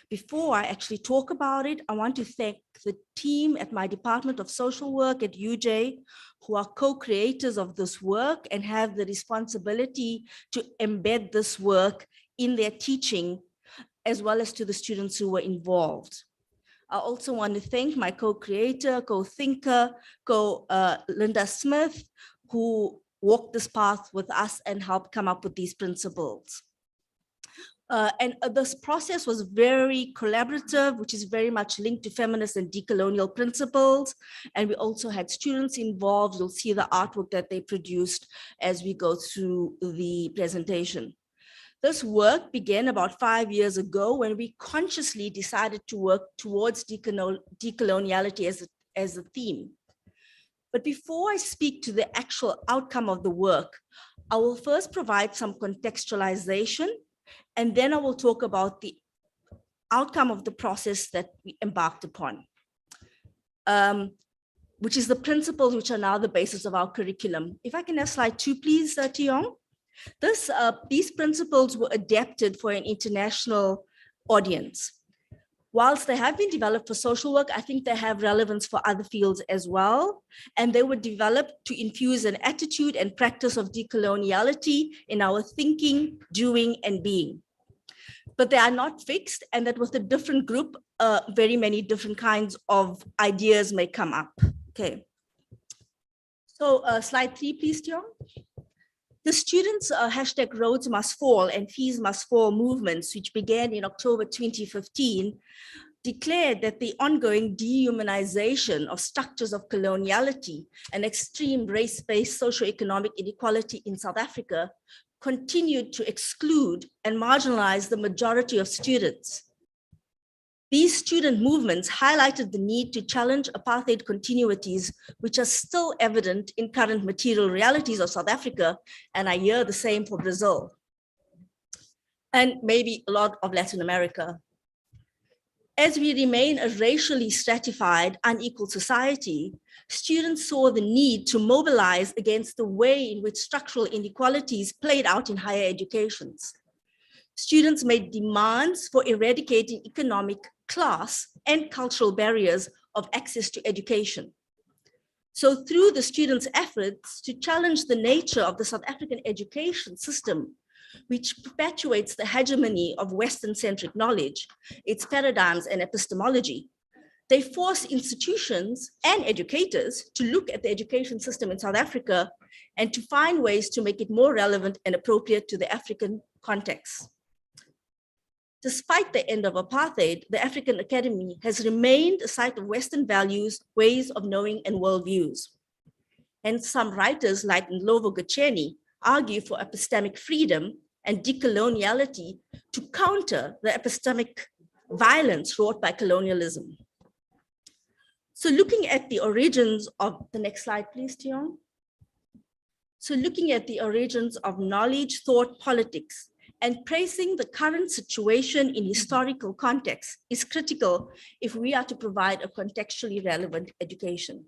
Before I actually talk about it, I want to thank the team at my Department of Social Work at UJ, who are co-creators of this work and have the responsibility to embed this work in their teaching, as well as to the students who were involved. I also want to thank my co-creator, co-thinker, Linda Smith, who walked this path with us and helped come up with these principles. And this process was very collaborative, which is very much linked to feminist and decolonial principles. And we also had students involved. You'll see the artwork that they produced as we go through the presentation. This work began about 5 years ago when we consciously decided to work towards decoloniality as a theme. But before I speak to the actual outcome of the work, I will first provide some contextualization, and then I will talk about the outcome of the process that we embarked upon, which is the principles which are now the basis of our curriculum. If I can have slide 2, please, Tiong. These principles were adapted for an international audience. Whilst they have been developed for social work, I think they have relevance for other fields as well. And they were developed to infuse an attitude and practice of decoloniality in our thinking, doing, and being. But they are not fixed, and that with a different group, very many different kinds of ideas may come up. Okay. So slide 3, please, Tiong. The students' hashtag Roads Must Fall and Fees Must Fall movements, which began in October 2015, declared that the ongoing dehumanization of structures of coloniality and extreme race-based socioeconomic inequality in South Africa continued to exclude and marginalize the majority of students. These student movements highlighted the need to challenge apartheid continuities, which are still evident in current material realities of South Africa, and I hear the same for Brazil, and maybe a lot of Latin America. As we remain a racially stratified, unequal society, students saw the need to mobilize against the way in which structural inequalities played out in higher educations. Students made demands for eradicating economic, class, and cultural barriers of access to education. So through the students' efforts to challenge the nature of the South African education system, which perpetuates the hegemony of Western-centric knowledge, its paradigms and epistemology, they force institutions and educators to look at the education system in South Africa and to find ways to make it more relevant and appropriate to the African context. Despite the end of apartheid, the African Academy has remained a site of Western values, ways of knowing, and worldviews. And some writers like Ndlovu Gacheni argue for epistemic freedom and decoloniality to counter the epistemic violence wrought by colonialism. So looking at the origins of, the next slide, please, Tiong. So looking at the origins of knowledge, thought, politics, and tracing the current situation in historical context is critical if we are to provide a contextually relevant education.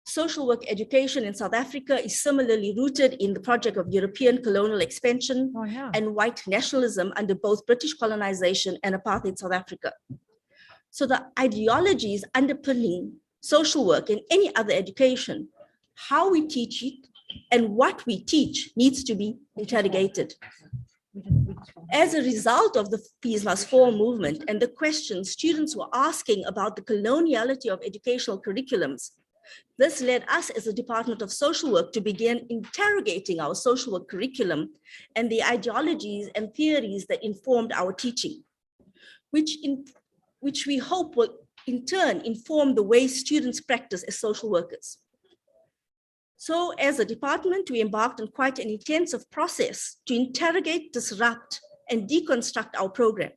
Social work education in South Africa is similarly rooted in the project of European colonial expansion and white nationalism under both British colonization and apartheid South Africa. So the ideologies underpinning social work and any other education, how we teach it and what we teach needs to be interrogated. As a result of the Fees Must Fall movement and the questions students were asking about the coloniality of educational curriculums, this led us as a Department of Social Work to begin interrogating our social work curriculum and the ideologies and theories that informed our teaching, which we hope will in turn inform the way students practice as social workers. So as a department, we embarked on quite an intensive process to interrogate, disrupt, and deconstruct our program.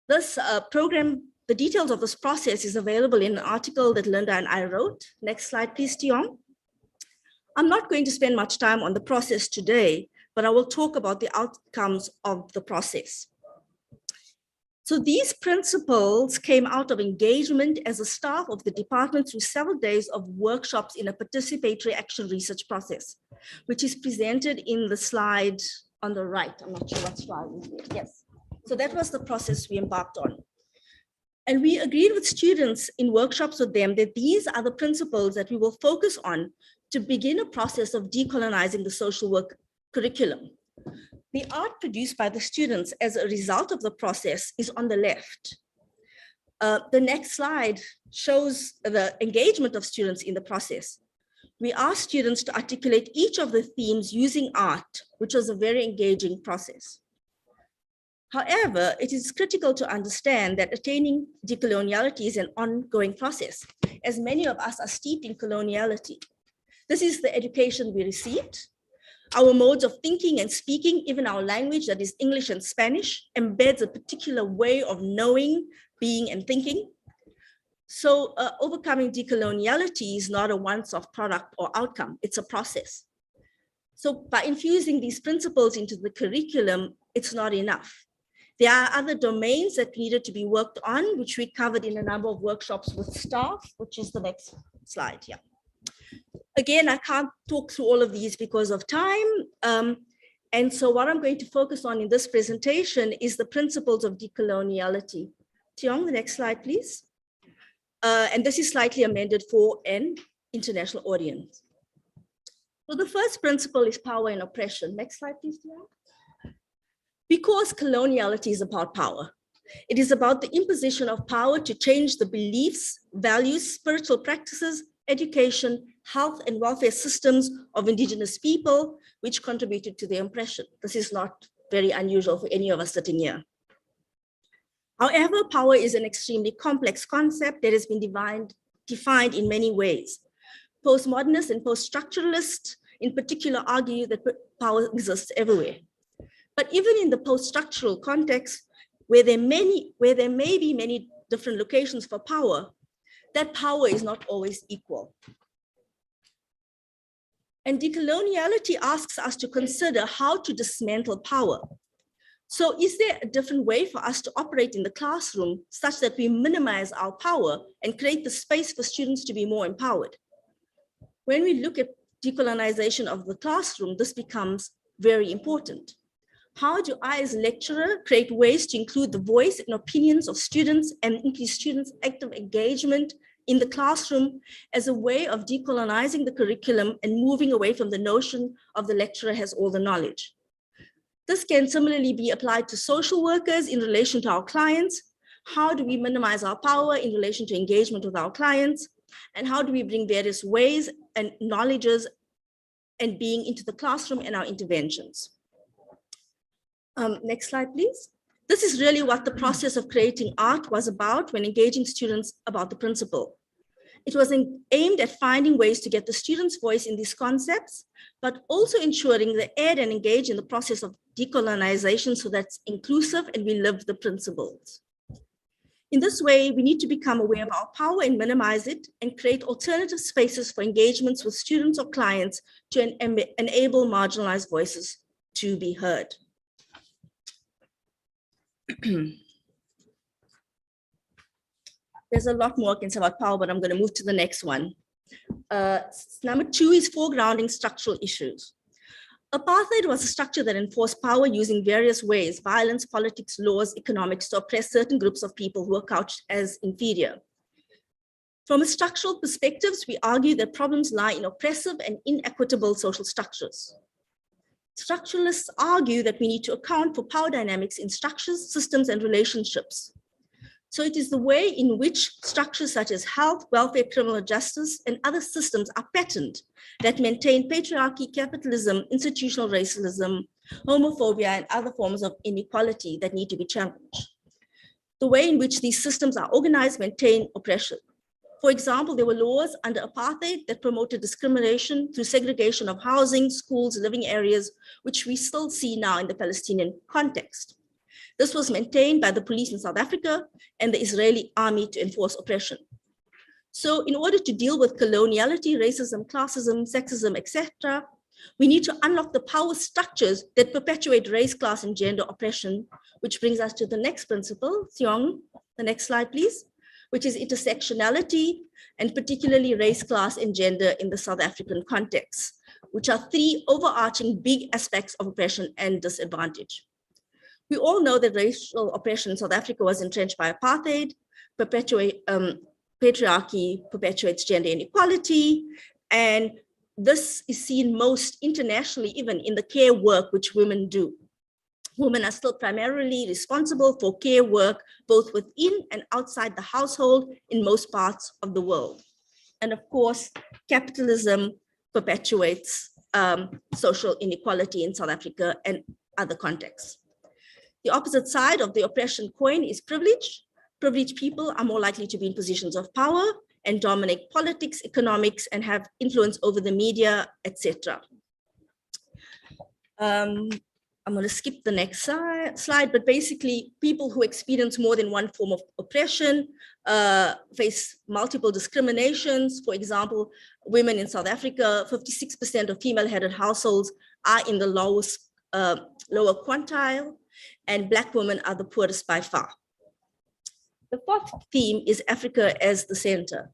This program, the details of this process is available in an article that Linda and I wrote. Next slide, please, Tiong. I'm not going to spend much time on the process today, but I will talk about the outcomes of the process. So these principles came out of engagement as a staff of the department through several days of workshops in a participatory action research process, which is presented in the slide on the right. I'm not sure what slide is there. Yes. So that was the process we embarked on. And we agreed with students in workshops with them that these are the principles that we will focus on to begin a process of decolonizing the social work curriculum. The art produced by the students as a result of the process is on the left. The next slide shows the engagement of students in the process. We asked students to articulate each of the themes using art, which was a very engaging process. However, it is critical to understand that attaining decoloniality is an ongoing process, as many of us are steeped in coloniality. This is the education we received. Our modes of thinking and speaking, even our language, that is English and Spanish, embeds a particular way of knowing, being, and thinking. So overcoming decoloniality is not a once-off product or outcome, it's a process. So by infusing these principles into the curriculum, it's not enough. There are other domains that needed to be worked on, which we covered in a number of workshops with staff, which is the next slide, yeah. Again, I can't talk through all of these because of time. And so what I'm going to focus on in this presentation is the principles of decoloniality. Tiong, the next slide, please. And this is slightly amended for an international audience. So the first principle is power and oppression. Next slide, please, Tiong. Because coloniality is about power. It is about the imposition of power to change the beliefs, values, spiritual practices, education, health and welfare systems of indigenous people, which contributed to their oppression. This is not very unusual for any of us sitting here. However, power is an extremely complex concept that has been defined in many ways. Postmodernists and post-structuralists in particular argue that power exists everywhere. But even in the post-structural context, where there may be many different locations for power, that power is not always equal. And decoloniality asks us to consider how to dismantle power. So is there a different way for us to operate in the classroom such that we minimize our power and create the space for students to be more empowered? When we look at decolonization of the classroom, this becomes very important. How do I, as a lecturer, create ways to include the voice and opinions of students and increase students' active engagement in the classroom as a way of decolonizing the curriculum and moving away from the notion of the lecturer has all the knowledge? This can similarly be applied to social workers in relation to our clients. How do we minimize our power in relation to engagement with our clients? And how do we bring various ways and knowledges and being into the classroom and our interventions? Next slide, please. This is really what the process of creating art was about when engaging students about the principle. It was aimed at finding ways to get the students' voice in these concepts, but also ensuring they aid and engage in the process of decolonization so that's inclusive and we live the principles. In this way, we need to become aware of our power and minimize it and create alternative spaces for engagements with students or clients to enable marginalized voices to be heard. There's a lot more I can say about power, but I'm going to move to the next one. Number 2 is foregrounding structural issues. Apartheid was a structure that enforced power using various ways: violence, politics, laws, economics, to oppress certain groups of people who were couched as inferior. From a structural perspective, we argue that problems lie in oppressive and inequitable social structures. Structuralists argue that we need to account for power dynamics in structures, systems, and relationships. So it is the way in which structures such as health, welfare, criminal justice, and other systems are patterned that maintain patriarchy, capitalism, institutional racism, homophobia, and other forms of inequality that need to be challenged. The way in which these systems are organized maintain oppression. For example, there were laws under apartheid that promoted discrimination through segregation of housing, schools, living areas, which we still see now in the Palestinian context. This was maintained by the police in South Africa and the Israeli army to enforce oppression. So in order to deal with coloniality, racism, classism, sexism, etc., we need to unlock the power structures that perpetuate race, class, and gender oppression, which brings us to the next principle. Sion, the next slide, please, which is intersectionality, and particularly race, class, and gender in the South African context, which are 3 overarching big aspects of oppression and disadvantage. We all know that racial oppression in South Africa was entrenched by apartheid, patriarchy perpetuates gender inequality, and this is seen most internationally, even in the care work which women do. Women are still primarily responsible for care work, both within and outside the household in most parts of the world. And of course, capitalism perpetuates social inequality in South Africa and other contexts. The opposite side of the oppression coin is privilege. Privileged people are more likely to be in positions of power and dominate politics, economics, and have influence over the media, etc. I'm going to skip the next slide, but basically people who experience more than one form of oppression face multiple discriminations. For example, women in South Africa, 56% of female-headed households are in the lower quintile, and Black women are the poorest by far. The 4th theme is Africa as the center.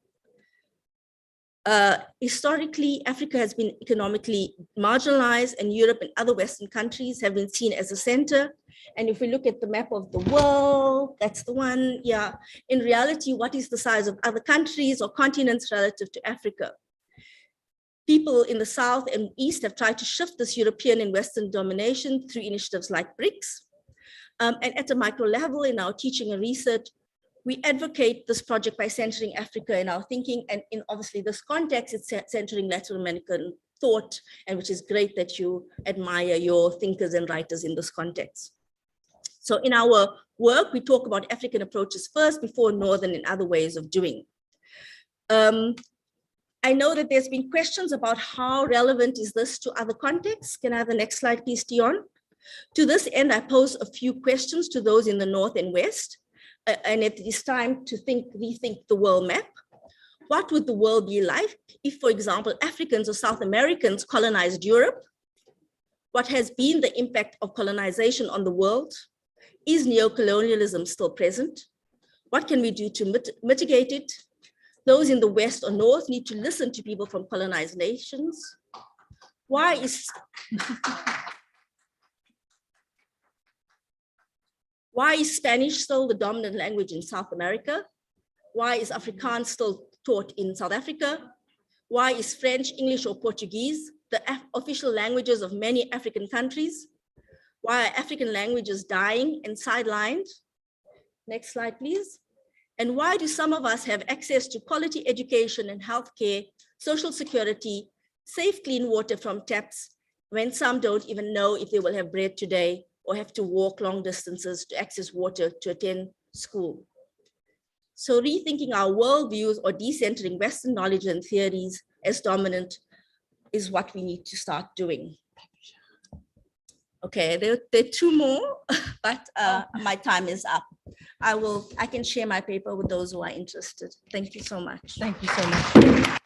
Historically, Africa has been economically marginalized, and Europe and other Western countries have been seen as a center. And if we look at the map of the world, that's the one, yeah. In reality, what is the size of other countries or continents relative to Africa? People in the South and East have tried to shift this European and Western domination through initiatives like BRICS. And at a micro level in our teaching and research, we advocate this project by centering Africa in our thinking, and in obviously this context, it's centering Latin American thought, and which is great that you admire your thinkers and writers in this context. So in our work, we talk about African approaches first before Northern and other ways of doing. I know that there's been questions about how relevant is this to other contexts. Can I have the next slide, please, Dion? To this end, I pose a few questions to those in the North and West. And it is time to rethink the world map. What would the world be like if, for example, Africans or South Americans colonized Europe? What has been the impact of colonization on the world? Is neocolonialism still present? What can we do to mitigate it? Those in the West or North need to listen to people from colonized nations. Why is Spanish still the dominant language in South America? Why is Afrikaans still taught in South Africa? Why is French, English, or Portuguese the official languages of many African countries? Why are African languages dying and sidelined? Next slide, please. And why do some of us have access to quality education and healthcare, social security, safe clean water from taps, when some don't even know if they will have bread today or have to walk long distances to access water to attend school? So rethinking our worldviews or decentering Western knowledge and theories as dominant is what we need to start doing. Okay, there are two more, but my time is up. I can share my paper with those who are interested. Thank you so much. Thank you so much.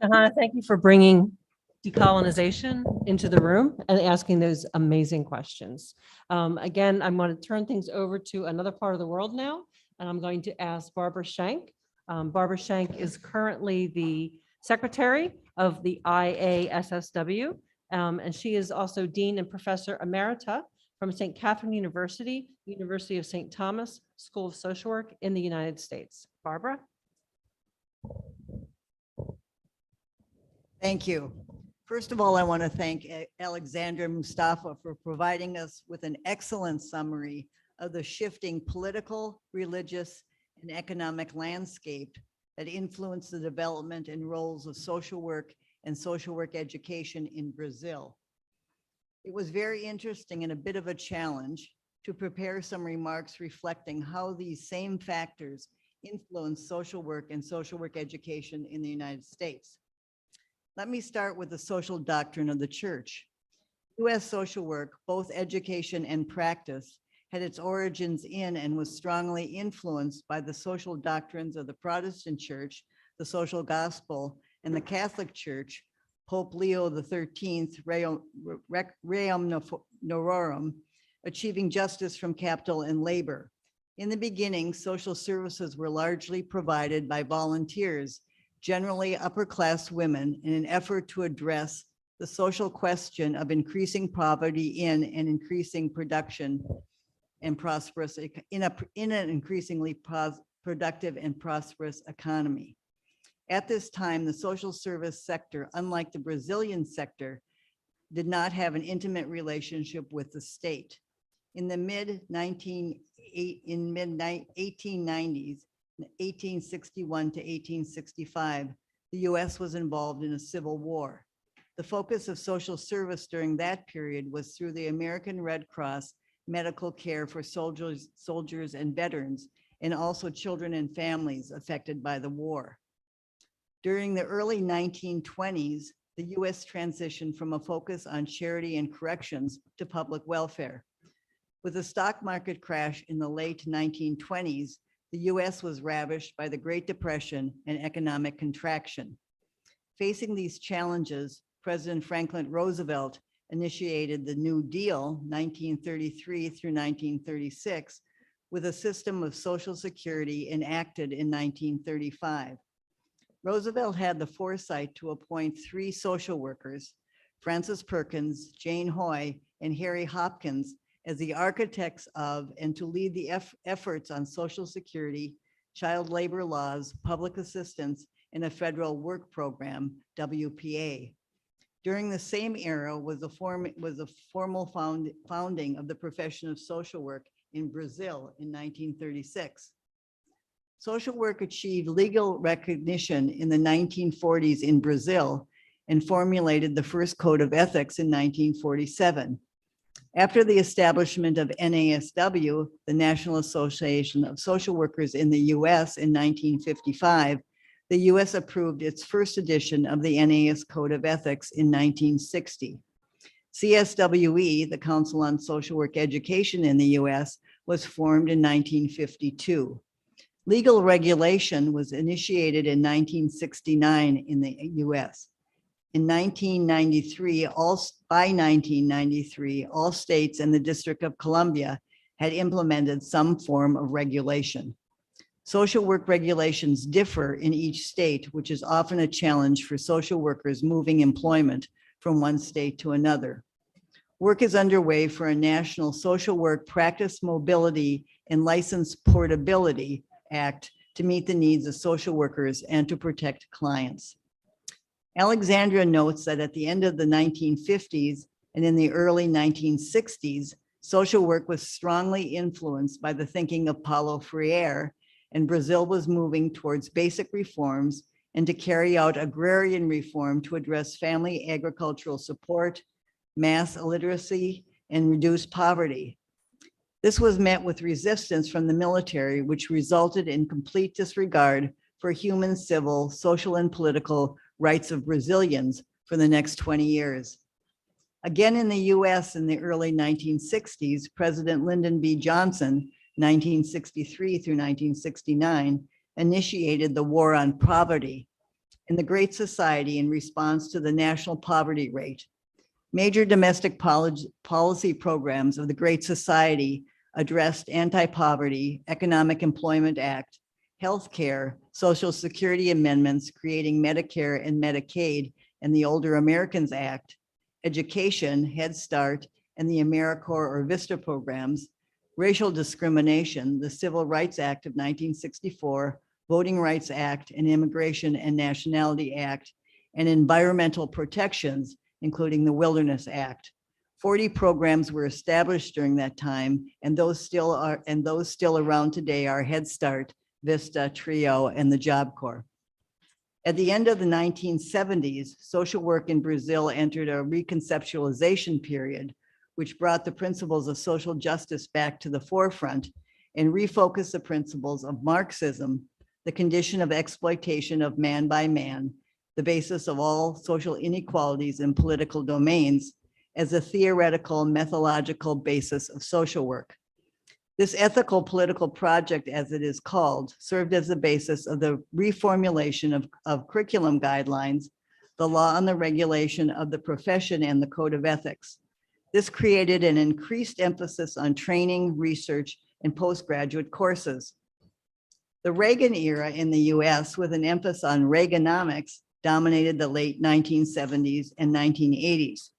Shahana, thank you for bringing decolonization into the room and asking those amazing questions. Again, I'm going to turn things over to another part of the world now, and I'm going to ask Barbara Schenk. Barbara Schenk is currently the secretary of the IASSW, and she is also Dean and Professor Emerita from St. Catherine University, University of St. Thomas School of Social Work in the United States. Barbara? Thank you. First of all, I want to thank Alexandra Mustafa for providing us with an excellent summary of the shifting political, religious, and economic landscape that influenced the development and roles of social work and social work education in Brazil. It was very interesting and a bit of a challenge to prepare some remarks reflecting how these same factors influence social work and social work education in the United States. Let me start with the social doctrine of the church. U.S. social work, both education and practice, had its origins in and was strongly influenced by the social doctrines of the Protestant Church, the social gospel, and the Catholic Church, Pope Leo XIII, Rerum Novarum, achieving justice from capital and labor. In the beginning, social services were largely provided by volunteers, generally upper-class women, in an effort to address the social question of increasing poverty in and increasing production and prosperous in an increasingly productive and prosperous economy. At this time, the social service sector, unlike the Brazilian sector, did not have an intimate relationship with the state. In the mid-1890s, 1861 to 1865, the US was involved in a civil war. The focus of social service during that period was through the American Red Cross medical care for soldiers and veterans, and also children and families affected by the war. During the early 1920s, the US transitioned from a focus on charity and corrections to public welfare. With the stock market crash in the late 1920s, the US was ravished by the Great Depression and economic contraction. Facing these challenges, President Franklin Roosevelt initiated the New Deal, 1933 through 1936, with a system of Social Security enacted in 1935. Roosevelt had the foresight to appoint 3 social workers, Francis Perkins, Jane Hoy, and Harry Hopkins, as the architects of and to lead the efforts on Social Security, child labor laws, public assistance, and a federal work program, WPA. During the same era was the formal founding of the profession of social work in Brazil in 1936. Social work achieved legal recognition in the 1940s in Brazil and formulated the first code of ethics in 1947. After the establishment of NASW, the National Association of Social Workers in the US in 1955, the US approved its first edition of the NAS Code of Ethics in 1960. CSWE, the Council on Social Work Education in the US, was formed in 1952. Legal regulation was initiated in 1969 in the US. In 1993, by 1993, all states and the District of Columbia had implemented some form of regulation. Social work regulations differ in each state, which is often a challenge for social workers moving employment from one state to another. Work is underway for a national social work practice mobility and license portability act to meet the needs of social workers and to protect clients. Alexandra notes that at the end of the 1950s and in the early 1960s, social work was strongly influenced by the thinking of Paulo Freire, and Brazil was moving towards basic reforms and to carry out agrarian reform to address family agricultural support, mass illiteracy, and reduce poverty. This was met with resistance from the military, which resulted in complete disregard for human, civil, social, and political rights of Brazilians for the next 20 years. Again, in the US in the early 1960s, President Lyndon B. Johnson, 1963 through 1969, initiated the War on Poverty and the Great Society in response to the national poverty rate. Major domestic policy programs of the Great Society addressed anti-poverty, Economic Employment Act, healthcare, Social Security amendments, creating Medicare and Medicaid and the Older Americans Act, education, Head Start, and the AmeriCorps or VISTA programs, racial discrimination, the Civil Rights Act of 1964, Voting Rights Act, and Immigration and Nationality Act, and environmental protections, including the Wilderness Act. 40 programs were established during that time, and those still around today are Head Start, VISTA, TRIO, and the Job Corps. At the end of the 1970s, social work in Brazil entered a reconceptualization period, which brought the principles of social justice back to the forefront and refocused the principles of Marxism, the condition of exploitation of man by man, the basis of all social inequalities in political domains, as a theoretical methodological basis of social work. This ethical political project, as it is called, served as the basis of the reformulation of curriculum guidelines, the law on the regulation of the profession, and the code of ethics. This created an increased emphasis on training, research, and postgraduate courses. The Reagan era in the US, with an emphasis on Reaganomics, dominated the late 1970s and 1980s.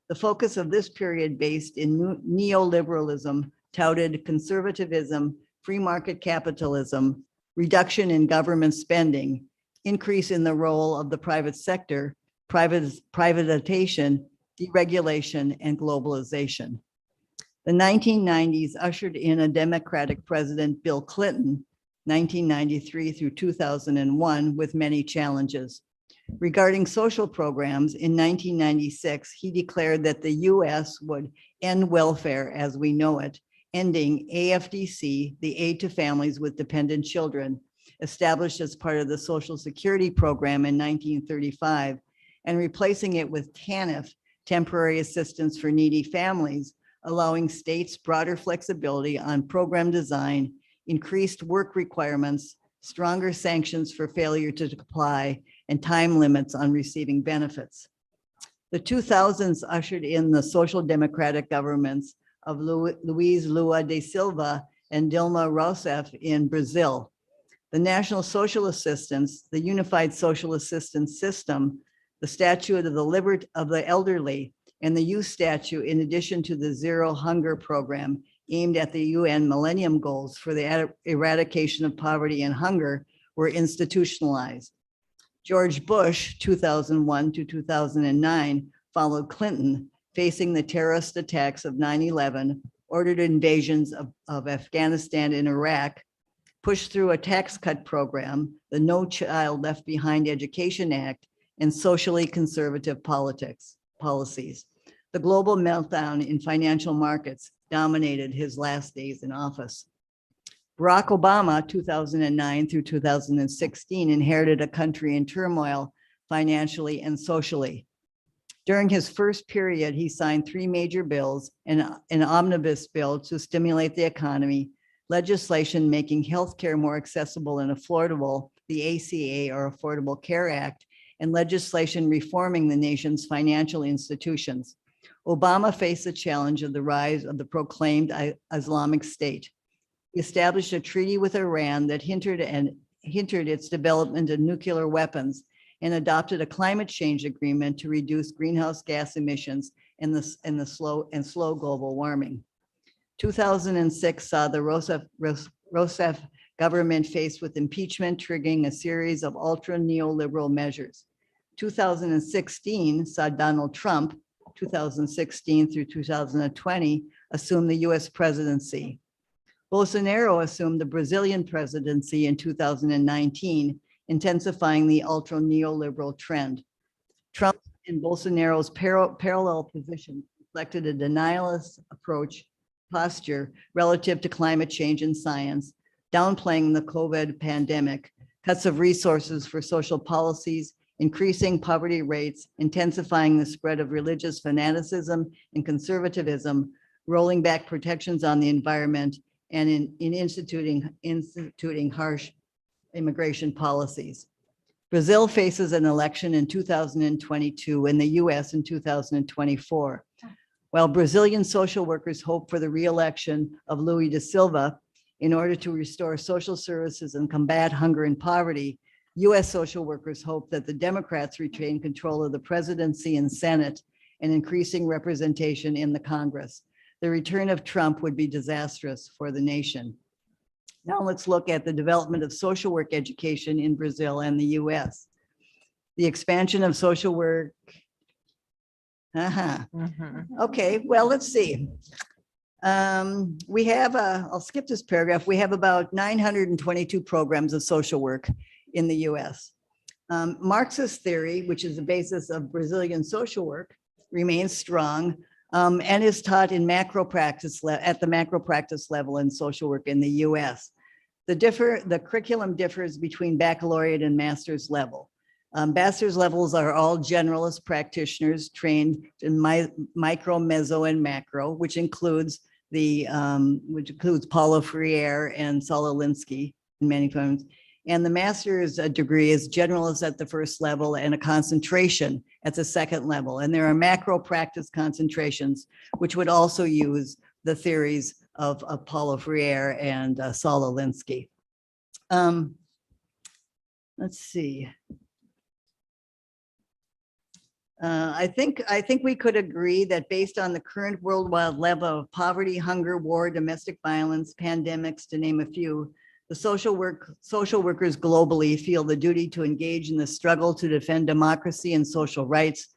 The focus of this period, based in neoliberalism, touted conservatism, free market capitalism, reduction in government spending, increase in the role of the private sector, privatization, deregulation, and globalization. The 1990s ushered in a Democratic President, Bill Clinton, 1993 through 2001, with many challenges. Regarding social programs, in 1996, he declared that the US would end welfare as we know it, ending AFDC, the Aid to Families with Dependent Children, established as part of the Social Security Program in 1935, and replacing it with TANF, Temporary Assistance for Needy Families, allowing states broader flexibility on program design, increased work requirements, stronger sanctions for failure to comply, and time limits on receiving benefits. The 2000s ushered in the social democratic governments of Luiz Lula da Silva and Dilma Rousseff in Brazil. The National Social Assistance, the Unified Social Assistance System, the Statute of the Elderly, and the Youth Statute, in addition to the Zero Hunger Program aimed at the UN Millennium Goals for the eradication of poverty and hunger, were institutionalized. George Bush, 2001 to 2009, followed Clinton, facing the terrorist attacks of 9/11, ordered invasions of Afghanistan and Iraq, pushed through a tax cut program, the No Child Left Behind Education Act, and socially conservative policies. The global meltdown in financial markets dominated his last days in office. Barack Obama, 2009 through 2016, inherited a country in turmoil financially and socially. During his first period, he signed 3 major bills and an omnibus bill to stimulate the economy, legislation making healthcare more accessible and affordable, the ACA or Affordable Care Act, and legislation reforming the nation's financial institutions. Obama faced the challenge of the rise of the proclaimed Islamic State. He established a treaty with Iran that hindered its development of nuclear weapons and adopted a climate change agreement to reduce greenhouse gas emissions and slow global warming. 2006 saw the Rousseff government faced with impeachment, triggering a series of ultra neoliberal measures. 2016 saw Donald Trump, 2016 through 2020, assume the US presidency. Bolsonaro assumed the Brazilian presidency in 2019, intensifying the ultra neoliberal trend. Trump and Bolsonaro's parallel positions reflected a denialist posture relative to climate change and science, downplaying the COVID pandemic, cuts of resources for social policies, increasing poverty rates, intensifying the spread of religious fanaticism and conservatism, rolling back protections on the environment, and in instituting harsh immigration policies. Brazil faces an election in 2022 and the US in 2024. While Brazilian social workers hope for the re-election of Lula da Silva in order to restore social services and combat hunger and poverty, US social workers hope that the Democrats retain control of the presidency and Senate and increasing representation in the Congress. The return of Trump would be disastrous for the nation. Now let's look at the development of social work education in Brazil and the US. The expansion of social work. Okay, well, let's see. We have, I'll skip this paragraph. We have about 922 programs of social work in the US. Marxist theory, which is the basis of Brazilian social work, remains strong and is taught in at the macro practice level in social work in the US. The curriculum differs between baccalaureate and master's level. Bachelor's levels are all generalist practitioners trained in micro, meso, and macro, which includes Paulo Freire and Saul Alinsky in many forms. And the master's degree is generalist at the first level and a concentration at the second level. And there are macro practice concentrations, which would also use the theories of Paulo Freire and Saul Alinsky. Let's see. I think we could agree that based on the current worldwide level of poverty, hunger, war, domestic violence, pandemics, to name a few, the social workers globally feel the duty to engage in the struggle to defend democracy and social rights,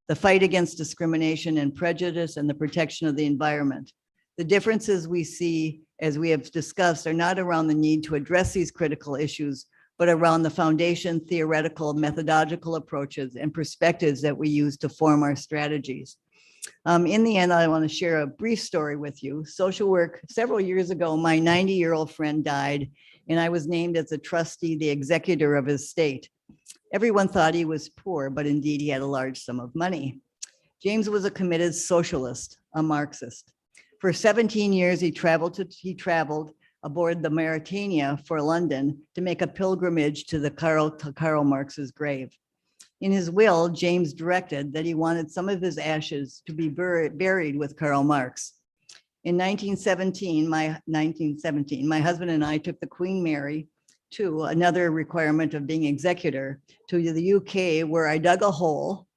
the fight against discrimination and prejudice, and the protection of the environment. The differences we see, as we have discussed, are not around the need to address these critical issues, but around the foundation, theoretical, methodological approaches and perspectives that we use to form our strategies. In the end, I want to share a brief story with you. Social work, several years ago, my 90-year-old friend died, and I was named as a trustee, the executor of his estate. Everyone thought he was poor, but indeed he had a large sum of money. James was a committed socialist, a Marxist. For 17 years, he traveled aboard the Mauritania for London to make a pilgrimage to Karl Marx's grave. In his will, James directed that he wanted some of his ashes to be buried with Karl Marx. In 1917, my husband and I took the Queen Mary to another requirement of being executor to the UK, where I dug a hole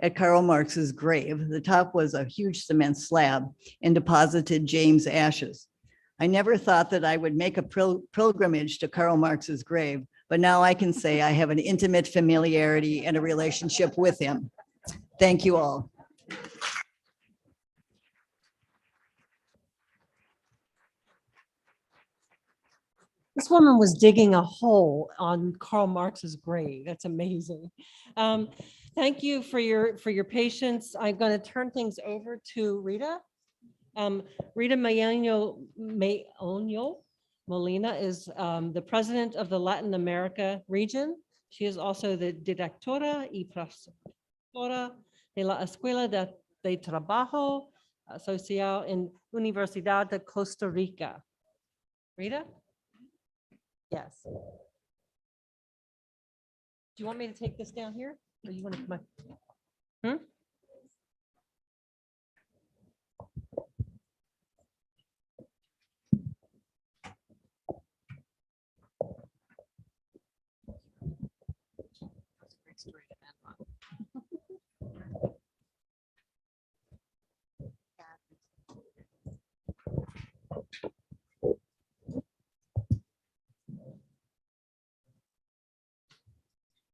at Karl Marx's grave. The top was a huge cement slab and deposited James' ashes. I never thought that I would make a pilgrimage to Karl Marx's grave, but now I can say I have an intimate familiarity and a relationship with him. Thank you all. This woman was digging a hole on Karl Marx's grave. That's amazing. Thank you for your patience. I'm going to turn things over to Rita. Rita Mayoño Molina is the president of the Latin America region. She is also the directora y profesora de la Escuela de Trabajo Social en Universidad de Costa Rica. Rita? Yes. Do you want me to take this down here? Or you want to come on?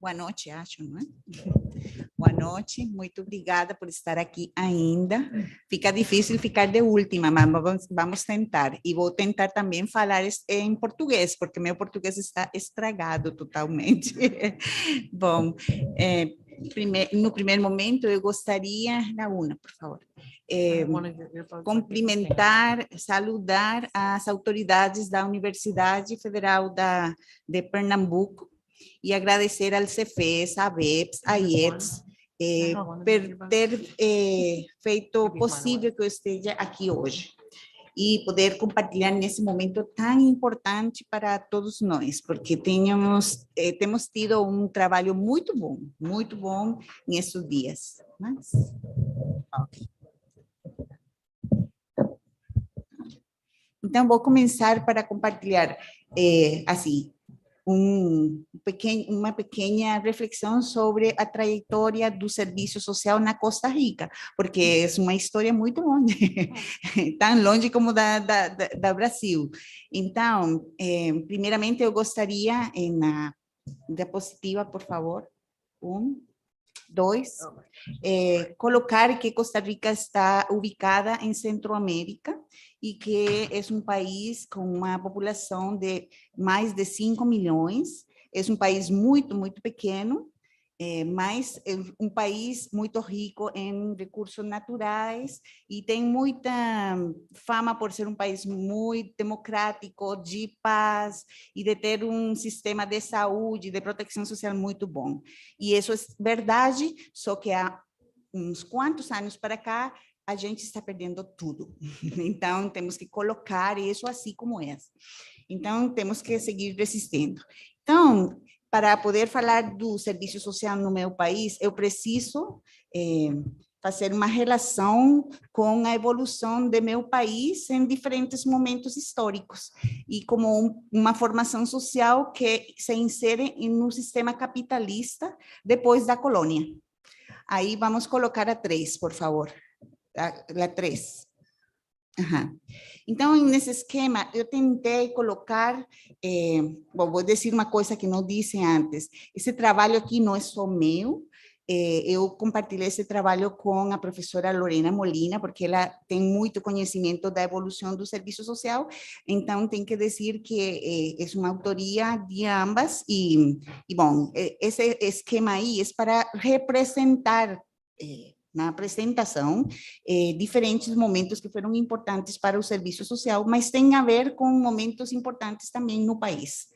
Boa noite, acho, não é? Boa noite, muito obrigada por estar aqui ainda. Fica difícil ficar de última, mas vamos tentar. E vou tentar também falar em português, porque meu português está estragado totalmente. Bom, no primeiro momento, eu gostaria... por favor. Cumprimentar, saludar as autoridades da Universidade Federal de Pernambuco, e agradecer ao CEFES, à ABEPSS, à AIETS, por ter feito possível que eu esteja aqui hoje e poder compartilhar nesse momento tão importante para todos nós, porque temos tido um trabalho muito bom nesses dias. Mas, okay. Então, vou começar para compartilhar, assim, uma pequena reflexão sobre a trajetória do serviço social na Costa Rica, porque é uma história muito longe, tão longe como da Brasil. Então, primeiramente, eu gostaria, na diapositiva, por favor, 1, 2, colocar que Costa Rica está ubicada em Centroamérica, e que é um país com uma população de mais de 5 milhões, é um país muito pequeno, mas é um país muito rico em recursos naturais e tem muita fama por ser um país muito democrático, de paz e de ter um sistema de saúde, de proteção social muito bom. E isso é verdade, só que há uns quantos anos para cá, a gente está perdendo tudo. Então, temos que colocar isso assim como é. Então, temos que seguir resistindo. Então, para poder falar do serviço social no meu país, eu preciso fazer uma relação com a evolução do meu país em diferentes momentos históricos e como uma formação social que se insere no sistema capitalista depois da colônia. Aí, vamos colocar a 3, por favor. A 3. Então, nesse esquema, eu tentei colocar, vou dizer uma coisa que não disse antes, esse trabalho aqui não é só meu, eu compartilhei esse trabalho com a professora Lorena Molina, porque ela tem muito conhecimento da evolução do serviço social, então tem que dizer que é uma autoria de ambas, e bom, esse esquema aí é para representar, na apresentação, diferentes momentos que foram importantes para o serviço social, mas tem a ver com momentos importantes também no país.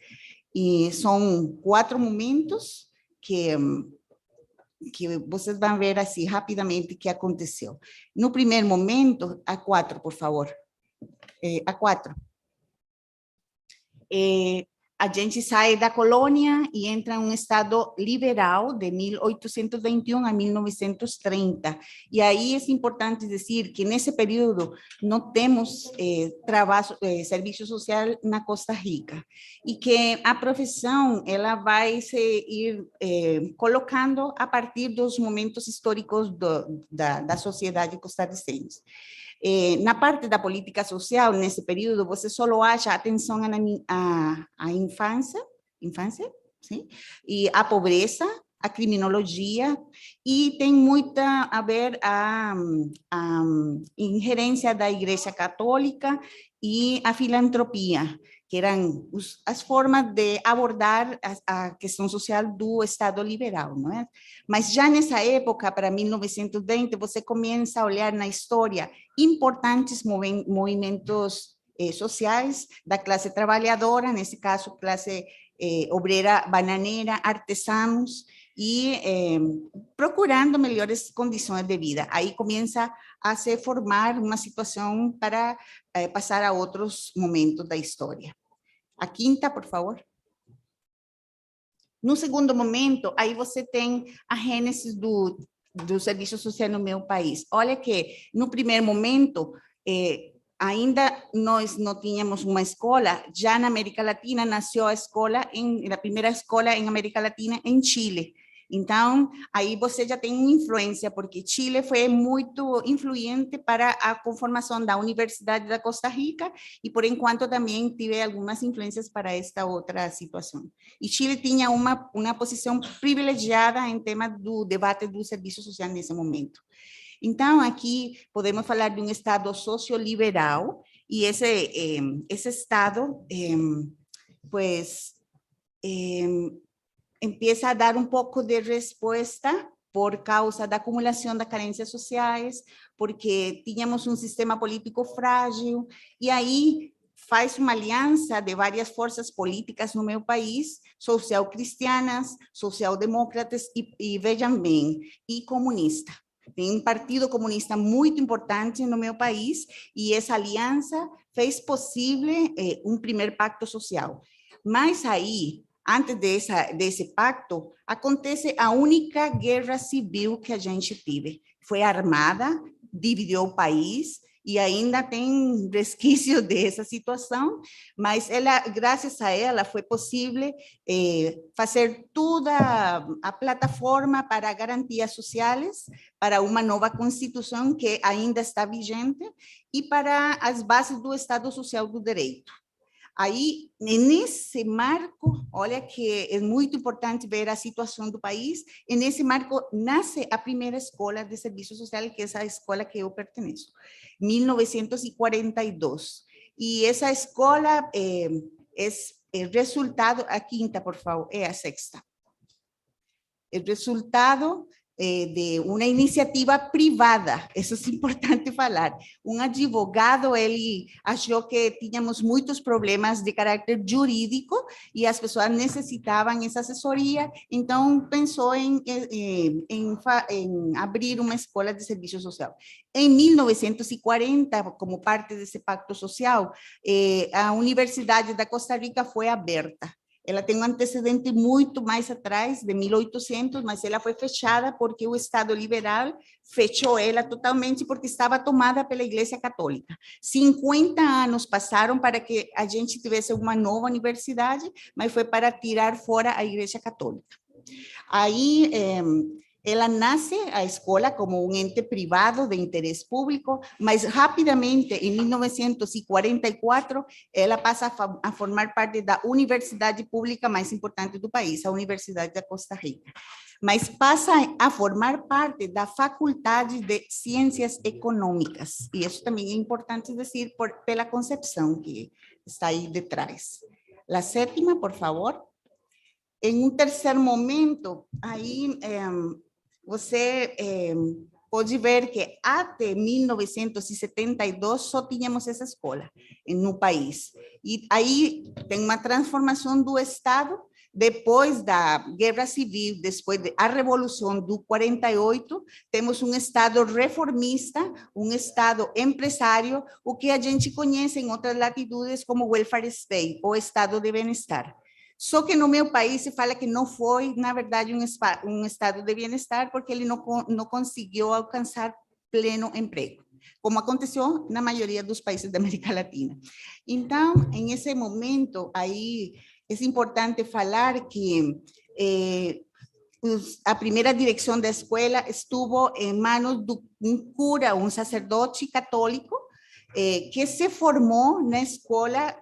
E são 4 momentos que vocês vão ver assim rapidamente o que aconteceu. No primeiro momento, a 4, por favor. A 4. A gente sai da colônia e entra em um estado liberal de 1821 a 1930. E aí é importante dizer que nesse período não temos serviço social na Costa Rica e que a profissão ela vai se ir colocando a partir dos momentos históricos da sociedade costarricense. Na parte da política social, nesse período, você só acha atenção à infância, sim? E à pobreza, à criminologia, e tem muita a ver a ingerência da Igreja Católica e a filantropia, que eram as formas de abordar a questão social do Estado liberal, não é? Mas já nessa época, para 1920, você começa a olhar na história importantes movimentos sociais da classe trabalhadora, nesse caso, classe obreira bananeira, artesanos, e procurando melhores condições de vida. Aí começa a se formar uma situação para passar a outros momentos da história. A quinta, por favor. No segundo momento, aí você tem a gênese do serviço social no meu país. Olha que, no primeiro momento, ainda nós não tínhamos uma escola, já na América Latina nasceu a escola, a primeira escola em América Latina, em Chile. Então, aí você já tem influência, porque Chile foi muito influente para a conformação da Universidade da Costa Rica e, por enquanto, também tive algumas influências para esta outra situação. E Chile tinha uma posição privilegiada em tema do debate do serviço social nesse momento. Então, aqui podemos falar de um Estado socioliberal e esse Estado, empieza a dar um pouco de resposta por causa da acumulação das carências sociais, porque tínhamos um sistema político frágil, e aí faz uma aliança de várias forças políticas no meu país, social-cristianas, social-demócratas e vejam bem, e comunista. Tem um partido comunista muito importante no meu país, e essa aliança fez possível um primeiro pacto social. Mas aí, antes desse pacto, acontece a única guerra civil que a gente teve. Foi armada, dividiu o país, e ainda tem resquício dessa situação, mas graças a ela foi possível fazer toda a plataforma para garantias sociais, para uma nova Constituição que ainda está vigente, e para as bases do Estado Social do Direito. Aí, nesse marco, olha que é muito importante ver a situação do país, e nesse marco nasce a primeira escola de serviço social, que é essa escola que eu pertenço, 1942. E essa escola é resultado, a quinta, por favor, é a sexta. É resultado de uma iniciativa privada, isso é importante falar. Um advogado, ele achou que tínhamos muitos problemas de caráter jurídico e as pessoas necessitavam essa assessoria, então pensou em abrir uma escola de serviço social. Em 1940, como parte desse pacto social, a Universidade da Costa Rica foi aberta. Ela tem um antecedente muito mais atrás, de 1800, mas ela foi fechada porque o Estado liberal fechou ela totalmente porque estava tomada pela Igreja Católica. 50 anos passaram para que a gente tivesse uma nova universidade, mas foi para tirar fora a Igreja Católica. Aí, ela nasce, a escola, como um ente privado de interesse público, mas rapidamente, em 1944, ela passa a formar parte da universidade pública mais importante do país, a Universidade da Costa Rica. Mas passa a formar parte da Faculdade de Ciências Econômicas, e isso também é importante dizer pela concepção que está aí detrás. A sétima, por favor. Em um terceiro momento, aí você pode ver que até 1972 só tínhamos essa escola no país. E aí tem uma transformação do Estado, depois da Guerra Civil, depois da Revolução do 48, temos um Estado reformista, um Estado empresário, o que a gente conhece em outras latitudes como welfare state, ou Estado de bem-estar. Só que no meu país se fala que não foi, na verdade, um estado de bem-estar, porque ele não conseguiu alcançar pleno emprego, como aconteceu na maioria dos países da América Latina. Então, em esse momento, aí é importante falar que a primeira direção da escola estuvo em manos de um cura, um sacerdote católico, que se formou na Escola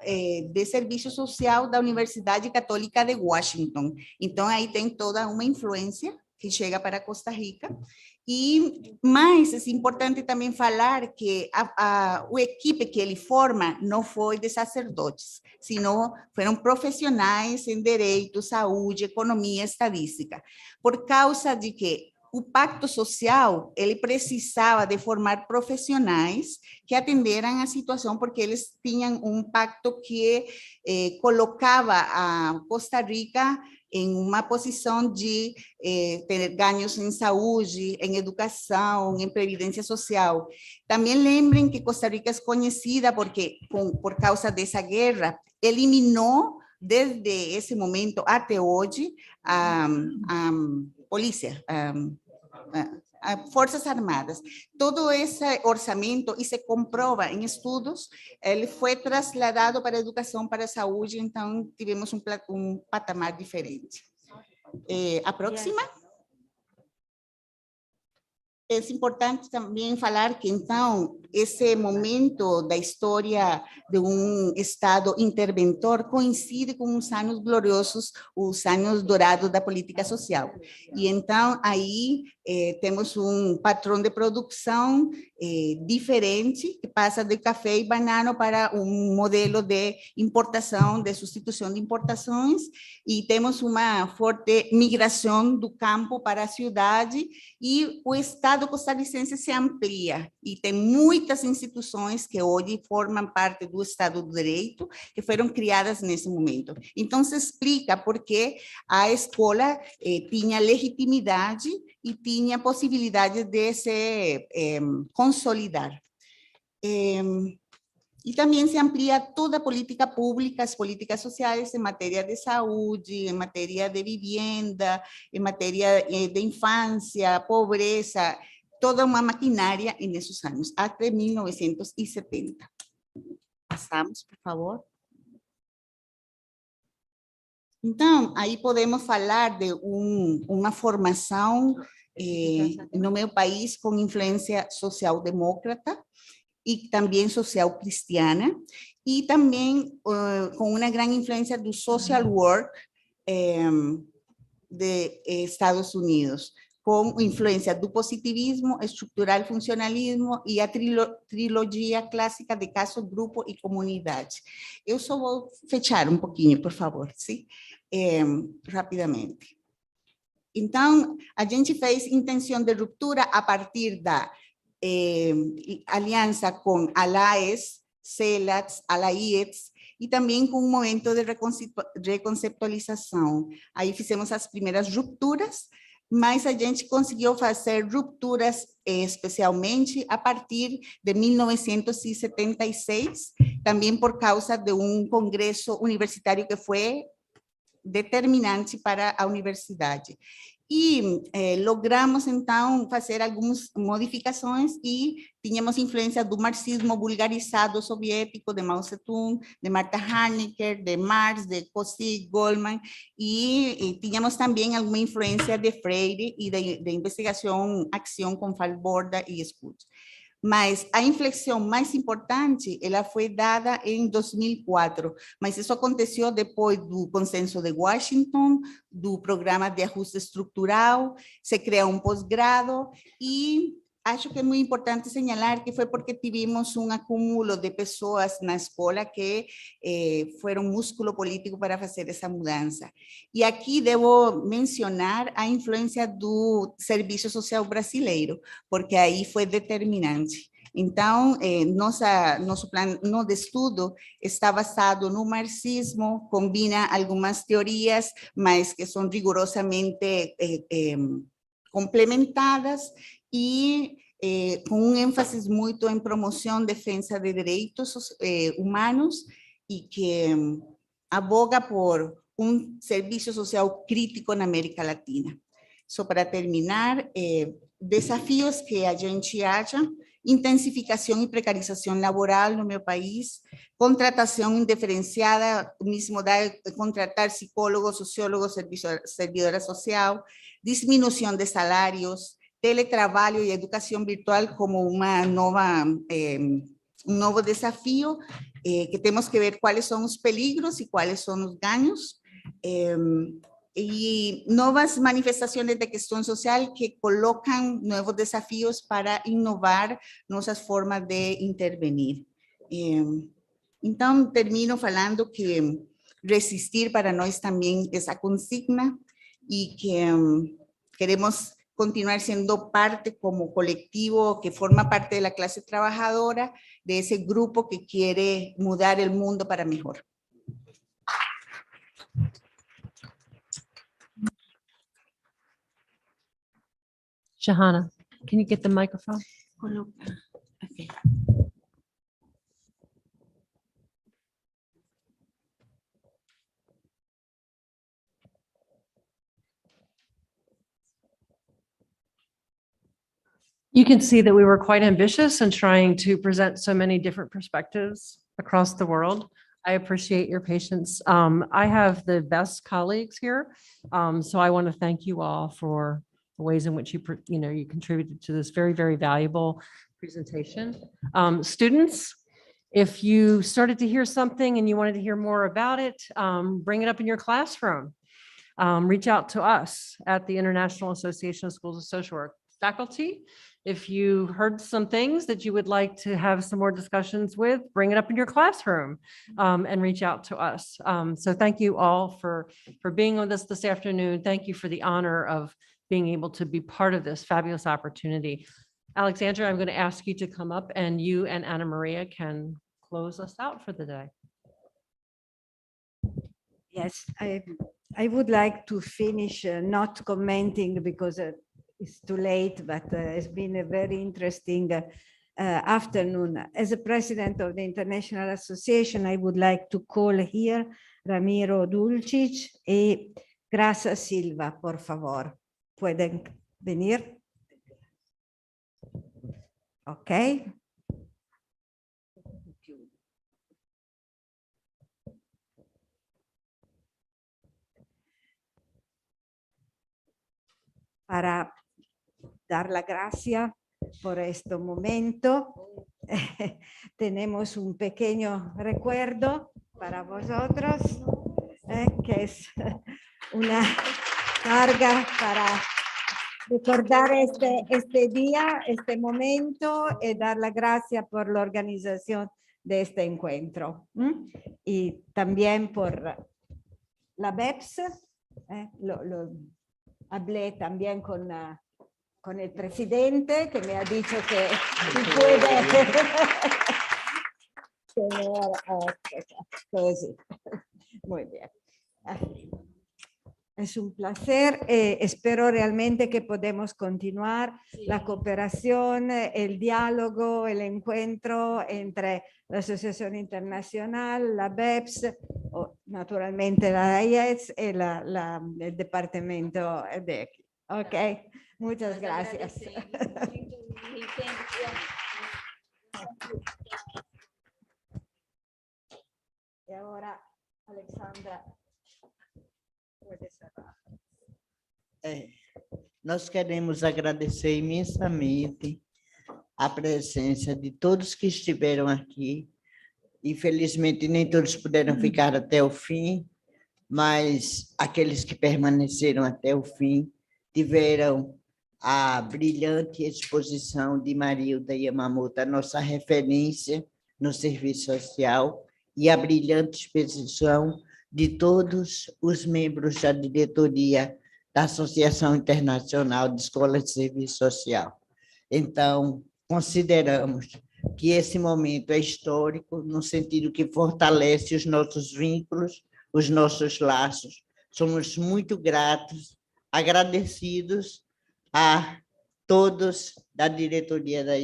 de Serviço Social da Universidade Católica de Washington. Então, aí tem toda uma influência que chega para Costa Rica. Mas é importante também falar que a equipe que ele forma não foi de sacerdotes, sino foram profissionais em direito, saúde, economia, estadística, por causa de que o pacto social, ele precisava de formar profissionais que atenderam a situação, porque eles tinham um pacto que colocava a Costa Rica em uma posição de ter ganhos em saúde, em educação, em previdência social. Também lembrem que Costa Rica é conhecida porque, por causa dessa guerra, eliminou, desde esse momento até hoje, a polícia, Forças Armadas. Todo esse orçamento, e se comprova em estudos, ele foi trasladado para a educação, para a saúde, então tivemos um patamar diferente. A próxima. É importante também falar que, então, esse momento da história de um Estado interventor coincide com os anos gloriosos, os anos dourados da política social. E, então, aí temos um padrão de produção diferente, que passa de café e banana para um modelo de importação, de substituição de importações, e temos uma forte migração do campo para a cidade, e o Estado costarricense se amplia, e tem muitas instituições que hoje formam parte do Estado do Direito, que foram criadas nesse momento. Então, se explica por que a escola tinha legitimidade e tinha possibilidade de se consolidar. E também se amplia toda a política pública, as políticas sociais em matéria de saúde, em matéria de vivienda, em matéria de infância, pobreza, toda uma maquinária nesses anos, até 1970. Passamos, por favor. Então, aí podemos falar de uma formação no meu país com influência social-demócrata e também social-cristiana, e também com uma grande influência do social work de Estados Unidos, com influência do positivismo, estrutural funcionalismo e a trilogia clássica de caso, grupo e comunidade. Eu só vou fechar um pouquinho, por favor, sim? Rapidamente. Então, a gente fez intenção de ruptura a partir da aliança com a AIETS, CELATS, a AIETS, e também com um momento de reconceptualização. Aí fizemos as primeiras rupturas, mas a gente conseguiu fazer rupturas especialmente a partir de 1976, também por causa de um congresso universitário que foi determinante para a universidade. E logramos, então, fazer algumas modificações e tínhamos influência do marxismo vulgarizado soviético, de Mao Tse-tung, de Martha Harnecker, de Marx, de Kosik, Goldman, e tínhamos também alguma influência de Freire e de investigação, ação com Falborda e Escudo. Mas a inflexão mais importante, ela foi dada em 2004, mas isso aconteceu depois do consenso de Washington, do programa de ajuste estrutural, se criou um pós-grado, e acho que é muito importante señalar que foi porque tivemos um acúmulo de pessoas na escola que foram músculo político para fazer essa mudança. E aqui devo mencionar a influência do Serviço Social Brasileiro, porque aí foi determinante. Então, nosso plano de estudo está basado no marxismo, combina algumas teorias, mas que são rigorosamente complementadas, e com um ênfase muito em promoção, defesa de direitos humanos, e que aboga por um serviço social crítico na América Latina. Só para terminar, desafios que a gente acha: intensificação e precarização laboral no meu país, contratação indiferenciada, mesmo de contratar psicólogos, sociólogos, servidora social, diminuição de salários, teletrabalho e educação virtual como uma nova, um novo desafio, que temos que ver quais são os peligros e quais são os ganhos, e novas manifestações de questão social que colocam novos desafios para inovar nossas formas de intervenir. Então, termino falando que resistir para nós também é a consigna, e que queremos continuar sendo parte como colectivo que forma parte de la clase trabajadora, de ese grupo que quiere mudar el mundo para mejor. Shahana, can you get the microphone? Okay. You can see that we were quite ambitious in trying to present so many different perspectives across the world. I appreciate your patience. I have the best colleagues here. So I want to thank you all for the ways in which you contributed to this very, very valuable presentation. Students, if you started to hear something and you wanted to hear more about it, bring it up in your classroom. Reach out to us at the International Association of Schools of Social Work. Faculty, if you heard some things that you would like to have some more discussions with, bring it up in your classroom and reach out to us. So thank you all for being with us this afternoon. Thank you for the honor of being able to be part of this fabulous opportunity. Alexandra, I'm going to ask you to come up and you and Anna Maria can close us out for the day. Yes, I would like to finish not commenting because it's too late, but it's been a very interesting afternoon. As a president of the International Association, I would like to call here Ramiro Dulcic y Graça Silva, por favor. ¿Pueden venir? Ok. Para dar la gracia por este momento. Tenemos un pequeño recuerdo para vosotros, que es una carga para recordar este día, este momento y dar la gracia por la organización de este encuentro. Y también por la ABEPSS, hablé también con el presidente que me ha dicho que puede tener, muy bien. Es un placer. Espero realmente que podamos continuar la cooperación, el diálogo, el encuentro entre la Asociación Internacional, la ABEPSS, naturalmente la AIETS y el departamento de aquí. Ok, muchas gracias. Y ahora, Alexandra. Nós queremos agradecer imensamente a presença de todos que estiveram aqui. Infelizmente, nem todos puderam ficar até o fim, mas aqueles que permaneceram até o fim tiveram a brilhante exposição de Marilda Yamamoto, a nossa referência no serviço social, e a brilhante exposição de todos os membros da diretoria da Associação Internacional de Escolas de Serviço Social. Então, consideramos que esse momento é histórico, no sentido que fortalece os nossos vínculos, os nossos laços. Somos muito gratos, agradecidos a todos da diretoria da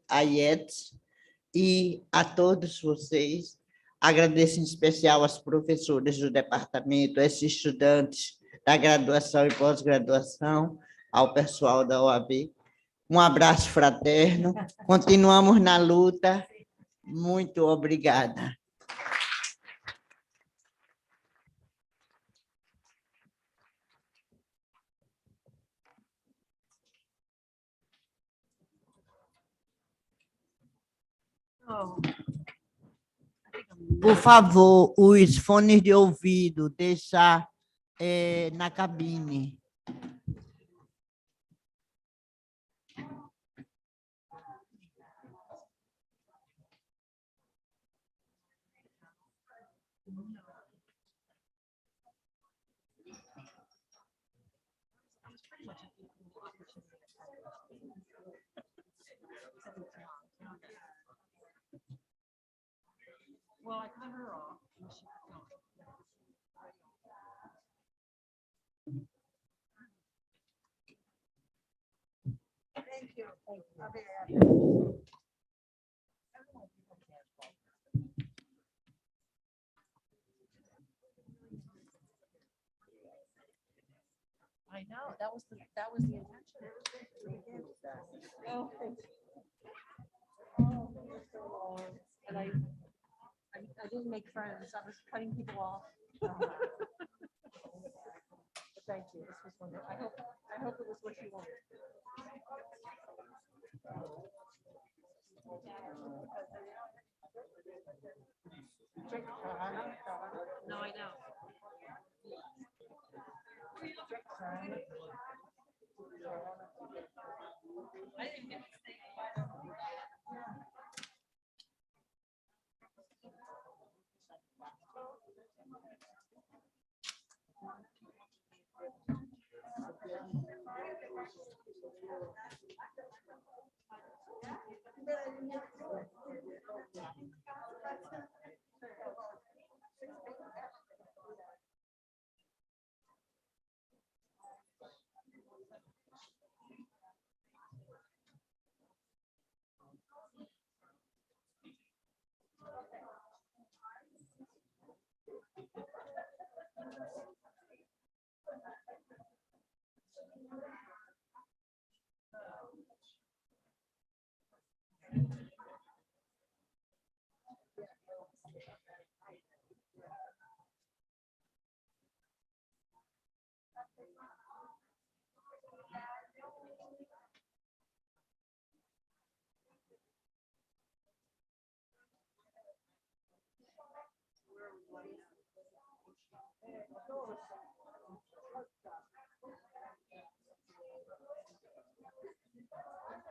AIETS e a todos vocês. Agradeço em especial às professoras do departamento, aos estudantes da graduação e pós-graduação, ao pessoal da OAB. Um abraço fraterno. Continuamos na luta. Muito obrigada. Por favor, os fones de ouvido, deixar na cabine. Well, I cut her off. I know, that was the intention. Oh, thank you. Oh, you're so long. And I didn't make friends. I was cutting people off. But thank you. This was wonderful. I hope it was what you wanted. No, I know.